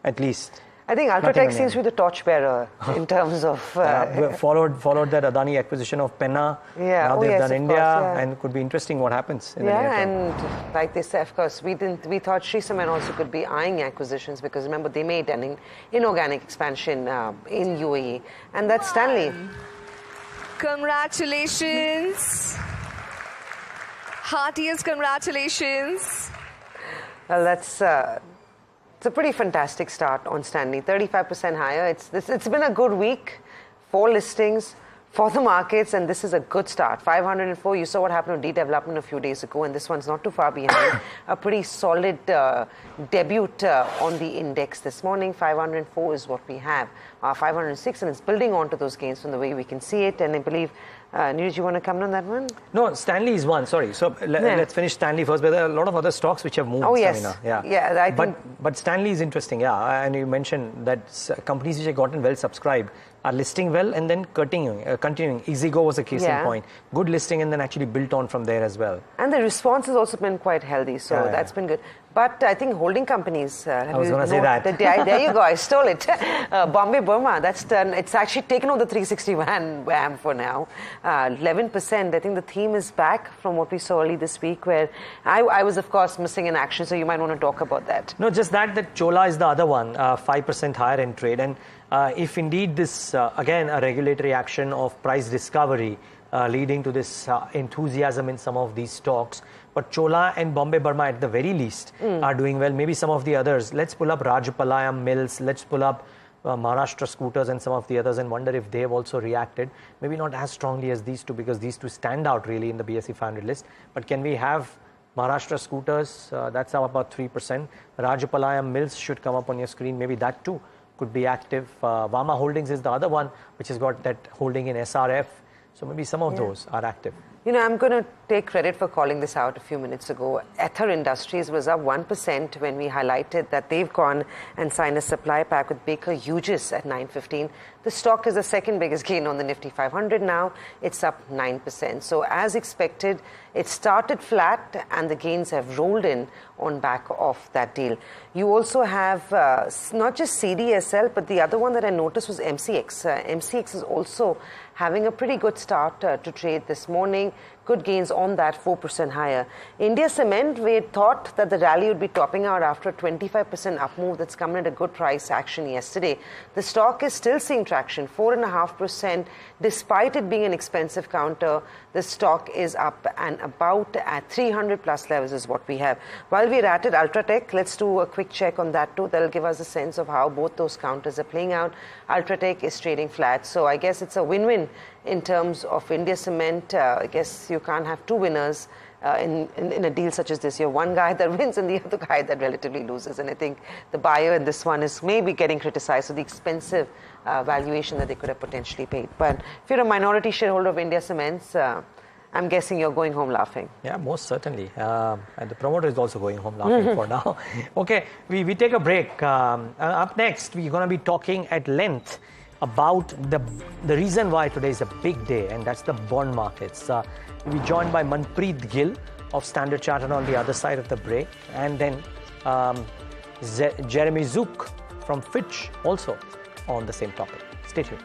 at least. I think Ultratech seems to be the torchbearer in terms of... followed that Adani acquisition of Penna. Yeah. Now they've done India, course, and it could be interesting what happens in the near term. And like they said, of course, we thought Shree Cement also could be eyeing acquisitions because remember they made an inorganic expansion in UAE, and that's Stanley. Congratulations. Heartiest congratulations. Well, that's... it's a pretty fantastic start on Stanley, 35% higher. It's been a good week, 4 listings for the markets, and this is a good start. 504, you saw what happened with D-Development a few days ago, and this one's not too far behind. A pretty solid debut on the index this morning. 504 is what we have. 506, and it's building on to those gains from the way we can see it, and I believe... Niraj, you want to comment on that one? No, Stanley is one. Sorry. So let's finish Stanley first. But there are a lot of other stocks which have moved. Oh, yes. Samina. Yeah, I think... But Stanley is interesting, yeah. And you mentioned that companies which have gotten well subscribed are listing well and then continuing. EasyGo was a case in point. Good listing and then actually built on from there as well. And the response has also been quite healthy, so that's been good. But I think holding companies... I was going to say that. There you go, I stole it. Bombay Burma, it's actually taken over the 361 WAM for now. 11%. I think the theme is back from what we saw early this week, where I was, of course, missing in action, so you might want to talk about that. No, just that Chola is the other one, 5% higher in trade. And if indeed this, again, a regulatory action of price discovery leading to this enthusiasm in some of these stocks, but Chola and Bombay Burma at the very least are doing well. Maybe some of the others. Let's pull up Rajapalayam Mills. Let's pull up Maharashtra Scooters and some of the others and wonder if they have also reacted. Maybe not as strongly as these two because these two stand out really in the BSE 500 list. But can we have Maharashtra Scooters? That's up about 3%. Rajapalayam Mills should come up on your screen. Maybe that too could be active. Vama Holdings is the other one which has got that holding in SRF. So maybe some of those are active. You know, I'm going to take credit for calling this out a few minutes ago. Ether Industries was up 1% when we highlighted that they've gone and signed a supply pack with Baker Hughes at 9.15. The stock is the second biggest gain on the Nifty 500 now. It's up 9%. So as expected, it started flat and the gains have rolled in on back of that deal. You also have not just CDSL, but the other one that I noticed was MCX. MCX is also having a pretty good start to trade this morning. Good gains on that, 4% higher. India Cement, we had thought that the rally would be topping out after a 25% up move that's come at a good price action yesterday. The stock is still seeing traction, 4.5%. Despite it being an expensive counter, the stock is up and about at 300 plus levels is what we have. While we're at it, Ultratech, let's do a quick check on that too. That'll give us a sense of how both those counters are playing out. Ultratech is trading flat, so I guess it's a win-win in terms of India Cement. I guess you can't have two winners in a deal such as this. You have one guy that wins and the other guy that relatively loses. And I think the buyer in this one is maybe getting criticized for the expensive valuation that they could have potentially paid. But if you're a minority shareholder of India Cements, I'm guessing you're going home laughing. Yeah, most certainly. And the promoter is also going home laughing for now. Okay, we take a break. Up next, we're going to be talking at length about the reason why today is a big day, and that's the bond markets. We'll be joined by Manpreet Gill of Standard Chartered on the other side of the break, and then Jeremy Zook from Fitch also on the same topic. Stay tuned.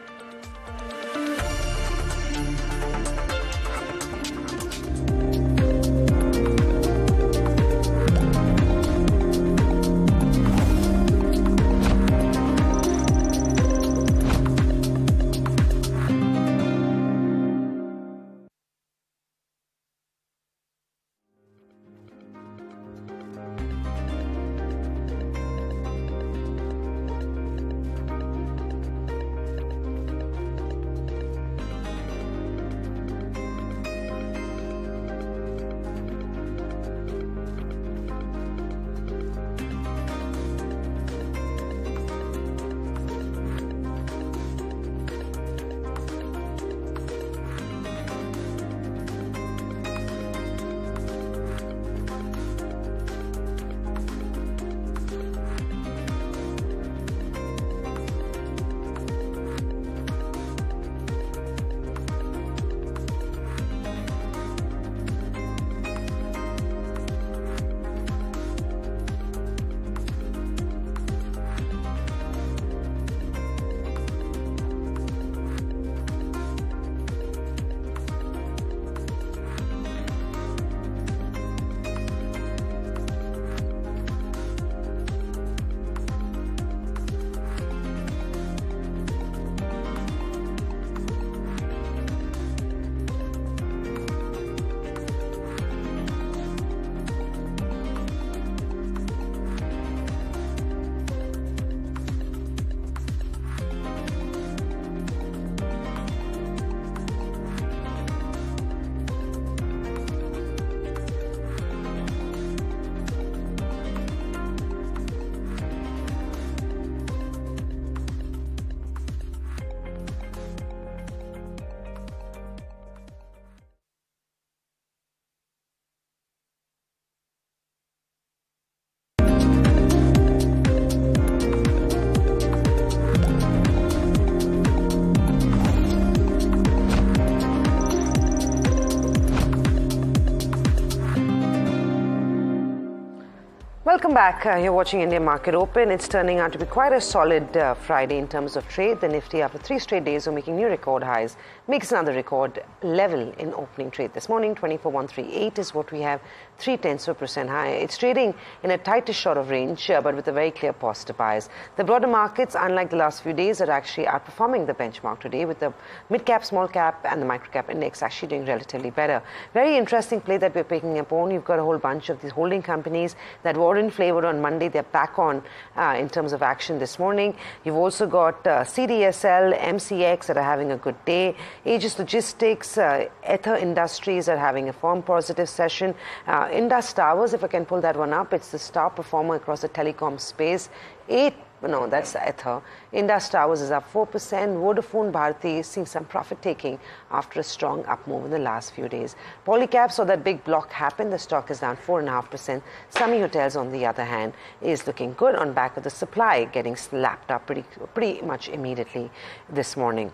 Welcome back. You're watching India Market Open. It's turning out to be quite a solid Friday in terms of trade. The Nifty, after 3 straight days of making new record highs, makes another record level in opening trade this morning. 24,138 is what we have, 0.3% higher. It's trading in a tightish sort of range, but with a very clear positive bias. The broader markets, unlike the last few days, are actually outperforming the benchmark today, with the mid-cap, small-cap and the micro-cap index actually doing relatively better. Very interesting play that we're picking up on. You've got a whole bunch of these holding companies that were in flavor on Monday. They're back on in terms of action this morning. You've also got CDSL, MCX that are having a good day. Aegis Logistics, Ether Industries are having a firm positive session. Indus Towers, if I can pull that one up, it's the star performer across the telecom space. That's Ether. Indus Towers is up 4%. Vodafone Bharti is seeing some profit taking after a strong up move in the last few days. Polycab saw that big block happen. The stock is down 4.5%. Sami Hotels, on the other hand, is looking good on back of the supply getting slapped up pretty much immediately this morning.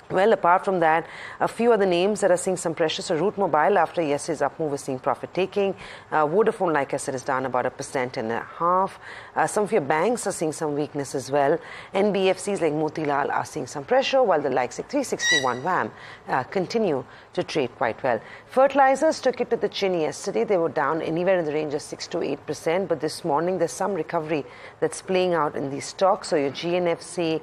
Well, apart from that, a few other names that are seeing some pressure. So Route Mobile, after yesterday's up move, is seeing profit taking. Vodafone, like I said, is down about 1.5%. Some of your banks are seeing some weakness as well. NBFCs like Motilal are seeing some pressure, while the likes like 361 WAM continue to trade quite well. Fertilizers took it to the chin yesterday. They were down anywhere in the range of 6 to 8%, but this morning there's some recovery that's playing out in these stocks. So your GNFC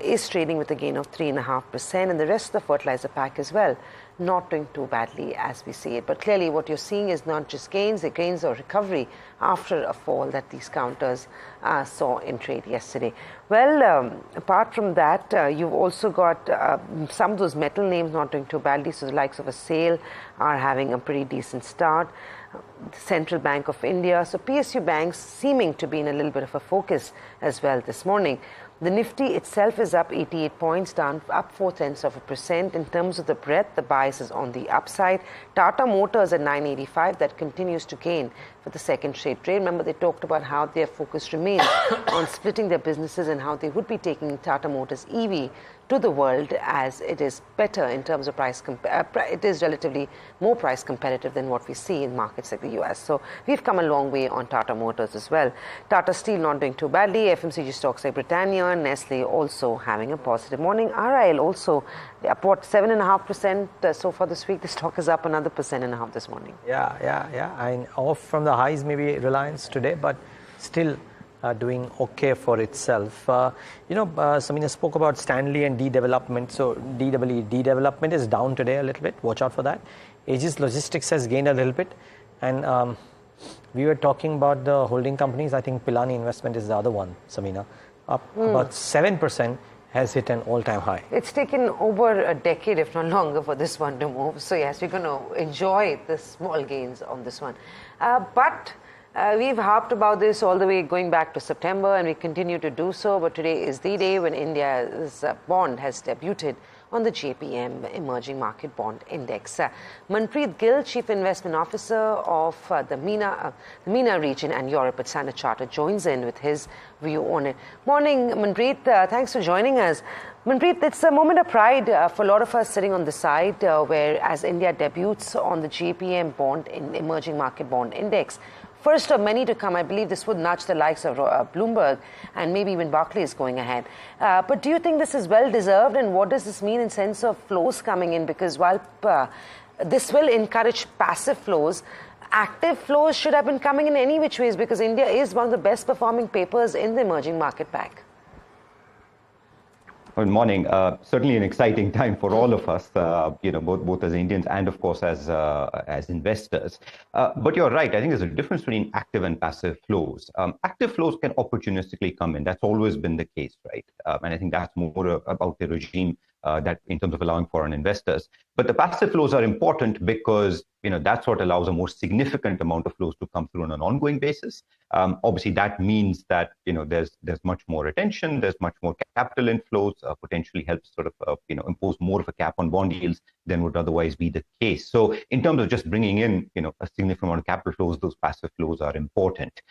is trading with a gain of 3.5%, and the rest of the fertilizer pack as well, not doing too badly as we see it. But clearly what you're seeing is not just gains, the gains or recovery after a fall that these counters saw in trade yesterday. Well, apart from that, you've also got some of those metal names not doing too badly. So the likes of a SAIL are having a pretty decent start. Central Bank of India. So PSU banks seeming to be in a little bit of a focus as well this morning. The Nifty itself is up 88 points, down up 0.4%. In terms of the breadth, the bias is on the upside. Tata Motors at 985, that continues to gain for the second straight trade. Remember, they talked about how their focus remains on splitting their businesses and how they would be taking Tata Motors EV to the world, as it is better in terms of price. It is relatively more price competitive than what we see in markets like the US. So we've come a long way on Tata Motors as well. Tata Steel not doing too badly. FMCG stocks like Britannia, Nestle also having a positive morning. RIL also up 7.5% so far this week. The stock is up another 1.5% this morning. Yeah. And off from the highs, maybe Reliance today, but still doing okay for itself. Samina spoke about Stanley and D-Development. So D-Development is down today a little bit. Watch out for that. Aegis Logistics has gained a little bit. And we were talking about the holding companies. I think Pilani Investment is the other one, Samina. Up about 7%, has hit an all-time high. It's taken over a decade, if not longer, for this one to move. So yes, we're going to enjoy the small gains on this one. But we've harped about this all the way going back to September, and we continue to do so. But today is the day when India's bond has debuted on the JPM Emerging Market Bond Index. Manpreet Gill, Chief Investment Officer of the MENA region and Europe at Standard Chartered, joins in with his view on it. Morning, Manpreet. Thanks for joining us. Manpreet, it's a moment of pride for a lot of us sitting on the side where as India debuts on the JPM Bond in Emerging Market Bond Index. First of many to come. I believe this would nudge the likes of Bloomberg and maybe even Barclays going ahead. But do you think this is well deserved, and what does this mean in sense of flows coming in? Because while this will encourage passive flows, active flows should have been coming in any which ways, because India is one of the best performing papers in the emerging market pack. Good morning. Certainly an exciting time for all of us, both as Indians and, of course, as investors. But you're right. I think there's a difference between active and passive flows. Active flows can opportunistically come in. That's always been the case, right? And I think that's more about the regime that in terms of allowing foreign investors. But the passive flows are important because that's what allows a more significant amount of flows to come through on an ongoing basis. Obviously, that means that there's much more attention, there's much more capital inflows, potentially helps sort of impose more of a cap on bond yields than would otherwise be the case. So in terms of just bringing in a significant amount of capital flows, those passive flows are important.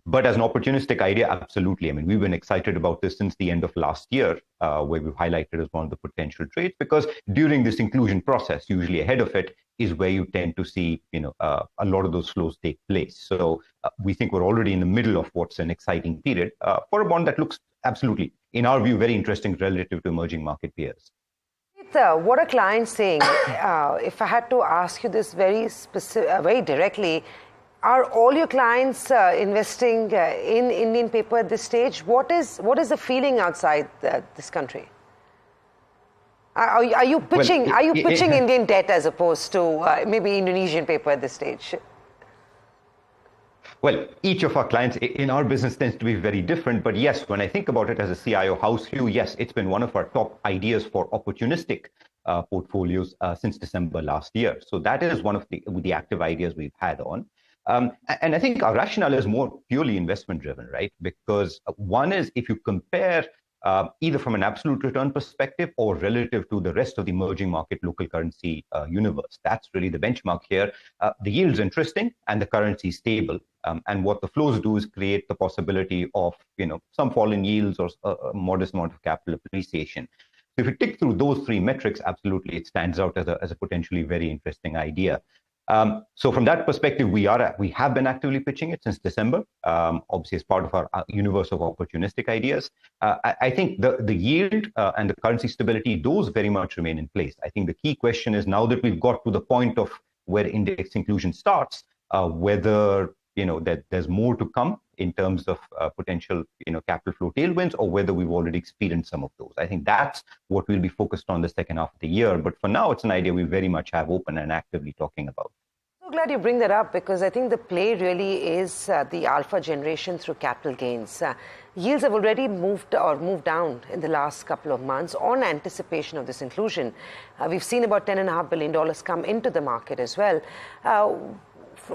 But as an opportunistic idea, absolutely. I mean, we've been excited about this since the end of last year, where we've highlighted as one of the potential trades, because during this inclusion process, usually ahead of it, is where you tend to see, a lot of those flows take place. So we think we're already in the middle of what's an exciting period for a bond that looks absolutely, in our view, very interesting relative to emerging market peers. What are clients saying? If I had to ask you this very very directly, are all your clients investing in Indian paper at this stage? What is the feeling outside this country? Are you pitching? Are you pitching Indian debt as opposed to maybe Indonesian paper at this stage? Well, each of our clients in our business tends to be very different. But yes, when I think about it as a CIO house view, yes, it's been one of our top ideas for opportunistic portfolios since December last year. So that is one of the active ideas we've had on. And I think our rationale is more purely investment driven, right? Because one is if you compare either from an absolute return perspective or relative to the rest of the emerging market local currency universe. That's really the benchmark here. The yield's interesting and the currency is stable. And what the flows do is create the possibility of, some fall in yields or a modest amount of capital appreciation. So if you tick through those three metrics, absolutely, it stands out as a potentially very interesting idea. So from that perspective, we have been actively pitching it since December, obviously as part of our universe of opportunistic ideas. I think the yield and the currency stability, those very much remain in place. I think the key question is now that we've got to the point of where index inclusion starts, whether that there's more to come in terms of potential capital flow tailwinds, or whether we've already experienced some of those. I think that's what we'll be focused on the second half of the year. But for now, it's an idea we very much have open and actively talking about. So glad you bring that up, because I think the play really is the alpha generation through capital gains. Yields have already moved down in the last couple of months on anticipation of this inclusion. We've seen about $10.5 billion come into the market as well.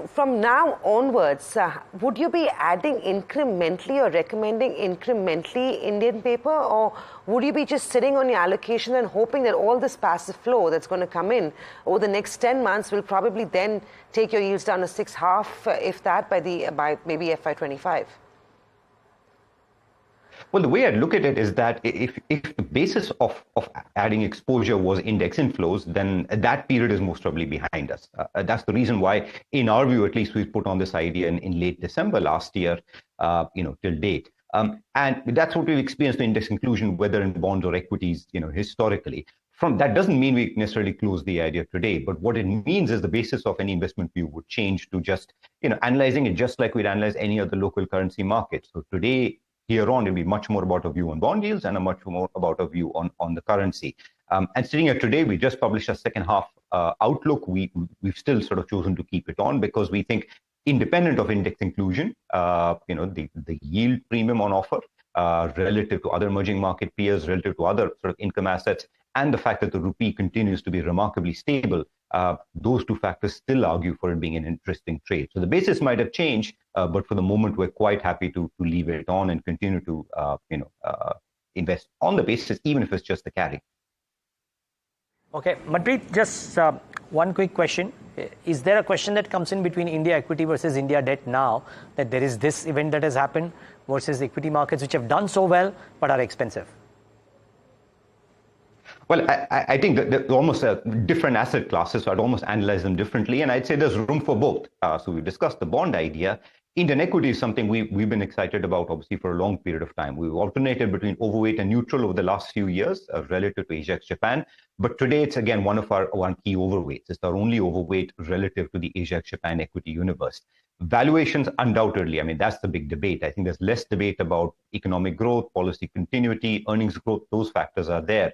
From now onwards, would you be adding incrementally or recommending incrementally Indian paper, or would you be just sitting on your allocation and hoping that all this passive flow that's going to come in over the next 10 months will probably then take your yields down to 6.5, if that, by maybe FY25? Well, the way I look at it is that if the basis of adding exposure was index inflows, then that period is most probably behind us. That's the reason why, in our view, at least, we put on this idea in late December last year, till date. And that's what we've experienced in index inclusion, whether in bonds or equities, historically. That doesn't mean we necessarily close the idea today, but what it means is the basis of any investment view would change to just, analyzing it just like we'd analyze any other local currency market. So today, here on, it'll be much more about a view on bond yields and a much more about a view on the currency. And sitting here today, we just published a second half outlook. We've still sort of chosen to keep it on because we think, independent of index inclusion, the yield premium on offer relative to other emerging market peers, relative to other sort of income assets, and the fact that the rupee continues to be remarkably stable, those two factors still argue for it being an interesting trade. So the basis might have changed, but for the moment, we're quite happy to leave it on and continue to invest on the basis, even if it's just the carry. Okay, Manpreet, just one quick question. Is there a question that comes in between India equity versus India debt now, that there is this event that has happened versus equity markets which have done so well but are expensive? Well, I think that they're almost different asset classes, so I'd almost analyze them differently. And I'd say there's room for both. So we discussed the bond idea. Indian equity is something we've been excited about, obviously, for a long period of time. We've alternated between overweight and neutral over the last few years relative to Asia ex-Japan. But today, it's again one of our key overweights. It's our only overweight relative to the Asia ex-Japan equity universe. Valuations, undoubtedly, I mean, that's the big debate. I think there's less debate about economic growth, policy continuity, earnings growth. Those factors are there.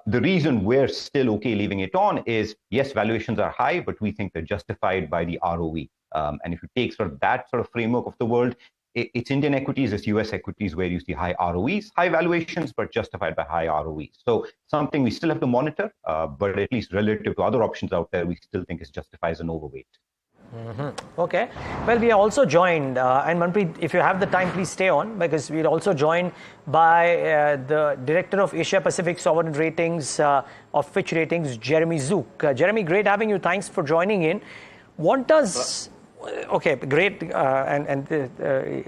The reason we're still okay leaving it on is, yes, valuations are high, but we think they're justified by the ROE. And if you take sort of that sort of framework of the world, it's Indian equities, it's US equities where you see high ROEs, high valuations, but justified by high ROEs. So something we still have to monitor, but at least relative to other options out there, we still think it justifies an overweight. Mm-hmm. Okay. Well, we are also joined, and Manpreet, if you have the time, please stay on, because we're also joined by the Director of Asia Pacific Sovereign Ratings of Fitch Ratings, Jeremy Zook. Jeremy, great having you. Thanks for joining in. What does... Okay, great, and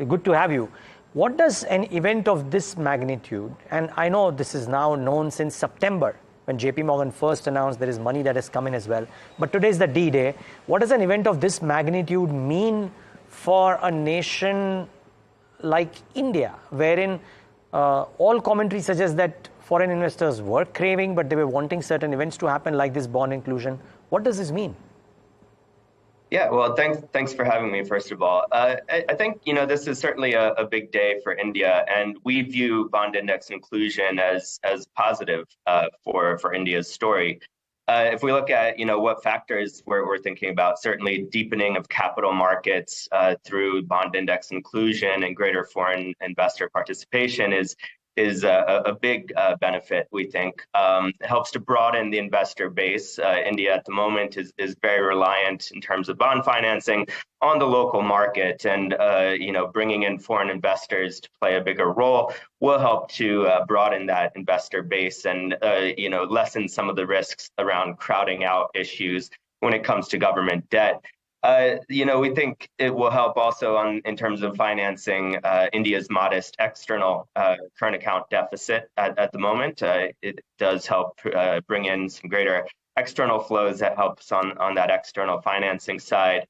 good to have you. What does an event of this magnitude, and I know this is now known since September, when JP Morgan first announced there is money that has come in as well. But today is the D-Day. What does an event of this magnitude mean for a nation like India, wherein all commentary suggests that foreign investors were craving, but they were wanting certain events to happen like this bond inclusion? What does this mean? Yeah, well, thanks for having me, first of all. I think, this is certainly a big day for India, and we view bond index inclusion as positive for India's story. If we look at, what factors we're thinking about, certainly deepening of capital markets through bond index inclusion and greater foreign investor participation is a big benefit, we think. It helps to broaden the investor base. India at the moment is very reliant in terms of bond financing on the local market, and bringing in foreign investors to play a bigger role will help to broaden that investor base and lessen some of the risks around crowding out issues when it comes to government debt. We think it will help also in terms of financing India's modest external current account deficit at the moment. It does help bring in some greater external flows that helps on that external financing side.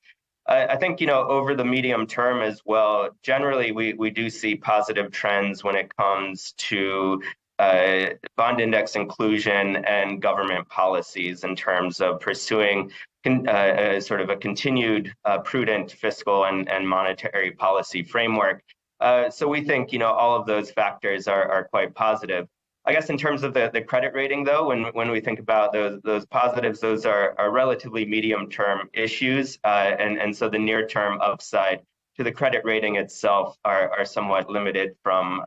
I think, over the medium term as well, generally we do see positive trends when it comes to bond index inclusion and government policies in terms of pursuing sort of a continued prudent fiscal and monetary policy framework. So we think, all of those factors are quite positive. I guess in terms of the credit rating, though, when we think about those positives, those are relatively medium-term issues, and so the near-term upside to the credit rating itself are somewhat limited from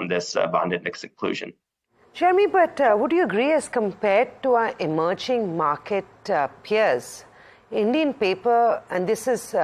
this bond index inclusion. Jeremy, but would you agree, as compared to our emerging market peers, Indian paper, and this is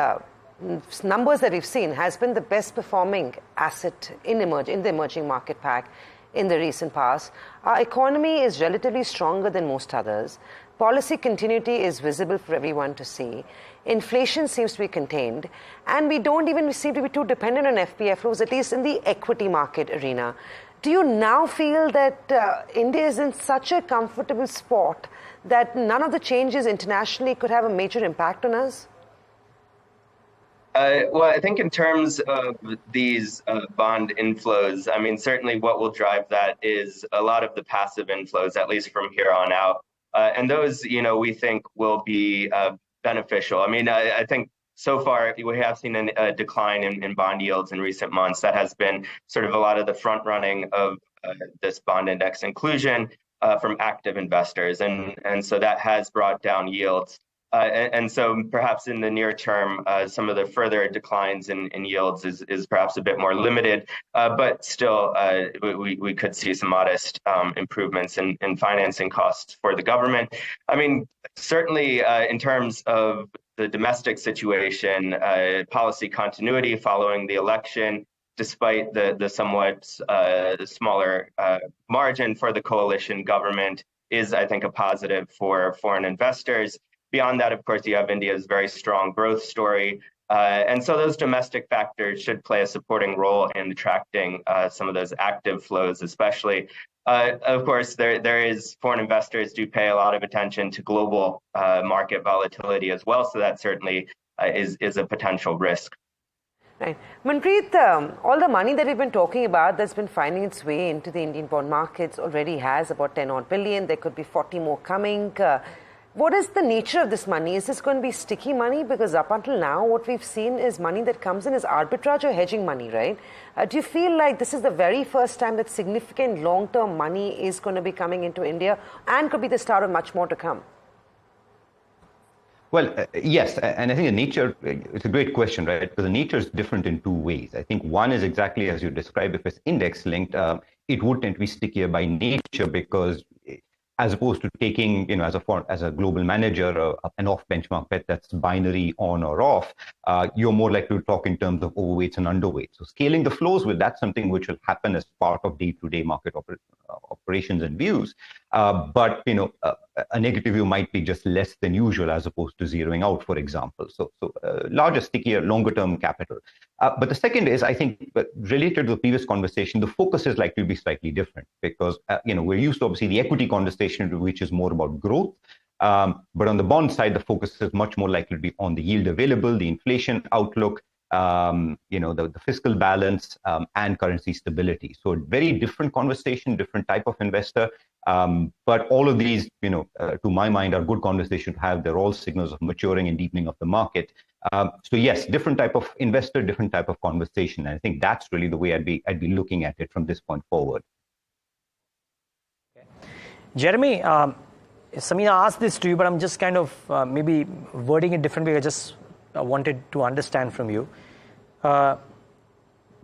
numbers that we've seen, has been the best performing asset in the emerging market pack in the recent past? Our economy is relatively stronger than most others. Policy continuity is visible for everyone to see. Inflation seems to be contained, and we don't even seem to be too dependent on FPI flows, at least in the equity market arena. Do you now feel that India is in such a comfortable spot that none of the changes internationally could have a major impact on us? Well, I think in terms of these bond inflows, I mean, certainly what will drive that is a lot of the passive inflows, at least from here on out. And those, we think will be beneficial. I mean, I think so far we have seen a decline in bond yields in recent months. That has been sort of a lot of the front running of this bond index inclusion from active investors. And so that has brought down yields. And so perhaps in the near term, some of the further declines in yields is perhaps a bit more limited, but still we could see some modest improvements in financing costs for the government. I mean, certainly in terms of the domestic situation, policy continuity following the election, despite the somewhat smaller margin for the coalition government, is, I think, a positive for foreign investors. Beyond that, of course, you have India's very strong growth story. And so those domestic factors should play a supporting role in attracting some of those active flows, especially. Of course, there is foreign investors do pay a lot of attention to global market volatility as well. So that certainly is a potential risk. Right. Manpreet, all the money that we've been talking about that's been finding its way into the Indian bond markets already has about 10 odd billion. There could be 40 more coming. What is the nature of this money? Is this going to be sticky money? Because up until now, what we've seen is money that comes in is arbitrage or hedging money, right? Do you feel like this is the very first time that significant long-term money is going to be coming into India and could be the start of much more to come? Well, yes, and I think the nature, it's a great question, right? Because the nature is different in two ways. I think one is exactly as you described, if it's index linked, it would tend to be stickier by nature because as opposed to taking, as a global manager, an off-benchmark bet that's binary on or off. You're more likely to talk in terms of overweights and underweights. So scaling the flows, that's something which will happen as part of day-to-day market operations and views. But a negative view might be just less than usual as opposed to zeroing out, for example. So larger, stickier, longer-term capital. But the second is, I think, related to the previous conversation, the focus is likely to be slightly different because, we're used to obviously the equity conversation, which is more about growth. But on the bond side, the focus is much more likely to be on the yield available, the inflation outlook, the fiscal balance, and currency stability. So very different conversation, different type of investor. But all of these, to my mind, are good conversation to have. They're all signals of maturing and deepening of the market. So yes, different type of investor, different type of conversation. And I think that's really the way I'd be looking at it from this point forward. Okay. Jeremy, Samina asked this to you, but I'm just kind of maybe wording it differently. I just wanted to understand from you.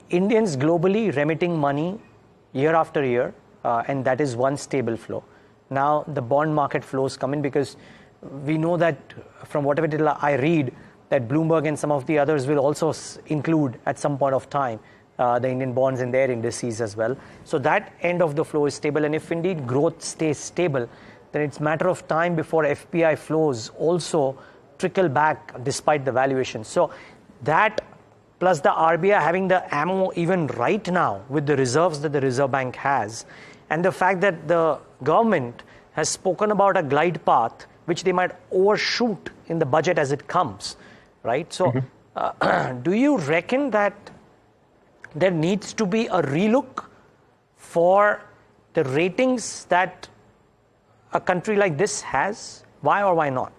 Indians globally remitting money year after year, and that is one stable flow. Now the bond market flows come in because we know that from whatever I read, that Bloomberg and some of the others will also include at some point of time the Indian bonds in their indices as well. So that end of the flow is stable, and if indeed growth stays stable, then it's a matter of time before FPI flows also trickle back despite the valuation. So that plus the RBI having the ammo even right now with the reserves that the Reserve Bank has, and the fact that the government has spoken about a glide path which they might overshoot in the budget as it comes, right? So do you reckon that there needs to be a relook for the ratings that a country like this has? Why or why not?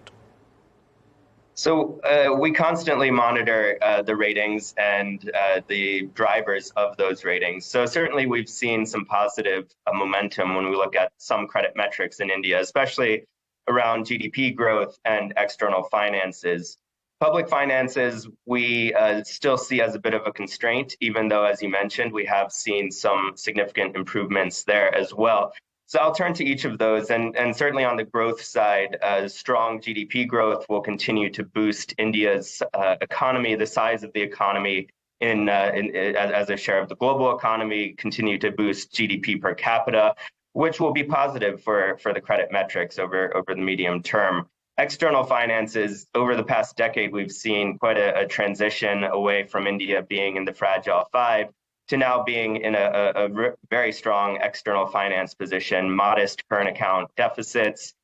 So we constantly monitor the ratings and the drivers of those ratings. So certainly we've seen some positive momentum when we look at some credit metrics in India, especially around GDP growth and external finances. Public finances, we still see as a bit of a constraint, even though, as you mentioned, we have seen some significant improvements there as well. So I'll turn to each of those, and certainly on the growth side, strong GDP growth will continue to boost India's economy, the size of the economy as a share of the global economy, continue to boost GDP per capita, which will be positive for the credit metrics over the medium term. External finances, over the past decade, we've seen quite a transition away from India being in the fragile five to now being in a very strong external finance position, modest current account deficits,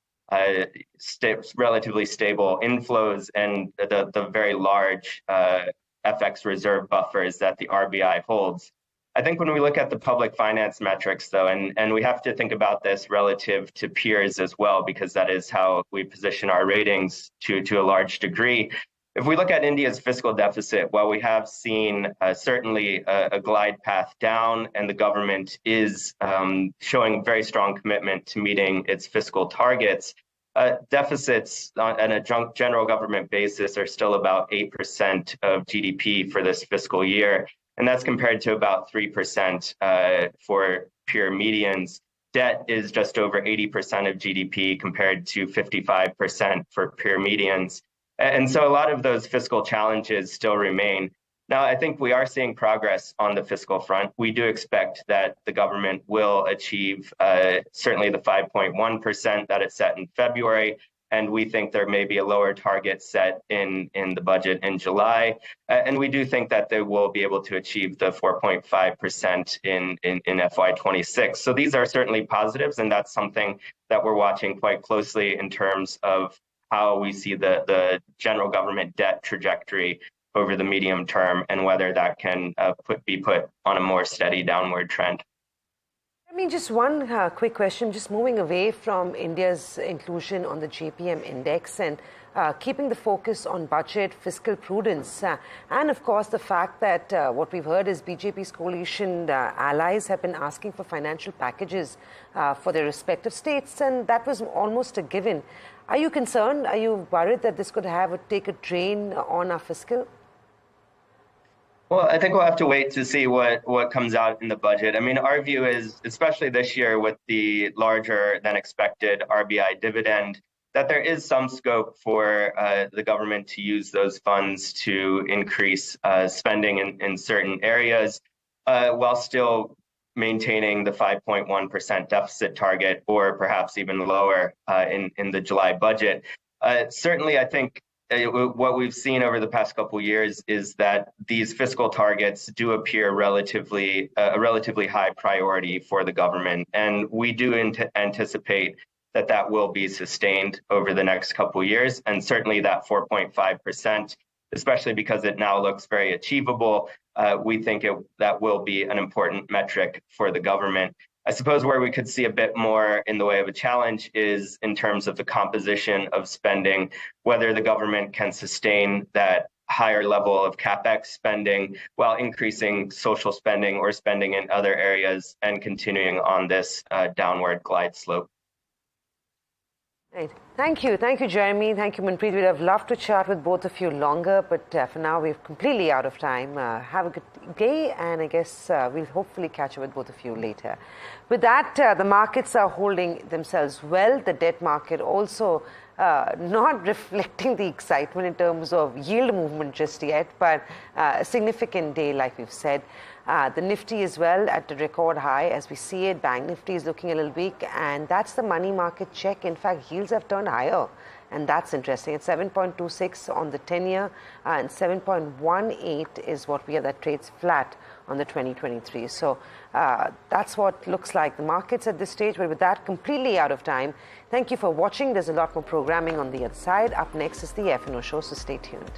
relatively stable inflows, and the very large FX reserve buffers that the RBI holds. I think when we look at the public finance metrics, though, and we have to think about this relative to peers as well, because that is how we position our ratings to a large degree. If we look at India's fiscal deficit, while we have seen certainly a glide path down, and the government is showing very strong commitment to meeting its fiscal targets, deficits on a general government basis are still about 8% of GDP for this fiscal year. And that's compared to about 3% for peer medians. Debt is just over 80% of GDP compared to 55% for peer medians. And so a lot of those fiscal challenges still remain. Now, I think we are seeing progress on the fiscal front. We do expect that the government will achieve certainly the 5.1% that it set in February. And we think there may be a lower target set in the budget in July. And we do think that they will be able to achieve the 4.5% in FY26. So these are certainly positives, and that's something that we're watching quite closely in terms of how we see the general government debt trajectory over the medium term and whether that can be put on a more steady downward trend. I mean, just one quick question, just moving away from India's inclusion on the JPM index and keeping the focus on budget, fiscal prudence, and of course the fact that what we've heard is BJP's coalition allies have been asking for financial packages for their respective states, and that was almost a given. Are you concerned? Are you worried that this could take a drain on our fiscal? Well, I think we'll have to wait to see what comes out in the budget. I mean, our view is, especially this year with the larger than expected RBI dividend, that there is some scope for the government to use those funds to increase spending in certain areas while still maintaining the 5.1% deficit target, or perhaps even lower in the July budget. Certainly, I think what we've seen over the past couple of years is that these fiscal targets do appear a relatively high priority for the government, and we do anticipate that will be sustained over the next couple of years, and certainly that 4.5%, especially because it now looks very achievable. We think that will be an important metric for the government. I suppose where we could see a bit more in the way of a challenge is in terms of the composition of spending, whether the government can sustain that higher level of capex spending while increasing social spending or spending in other areas and continuing on this downward glide slope. Right. Thank you, Jeremy. Thank you, Manpreet. We'd have loved to chat with both of you longer, but for now we're completely out of time. Have a good day, and I guess we'll hopefully catch up with both of you later. With that, the markets are holding themselves well. The debt market also not reflecting the excitement in terms of yield movement just yet, but a significant day, like we've said. The Nifty as well at the record high as we see it. Bank Nifty is looking a little weak, and that's the money market check. In fact, yields have turned higher, and that's interesting. It's 7.26 on the 10-year, and 7.18 is what we have that trades flat on the 2023. So that's what looks like the markets at this stage. But with that, completely out of time. Thank you for watching. There's a lot more programming on the other side. Up next is the FNO show, so stay tuned.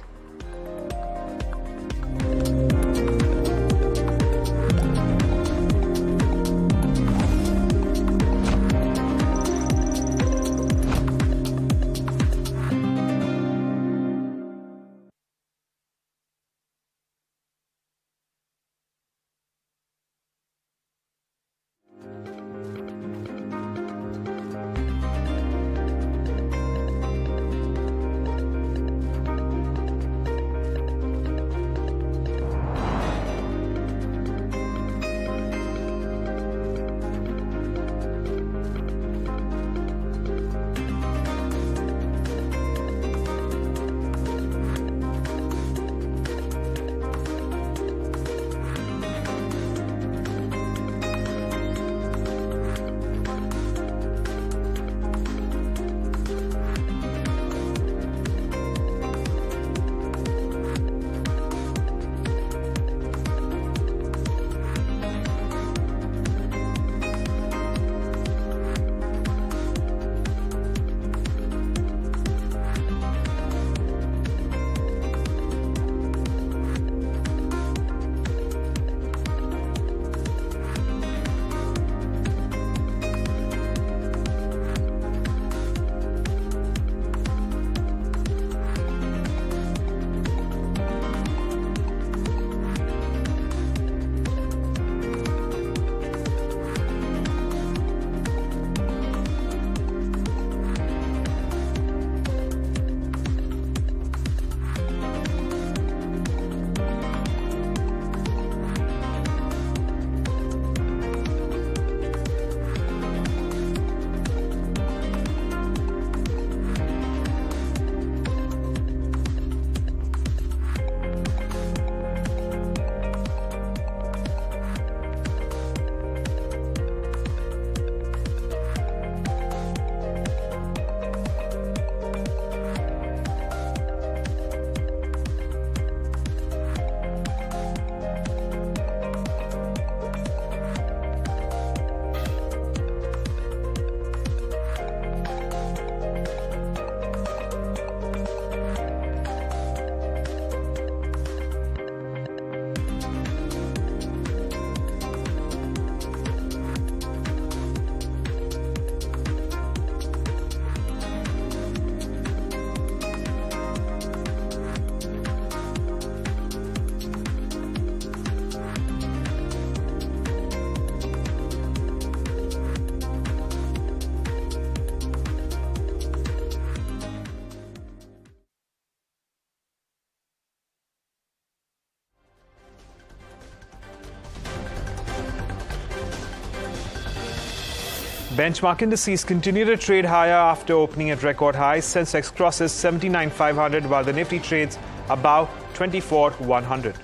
Benchmark indices continue to trade higher after opening at record highs. Sensex crosses 79,500 while the Nifty trades above 24,100.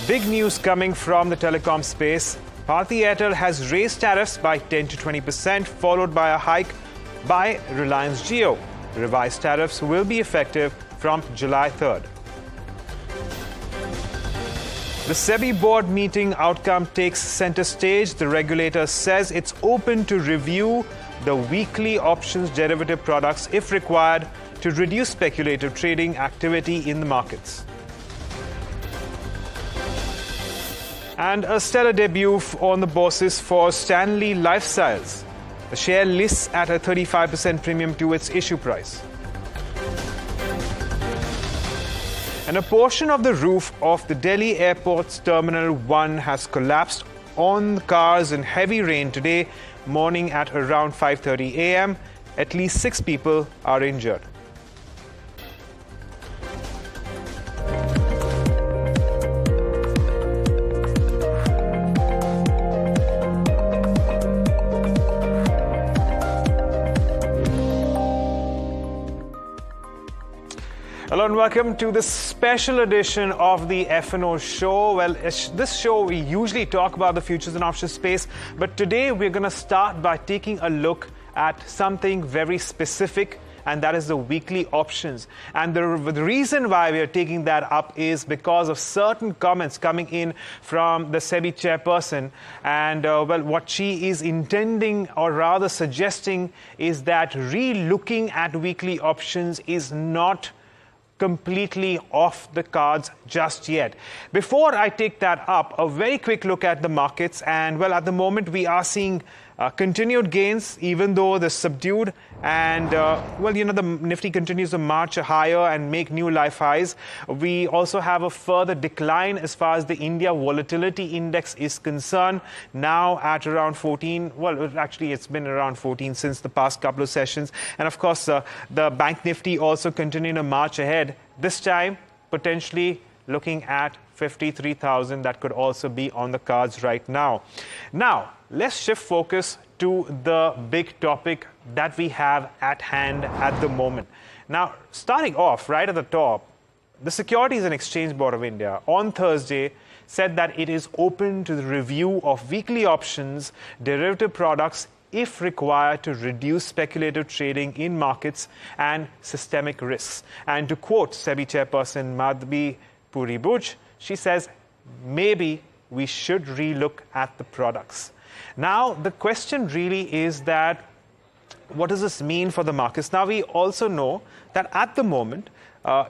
Big news coming from the telecom space. Bharti Airtel has raised tariffs by 10 to 20%, followed by a hike by Reliance Jio. Revised tariffs will be effective from July 3rd. The SEBI board meeting outcome takes center stage. The regulator says it's open to review the weekly options derivative products if required to reduce speculative trading activity in the markets. And a stellar debut on the bourses for Stanley Lifestyles. The share lists at a 35% premium to its issue price. And a portion of the roof of the Delhi Airport's Terminal 1 has collapsed on cars in heavy rain today morning at around 5:30 a.m. At least 6 people are injured. Hello and welcome to this special edition of the F&O show. Well, this show we usually talk about the futures and options space, but today we're going to start by taking a look at something very specific, and that is the weekly options. And the reason why we are taking that up is because of certain comments coming in from the SEBI chairperson. And well, what she is intending, or rather suggesting, is that re-looking at weekly options is not completely off the cards just yet. Before I take that up, a very quick look at the markets. And well, at the moment we are seeing continued gains, even though they're subdued. And well, you know, the Nifty continues to march higher and make new life highs. We also have a further decline as far as the India Volatility Index is concerned, now at around 14. Well, actually, it's been around 14 since the past couple of sessions. And of course, the Bank Nifty also continuing to march ahead. This time, potentially looking at 53,000. That could also be on the cards right now. Now, let's shift focus to the big topic that we have at hand at the moment. Now, starting off right at the top, the Securities and Exchange Board of India on Thursday said that it is open to the review of weekly options, derivative products, if required to reduce speculative trading in markets and systemic risks. And to quote SEBI chairperson Madhvi Puri-Buch, she says, maybe we should relook at the products. Now, the question really is that, what does this mean for the markets? Now, we also know that at the moment,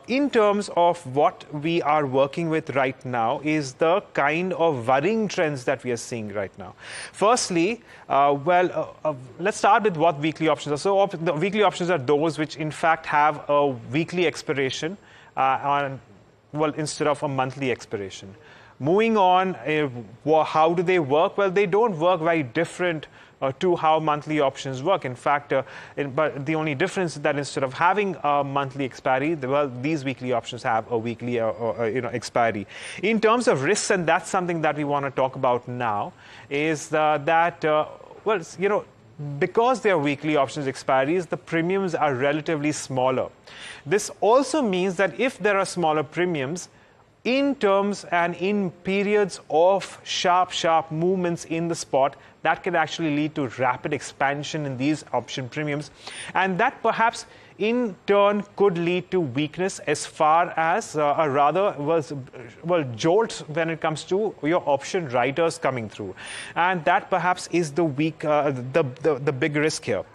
in terms of what we are working with right now is the kind of worrying trends that we are seeing right now. Firstly, let's start with what weekly options are. So the weekly options are those which in fact have a weekly expiration instead of a monthly expiration. Moving on, how do they work? Well, they don't work very different to how monthly options work. In fact, but the only difference is that instead of having a monthly expiry, well, these weekly options have a weekly expiry. In terms of risks, and that's something that we want to talk about now, is because they are weekly options expiries, the premiums are relatively smaller. This also means that if there are smaller premiums, in terms and in periods of sharp movements in the spot, that can actually lead to rapid expansion in these option premiums. And that perhaps in turn could lead to weakness as far as jolts when it comes to your option writers coming through. And that perhaps is the big risk here.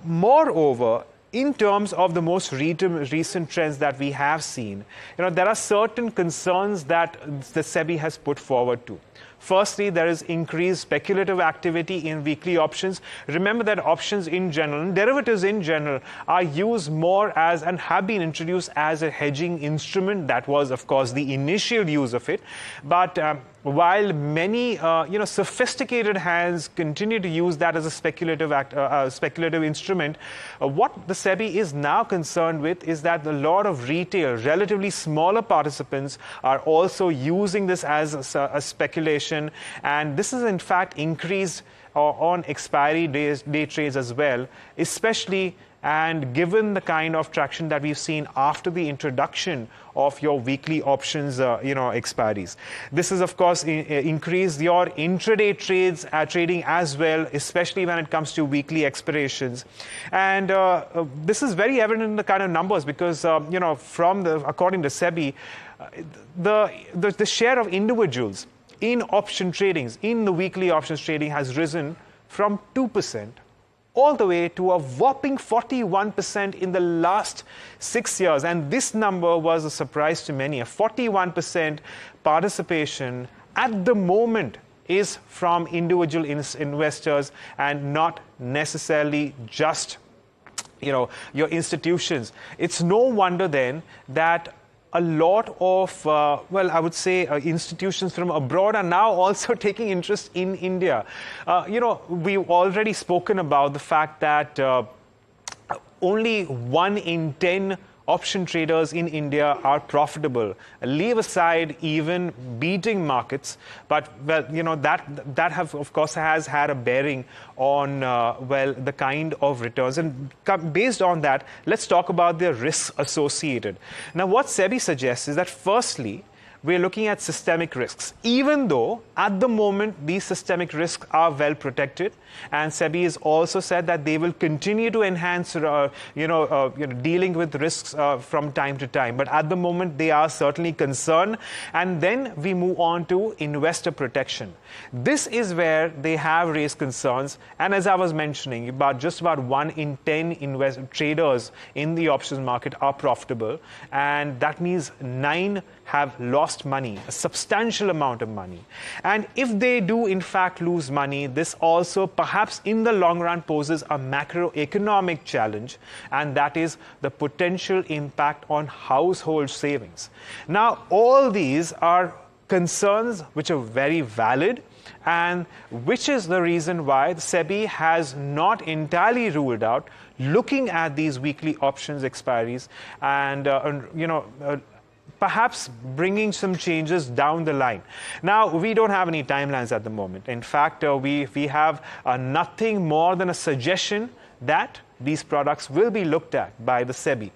Moreover, in terms of the most recent trends that we have seen, there are certain concerns that the SEBI has put forward to. Firstly, there is increased speculative activity in weekly options. Remember that options in general, and derivatives in general, are used more as and have been introduced as a hedging instrument. That was, of course, the initial use of it. But while many sophisticated hands continue to use that as a speculative instrument, what the SEBI is now concerned with is that a lot of retail, relatively smaller participants are also using this as a speculation, and this is in fact increased on expiry day trades as well, especially and given the kind of traction that we've seen after the introduction of your weekly options, expiries. This has, of course, increased your intraday trading as well, especially when it comes to weekly expirations. And this is very evident in the kind of numbers because, according to SEBI, the share of individuals in option tradings, in the weekly options trading, has risen from 2% all the way to a whopping 41% in the last 6 years. And this number was a surprise to many. A 41% participation at the moment is from individual investors and not necessarily just your institutions. It's no wonder then that a lot of, I would say institutions from abroad are now also taking interest in India. We've already spoken about the fact that only 1 in 10 option traders in India are profitable. Leave aside even beating markets, but that have, of course, has had a bearing on the kind of returns. And based on that, let's talk about the risks associated. Now, what SEBI suggests is that firstly, we're looking at systemic risks, even though at the moment these systemic risks are well protected. And SEBI has also said that they will continue to enhance, dealing with risks from time to time. But at the moment, they are certainly concerned. And then we move on to investor protection. This is where they have raised concerns. And as I was mentioning, just about 1 in 10 traders in the options market are profitable. And that means 9 have lost money, a substantial amount of money. And if they do in fact lose money, this also perhaps in the long run poses a macroeconomic challenge, and that is the potential impact on household savings. Now, all these are concerns which are very valid, and which is the reason why the SEBI has not entirely ruled out looking at these weekly options expiries and perhaps bringing some changes down the line. Now, we don't have any timelines at the moment. In fact, we have nothing more than a suggestion that these products will be looked at by the SEBI.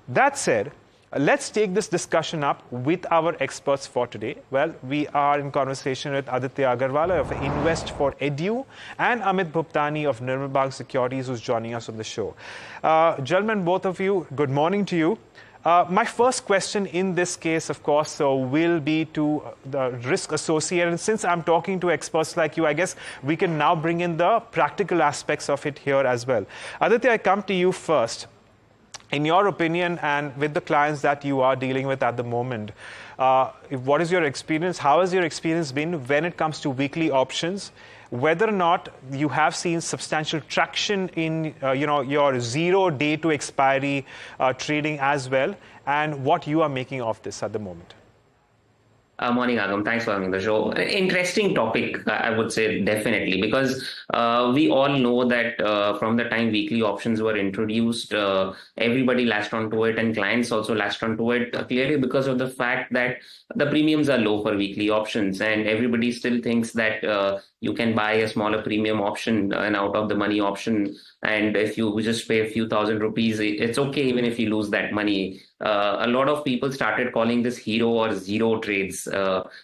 That said, let's take this discussion up with our experts for today. Well, we are in conversation with Aditya Agarwala of Invest for Edu and Amit Bhuptani of Nirmal Bang Securities, who's joining us on the show. Gentlemen, both of you, good morning to you. My first question in this case, of course, will be to the risk associated. And since I'm talking to experts like you, I guess we can now bring in the practical aspects of it here as well. Aditya, I come to you first. In your opinion, and with the clients that you are dealing with at the moment, what is your experience? How has your experience been when it comes to weekly options? Whether or not you have seen substantial traction in your 0 day to expiry trading as well, and what you are making of this at the moment. Morning, Agam. Thanks for having the show. Interesting topic, I would say, definitely, because we all know that from the time weekly options were introduced, everybody latched onto it, and clients also latched onto it, clearly because of the fact that the premiums are low for weekly options, and everybody still thinks that you can buy a smaller premium option, an out-of-the-money option, and if you just pay a few thousand rupees, it's okay even if you lose that money. A lot of people started calling this hero or zero trades,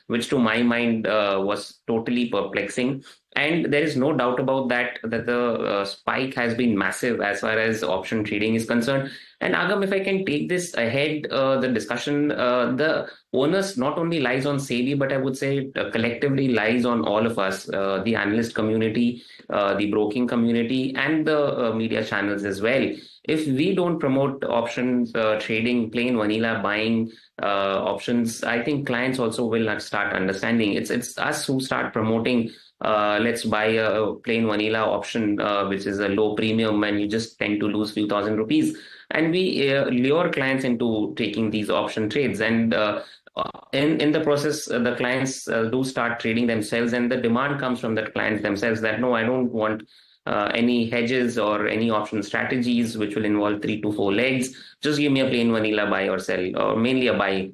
which to my mind was totally perplexing. And there is no doubt about that the spike has been massive as far as option trading is concerned. And Agam, if I can take this ahead, the discussion, the onus not only lies on SEBI, but I would say collectively lies on all of us, the analyst community, the broking community, and the media channels as well. If we don't promote options trading, plain vanilla buying options, I think clients also will not start understanding. It's us who start promoting. Let's buy a plain vanilla option, which is a low premium, and you just tend to lose few thousand rupees. And we lure clients into taking these option trades. And in the process, the clients do start trading themselves, and the demand comes from the clients themselves that no, I don't want any hedges or any option strategies which will involve 3 to 4 legs. Just give me a plain vanilla buy or sell, or mainly a buy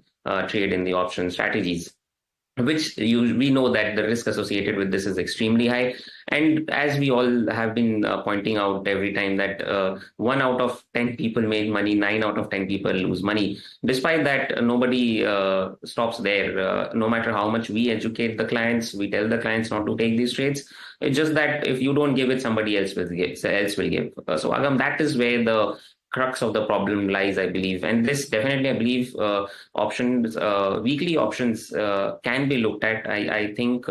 trade in the option strategies, which we know that the risk associated with this is extremely high. And as we all have been pointing out every time that 1 out of 10 people made money, 9 out of 10 people lose money. Despite that, nobody stops there. No matter how much we educate the clients, we tell the clients not to take these trades. It's just that if you don't give it, somebody else will give. So Agam, that is where the crux of the problem lies, I believe. And this definitely, I believe, options, weekly options can be looked at. I think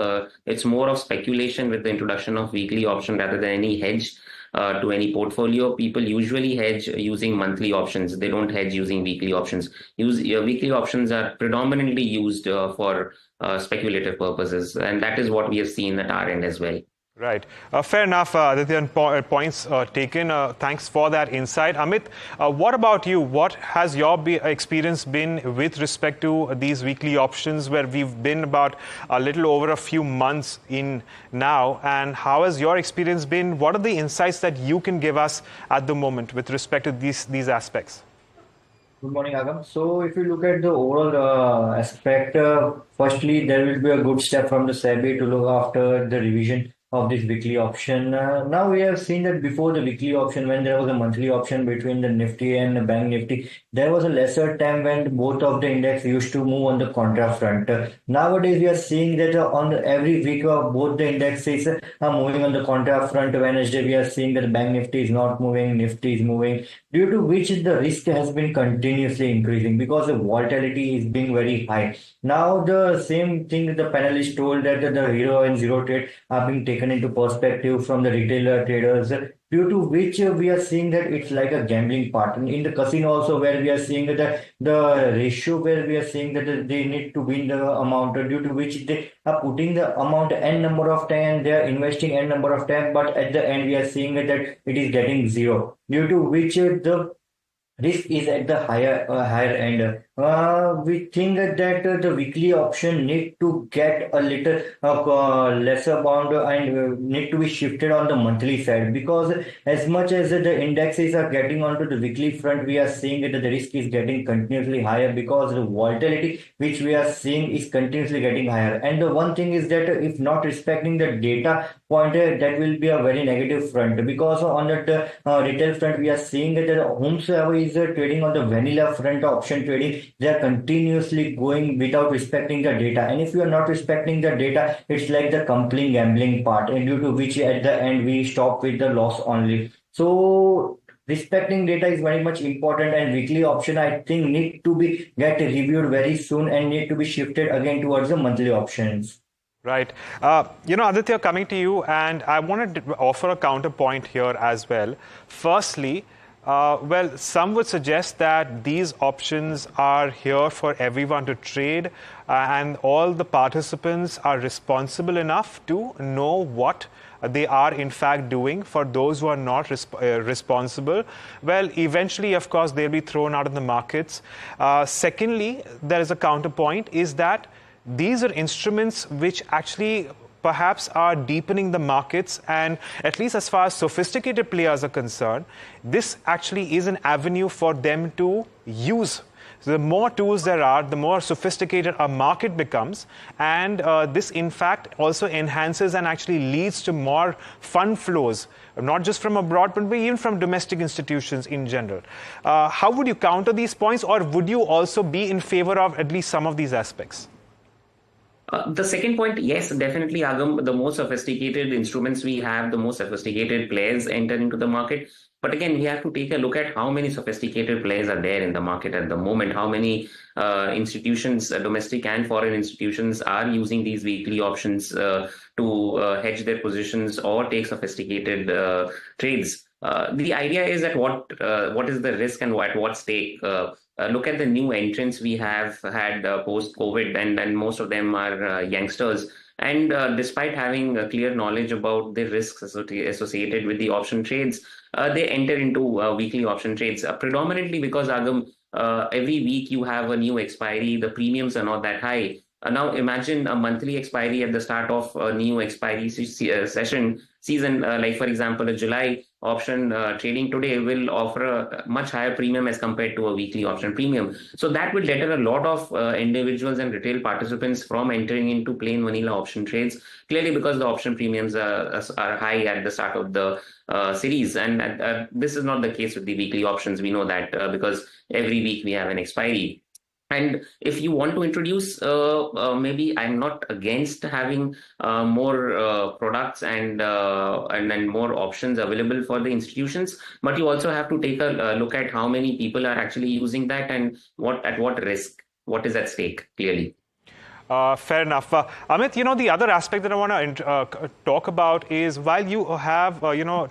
it's more of speculation with the introduction of weekly option rather than any hedge to any portfolio. People usually hedge using monthly options. They don't hedge using weekly options. Weekly options are predominantly used for speculative purposes. And that is what we have seen at our end as well. Right. Fair enough, Aditya, points taken. Thanks for that insight. Amit, what about you? What has your experience been with respect to these weekly options where we've been about a little over a few months in now? And how has your experience been? What are the insights that you can give us at the moment with respect to these aspects? Good morning, Agam. So if you look at the overall aspect, firstly, there will be a good step from the SEBI to look after the revision of this weekly option. Now we have seen that before the weekly option, when there was a monthly option between the Nifty and the Bank Nifty, there was a lesser time when both of the index used to move on the contra front. Nowadays, we are seeing that on every week, both the indexes are moving on the contra front. Wednesday, we are seeing that the Bank Nifty is not moving, Nifty is moving, due to which the risk has been continuously increasing because the volatility is being very high. Now, the same thing the panelists told that the hero and zero trade are being taken into perspective from the retail traders, due to which we are seeing that it's like a gambling part. And in the casino also, where we are seeing that the ratio where we are seeing that they need to win the amount, due to which they are putting the amount n number of time, they are investing n number of time, but at the end we are seeing that it is getting zero, due to which the risk is at the higher end. We think that the weekly option need to get a little lesser bound and need to be shifted on the monthly side, because as much as the indexes are getting onto the weekly front, we are seeing that the risk is getting continuously higher because the volatility which we are seeing is continuously getting higher. And the one thing is that if not respecting the data point, that will be a very negative front, because on that retail front we are seeing that whomsoever is trading on the vanilla front option trading, they are continuously going without respecting the data. And if you are not respecting the data, it's like the complete gambling part, and due to which at the end we stop with the loss only. So respecting data is very much important, and weekly option I think need to be get reviewed very soon and need to be shifted again towards the monthly options. Right. Aditya, coming to you, and I wanted to offer a counterpoint here as well. Firstly, some would suggest that these options are here for everyone to trade, and all the participants are responsible enough to know what they are in fact doing. For those who are not responsible, well, eventually, of course, they'll be thrown out of the markets. Secondly, there is a counterpoint, is that these are instruments which actually perhaps are deepening the markets, and at least as far as sophisticated players are concerned, this actually is an avenue for them to use. So the more tools there are, the more sophisticated our market becomes, and this in fact also enhances and actually leads to more fund flows, not just from abroad, but even from domestic institutions in general. How would you counter these points, or would you also be in favor of at least some of these aspects? The second point, yes, definitely, Agam. The more sophisticated instruments we have, the more sophisticated players enter into the market. But again, we have to take a look at how many sophisticated players are there in the market at the moment. How many institutions, domestic and foreign institutions, are using these weekly options to hedge their positions or take sophisticated trades. The idea is that what is the risk and at what stake? Look at the new entrants we have had post-COVID, and most of them are youngsters. And despite having a clear knowledge about the risks associated with the option trades, they enter into weekly option trades, predominantly because, Agam, every week you have a new expiry, the premiums are not that high. Now imagine a monthly expiry at the start of a new expiry season, like for example, a July option trading today will offer a much higher premium as compared to a weekly option premium. So that will deter a lot of individuals and retail participants from entering into plain vanilla option trades, clearly because the option premiums are high at the start of the series. And this is not the case with the weekly options. We know that because every week we have an expiry. And if you want to introduce, maybe I'm not against having more products and more options available for the institutions, but you also have to take a look at how many people are actually using that and at what risk, what is at stake, clearly. Fair enough. Amit, the other aspect that I want to talk about is while you have,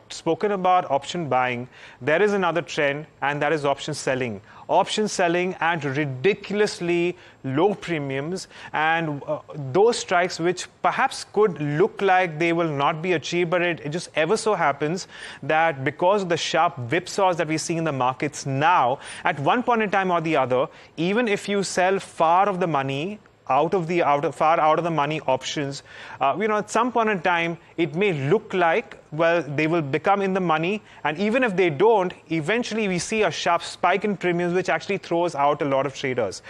spoken about option buying, there is another trend, and that is option selling. Option selling at ridiculously low premiums, and those strikes which perhaps could look like they will not be achieved, but it just ever so happens that because of the sharp whipsaws that we see in the markets now, at one point in time or the other, even if you sell far of the money, far out of the money options, at some point in time, it may look like, well, they will become in the money. And even if they don't, eventually we see a sharp spike in premiums, which actually throws out a lot of traders.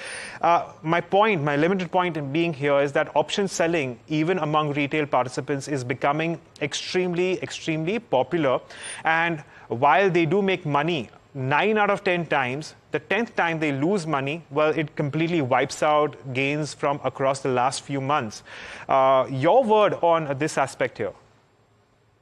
My limited point in being here is that option selling, even among retail participants, is becoming extremely, extremely popular. And while they do make money, 9 out of 10 times, the 10th time they lose money, well, it completely wipes out gains from across the last few months. Your word on this aspect here?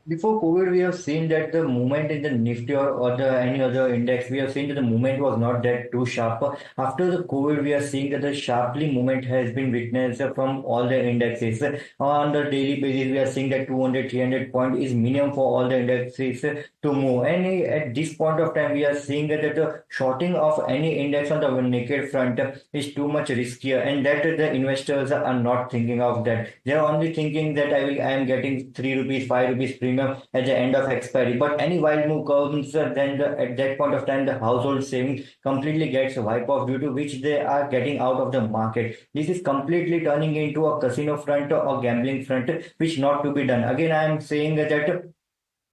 Before COVID, we have seen that the movement in the Nifty or any other index, we have seen that the movement was not that too sharp. After the COVID, we are seeing that the sharply movement has been witnessed from all the indexes. On the daily basis, we are seeing that 200, 300 point is minimum for all the indexes to move. And at this point of time, we are seeing that the shorting of any index on the naked front is too much riskier, and that the investors are not thinking of that. They are only thinking that I am getting 3 rupees, 5 rupees premium at the end of expiry. But any wild move comes, then at that point of time, the household savings completely gets wiped off, due to which they are getting out of the market. This is completely turning into a casino front or gambling front, which not to be done. Again, I am saying that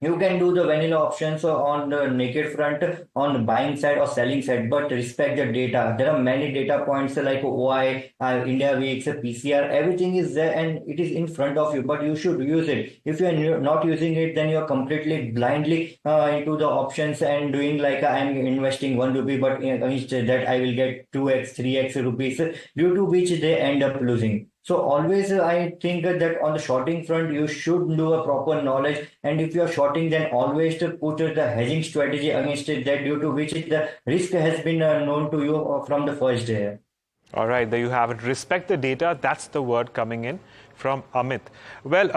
you can do the vanilla options on the naked front, on the buying side or selling side, but respect the data. There are many data points like OI, India Weeks, PCR, everything is there and it is in front of you, but you should use it. If you are not using it, then you are completely blindly into the options and doing like I am investing 1 rupee, but instead that I will get 2x, 3x rupees, due to which they end up losing. So always I think that on the shorting front, you should do a proper knowledge. And if you are shorting, then always to put the hedging strategy against it, that due to which the risk has been known to you from the first day. All right, there you have it. Respect the data. That's the word coming in from Amit. Well,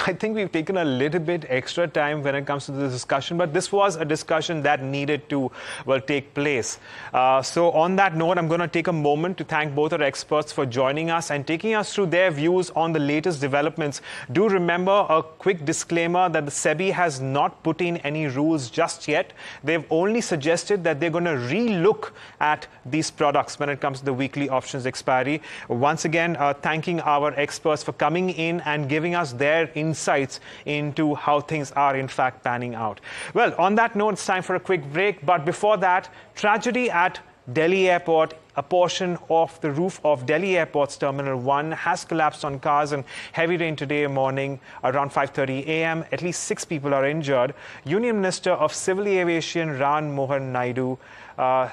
I think we've taken a little bit extra time when it comes to this discussion, but this was a discussion that needed to, well, take place. So on that note, I'm going to take a moment to thank both our experts for joining us and taking us through their views on the latest developments. Do remember a quick disclaimer that the SEBI has not put in any rules just yet. They've only suggested that they're going to re-look at these products when it comes to the weekly options expiry. Once again, thanking our experts for coming in and giving us their insights into how things are in fact panning out. Well, on that note, it's time for a quick break. But before that, tragedy at Delhi Airport. A portion of the roof of Delhi Airport's Terminal 1 has collapsed on cars in heavy rain today morning around 5:30 a.m. At least 6 people are injured. Union Minister of Civil Aviation Ram Mohan Naidu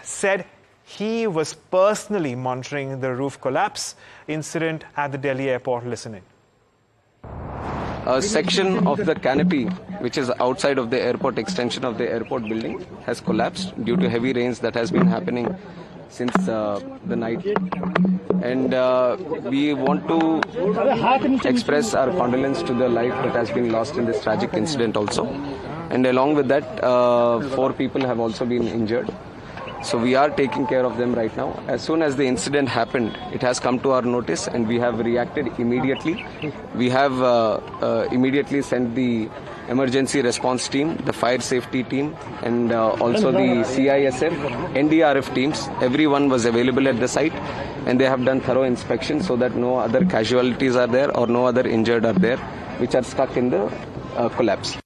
said he was personally monitoring the roof collapse incident at the Delhi airport. Listen in. A section of the canopy, which is outside of the airport extension of the airport building, has collapsed due to heavy rains that has been happening since the night. And we want to express our condolence to the life that has been lost in this tragic incident also. And along with that, 4 people have also been injured. So we are taking care of them right now. As soon as the incident happened, it has come to our notice, and we have reacted immediately. We have immediately sent the emergency response team, the fire safety team, and also the CISF, NDRF teams. Everyone was available at the site, and they have done thorough inspection so that no other casualties are there or no other injured are there, which are stuck in the collapse.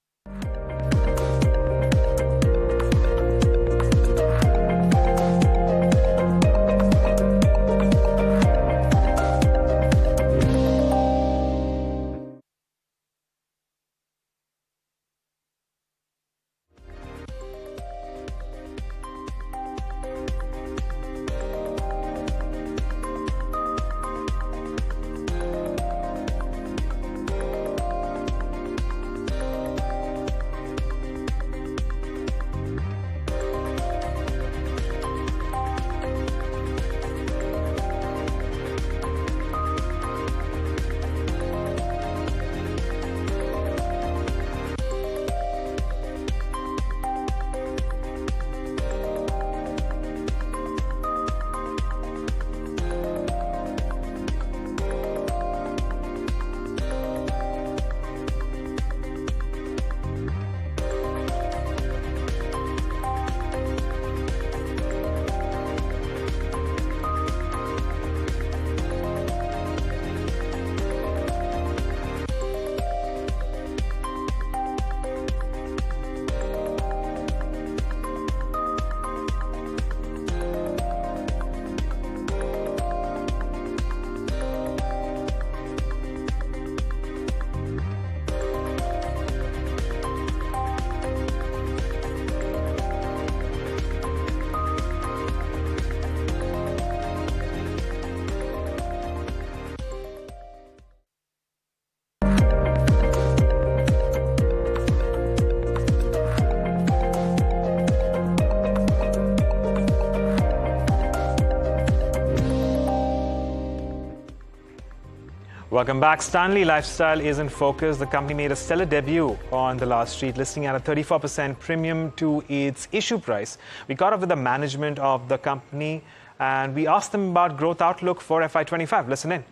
Welcome back. Stanley Lifestyle is in focus. The company made a stellar debut on the last street, listing at a 34% premium to its issue price. We caught up with the management of the company and we asked them about growth outlook for FY25. Listen in.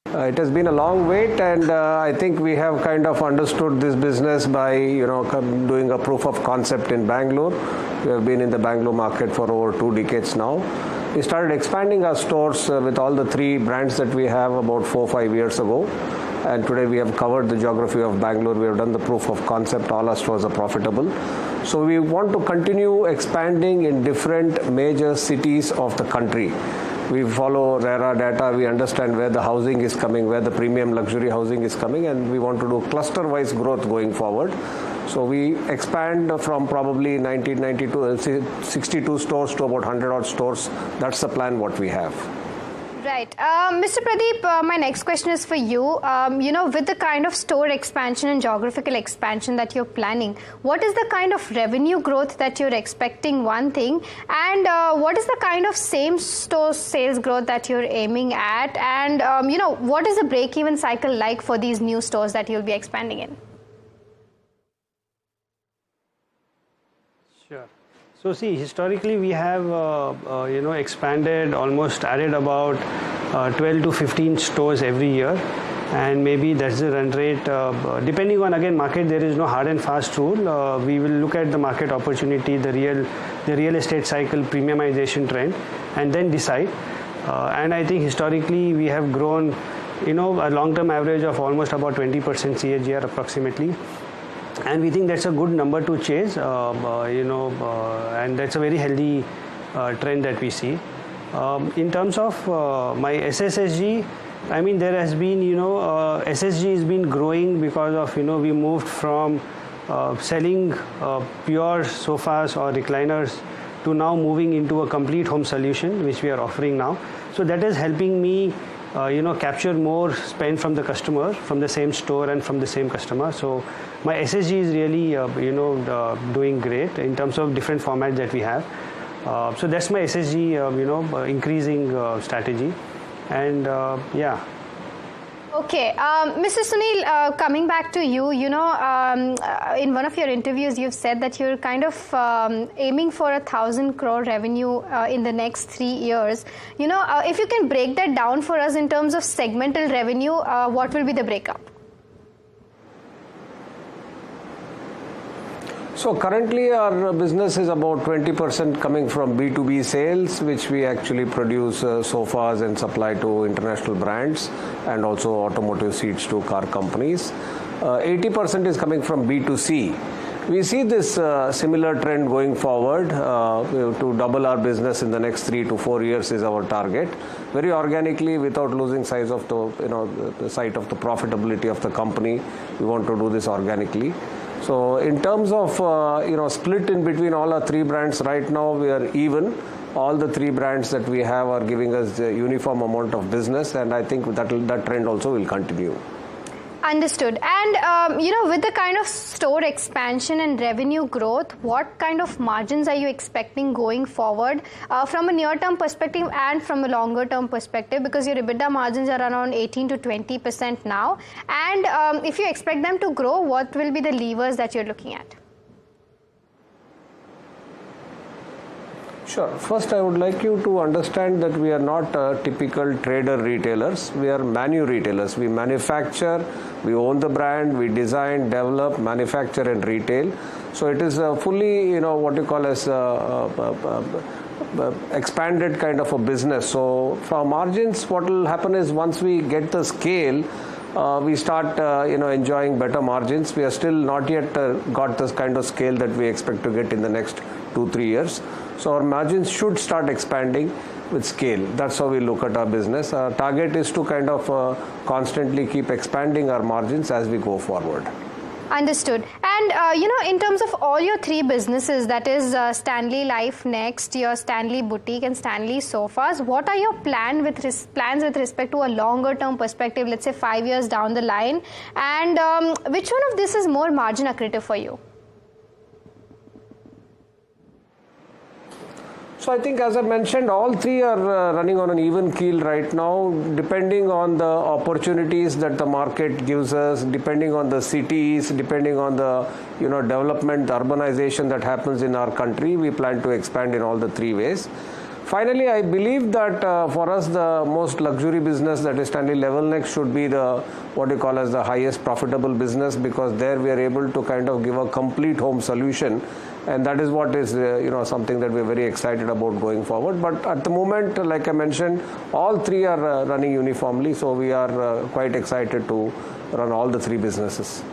It has been a long wait, and I think we have kind of understood this business by doing a proof of concept in Bangalore. We have been in the Bangalore market for over 2 decades now. We started expanding our stores with all the 3 brands that we have about 4 or 5 years ago. And today we have covered the geography of Bangalore. We have done the proof of concept. All our stores are profitable. So we want to continue expanding in different major cities of the country. We follow RERA data. We understand where the housing is coming, where the premium luxury housing is coming, and we want to do cluster-wise growth going forward. So we expand from probably 62 stores to about 100 odd stores. That's the plan what we have. Right. Mr. Pradeep, my next question is for you. With the kind of store expansion and geographical expansion that you're planning, what is the kind of revenue growth that you're expecting, one thing, and what is the kind of same store sales growth that you're aiming at, and, what is the break-even cycle like for these new stores that you'll be expanding in? Sure. So see, historically we have, expanded, almost added about 12 to 15 stores every year, and maybe that's the run rate. Depending on, again, market, there is no hard and fast rule. We will look at the market opportunity, the real estate cycle, premiumization trend, and then decide. And I think historically we have grown, a long-term average of almost about 20% CAGR approximately. And we think that's a good number to chase, and that's a very healthy trend that we see. In terms of my SSSG, I mean, there has been, SSG has been growing because of, we moved from selling pure sofas or recliners to now moving into a complete home solution, which we are offering now. So that is helping me capture more spend from the customer, from the same store and from the same customer. So my SSG is really, doing great in terms of different formats that we have. So that's my SSG, increasing strategy. And yeah. Okay, Mr. Sunil, coming back to you, in one of your interviews, you've said that you're kind of aiming for 1,000 crore revenue in the next 3 years. If you can break that down for us in terms of segmental revenue, what will be the breakup? So currently our business is about 20% coming from B2B sales, which we actually produce sofas and supply to international brands and also automotive seats to car companies. 80% is coming from B2C. We see this similar trend going forward. To double our business in the next 3 to 4 years is our target. Very organically, without losing sight of the profitability of the company. We want to do this organically. So in terms of split in between all our 3 brands, right now we are even. All the 3 brands that we have are giving us a uniform amount of business, and I think that trend also will continue. Understood. And, with the kind of store expansion and revenue growth, what kind of margins are you expecting going forward from a near-term perspective and from a longer-term perspective? Because your EBITDA margins are around 18 to 20% now. And if you expect them to grow, what will be the levers that you're looking at? Sure. First, I would like you to understand that we are not typical trader retailers. We are retailers. We manufacture, we own the brand, we design, develop, manufacture and retail. So it is a fully, what you call as expanded kind of a business. So for margins, what will happen is once we get the scale, we start enjoying better margins. We are still not yet got this kind of scale that we expect to get in the next 2-3 years. So our margins should start expanding with scale. That's how we look at our business. Our target is to kind of constantly keep expanding our margins as we go forward. Understood. And, in terms of all your 3 businesses, that is Stanley Life Next, your Stanley Boutique and Stanley Sofas, what are your plans with respect to a longer term perspective, let's say 5 years down the line? And which one of this is more margin accretive for you? So I think, as I mentioned, all 3 are running on an even keel right now, depending on the opportunities that the market gives us, depending on the cities, depending on the development, the urbanization that happens in our country. We plan to expand in all the 3 ways. Finally, I believe that for us, the most luxury business, that is Stanley Level Next, should be the what you call as the highest profitable business, because there we are able to kind of give a complete home solution. And that is what is something that we're very excited about going forward. But at the moment, like I mentioned, all 3 are running uniformly. So we are quite excited to run all the 3 businesses.